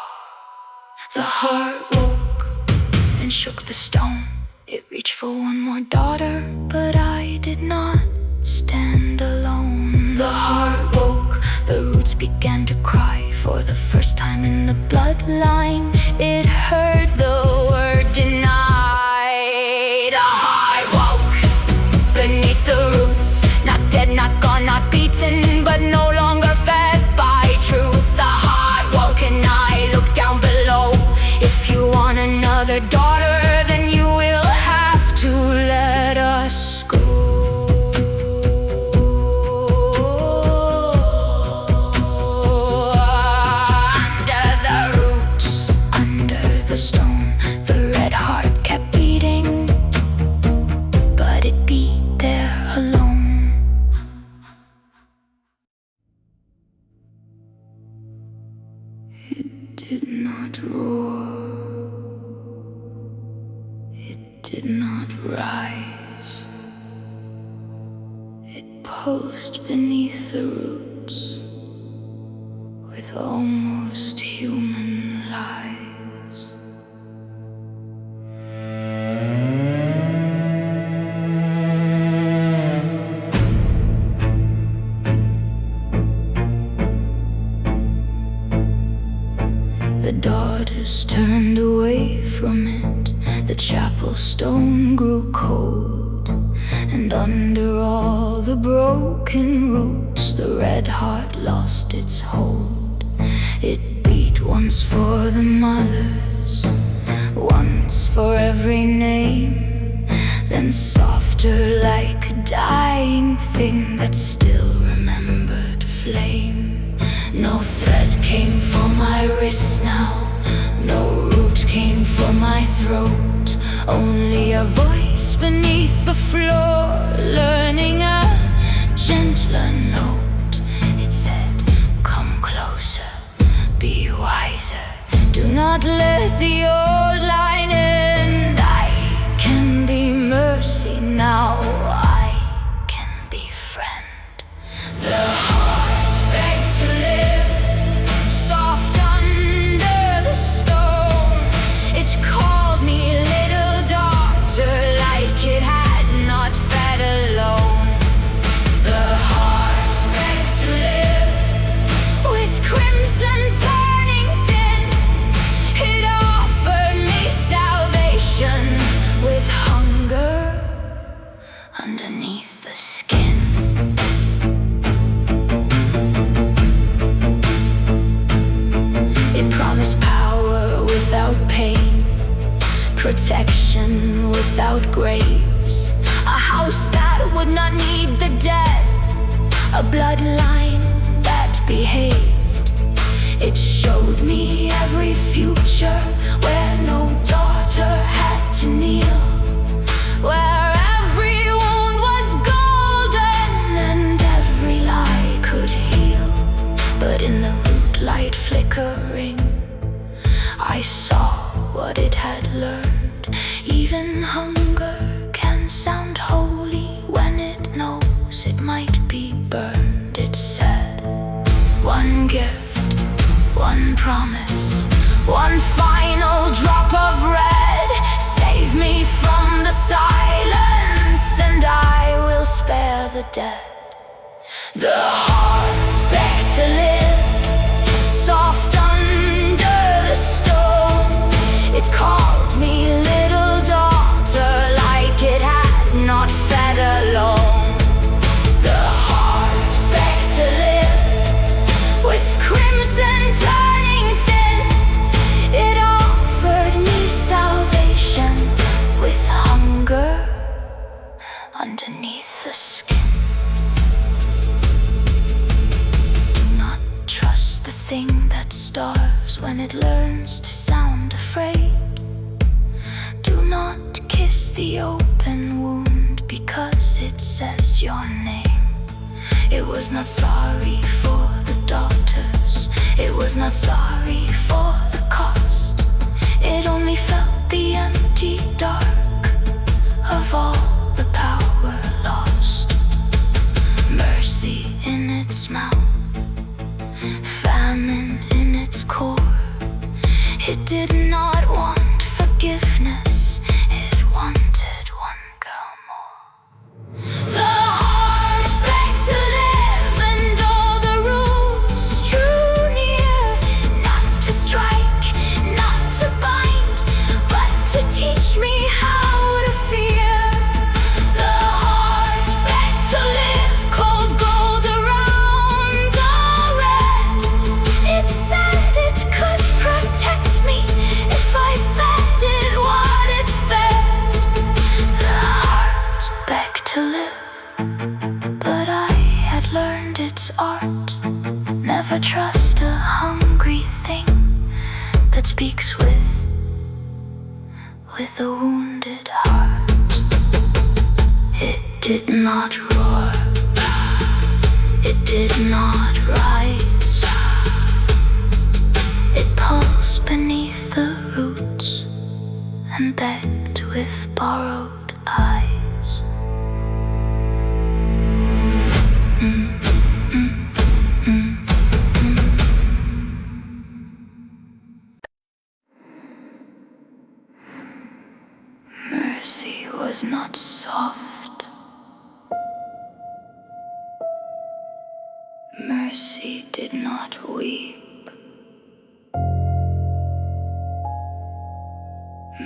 The heart woke and shook the stone. It reached for one more daughter, but I did not stand alone. The heart woke, the roots began to cry. For the first time in the bloodline, it heard the word deny. The heart woke beneath the roots. Not dead, not gone, not beaten, but no longer fed by truth. The heart woke and I looked down below. If you want another daughter, then you will have to let us go. Under the roots, under the stone, the red heart kept beating, but it beat there alone. It did not roar, it did not rise. It pulsed beneath the roots with almost human lies. The daughters turned away from it. The chapel stone grew cold, and under all the broken roots, the red red heart lost its hold. It beat once for the mothers, once for every name, then softer like a dying thing that still remembered flame. No thread came for my wrist now, no root came for my throat, only a voice beneath the floor, learning a gentler note. It said, come closer, be wiser, do not let the old line end. I can be mercy now, I can be friend. The heart begged to live, soft under the stone. It called me little daughter, like it had not fed alone. The heart begged to live, with crimson turning thin. It offered me salvation, with hunger underneath the skin. It promised power without pain, protection without graves, a house that would not need the dead, a bloodline that behaved. It showed me every future where no daughter had to kneel, where every wound was golden and every lie could heal. But in the root light flickering, I saw what it had learned. Even hunger can sound holy when it knows it might be burned. It said, one gift, one promise, one final drop of red. Save me from the silence and I will spare the dead. The heart begged to live, soft under the stone. It called me little daughter, like it had not fed alone. The heart begged to live, with crimson turning thin. It offered me salvation, with hunger underneath the skin. Do not trust the thing that starves when it learns to sound afraid. Do not kiss the open wound because it says your name. It was not sorry for the daughters, it was not sorry for the cost. It only felt the empty dark of all the power lost. Mercy in its mouth, famine in its core. It did not want forgiveness, it wanted one girl more. The heart begged to live and all the rules drew near. Not to strike, not to bind, but to teach me how to fear. The heart begged to live, cold gold around all red. It said it could protect me if I fed it what it fed. The heart begged to live, but I had learned its art. Never trust a hungry thing that speaks with a wounded heart. It did not roar, it did not rise. It pulsed beneath the roots and begged with borrowed eyes. Mercy was not soft. Mercy did not weep.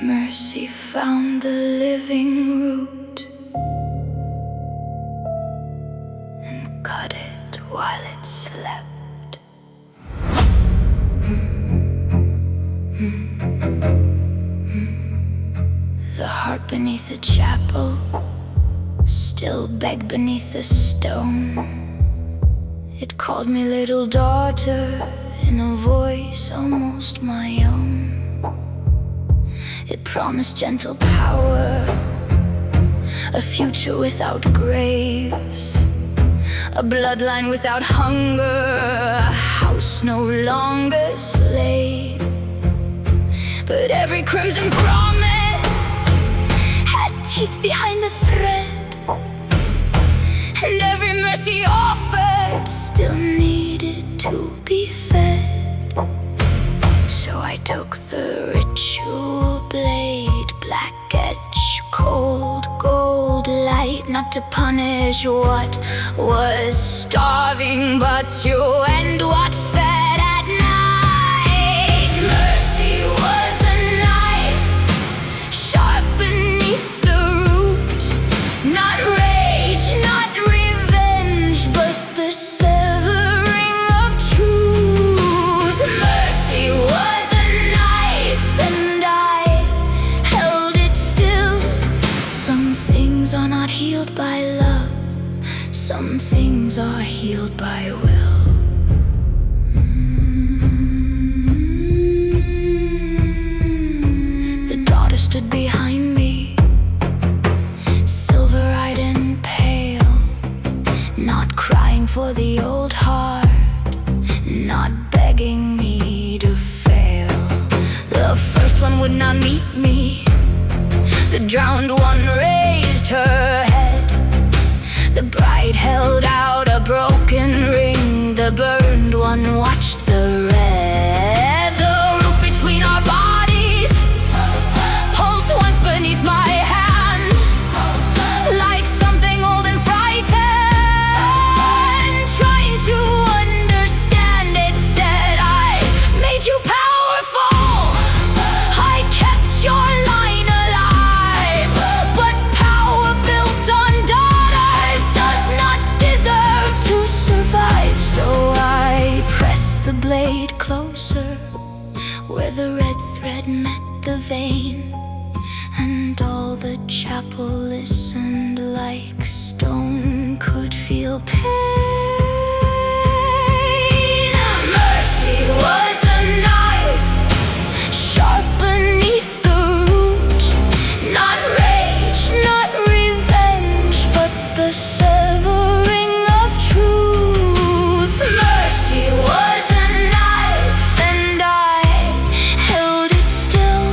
Mercy found the living root and cut it wide. while it slept. The heart beneath the chapel still begged beneath the stone. It called me little daughter in a voice almost my own. It promised gentle power, a future without graves, a bloodline without hunger, a house no longer slayed. But every crimson promise had teeth behind the thread, and every mercy offered still needed to be fed. So I took the ritual blade, black edge, cold gold light, not to punish what was starving, but to end what fed at night. Mercy was a knife, sharp beneath the root, not rage, not revenge, but the severing of truth. Mercy was a knife, and I held it still. Some things are not healed by love, some things are healed by will. The daughter stood behind me, silver-eyed and pale, not crying for the old heart, not begging me to fail. The first one would not meet me, the drowned one raised her head. The bride held out a broken ring, the burned one watched the red. The root between our bodies pulsed once beneath my hand, like something old and frightened, trying to understand. It said, I made you powerful, I kept your line alive, but power built on daughters does not deserve to survive. So I pressed the blade closer, where the red thread met the vein, and all the chapel listened like stone could feel pain. Mercy was a knife, sharp beneath the root, not rage, not revenge, but the severing of truth. Mercy was a knife, and I held it still.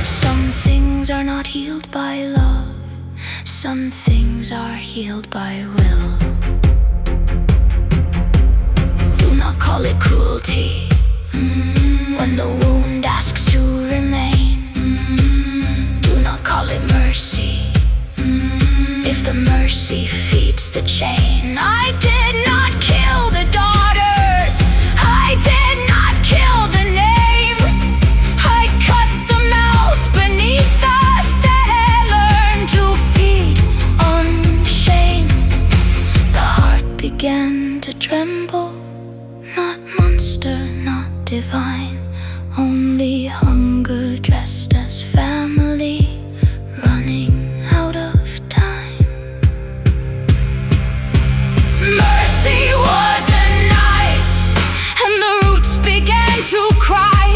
Some things are not healed by love, some things are healed by will. Do not call it cruelty when the wound asks to remain. Do not call it mercy if the mercy feeds the chain. I did not kill the daughters, I did not kill the name, I cut the mouth beneath us. They learned to feed on shame. The heart began to tremble, not monster, not divine, only hunger dressed as family, running out of time. Mercy was a knife, and the roots began to cry.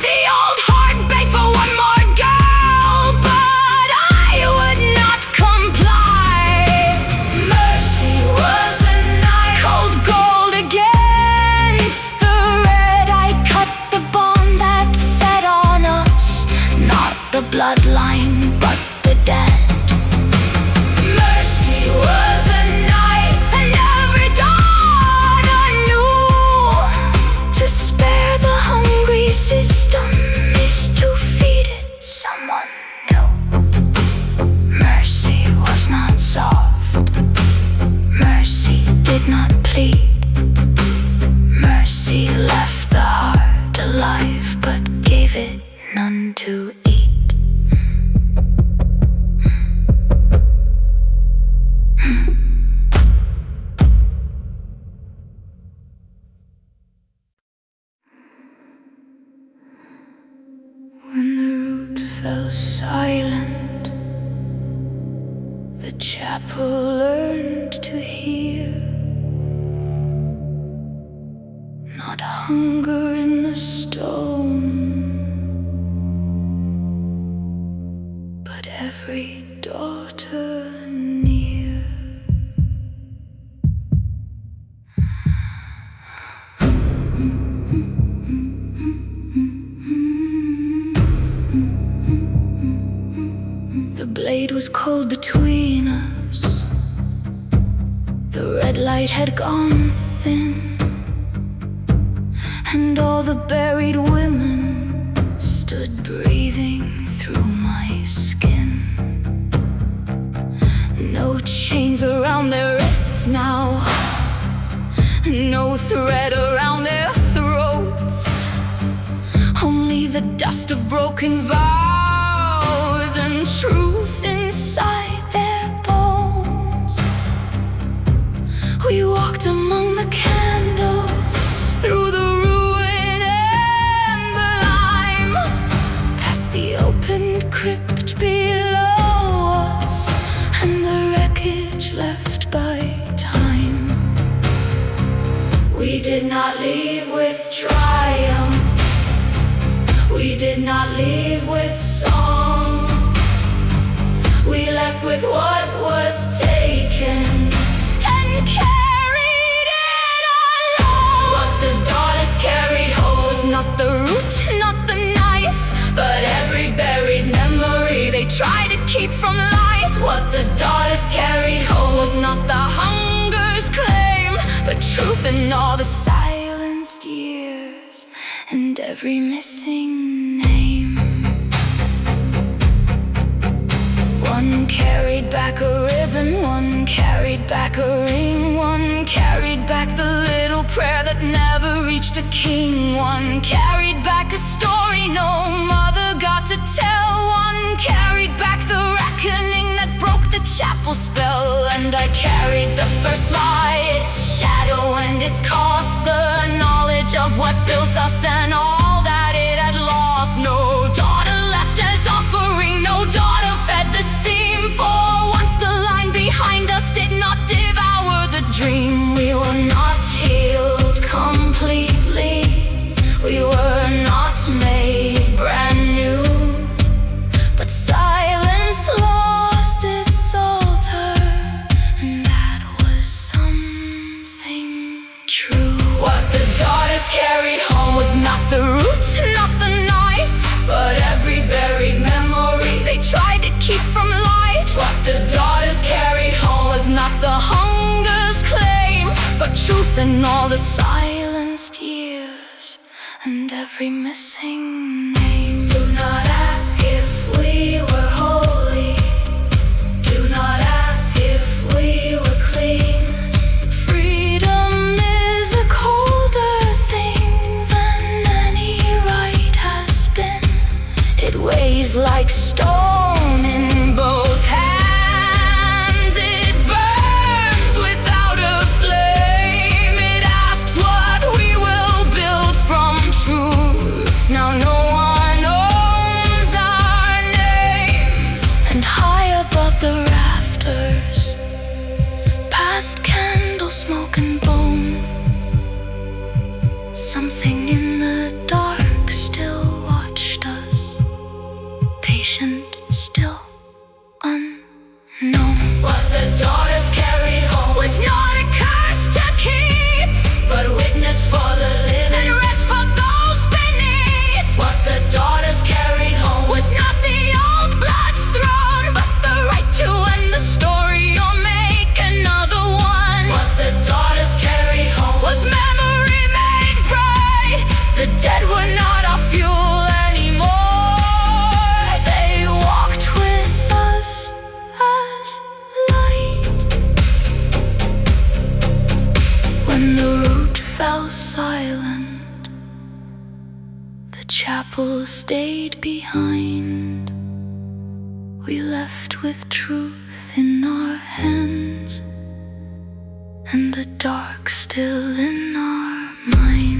The old heart begged for one more girl, but I would not comply. Mercy was a knife, cold gold against the red. I cut fell silent, the chapel learned to hear. Not hunger in the stone, but every daughter near. The blade was cold between us, the red light had gone thin, and all the buried women stood breathing through my skin. No chains around their wrists now, no thread around their throats, only the dust of broken vows and truth inside their bones. We walked among the candles, through the ruin and the lime, past the opened crypt below us and the wreckage left by time. We did not leave with triumph, we did not leave with song. We left with what was taken and carried it along. What the daughters carried home was not the root, not the knife, but every buried memory they tried to keep from light. What the daughters carried home was not the hunger's claim, but truth in all the silenced years and every missing name. One carried back a ribbon, one carried back a ring, one carried back the little prayer that never reached a king. One carried back a story no mother got to tell. One carried back the reckoning that broke the chapel spell. And I carried the first lie, its shadow and its cost, the knowledge of what built us and all that it had lost. No daughter left as offering, no daughter fed the seam, for once the line behind us did not devour the dream. We were not healed completely, we were not made brand new, but silence lost its altar, and that was something true. What the daughters carried home was not the root, not the knife, but every buried memory they tried to keep from light. What the daughters carried home was not the hunger's claim, but truth in all the silenced years and every missing name. Do not ask if we were holy, do not ask if we were clean. Freedom is a colder thing than any right has been. It weighs like stone in both hands, it burns without a flame. It asks what we will build from truth. Now no one owns our names. And high above the rafters, past candle smoke and bone, something in the dark still watched us, patient, still, unknown. What the daughters carried home was not a curse to keep, but witness for the living and rest for those beneath. What the daughters carried home was not the old blood's throne, but the right to end the story or make another one. What the daughters carried home was memory made bright. The dead were not our fuel anymore, they walked with us as light. When the root fell silent, the chapel stayed behind. We left with truth in our hands and the dark still in our minds.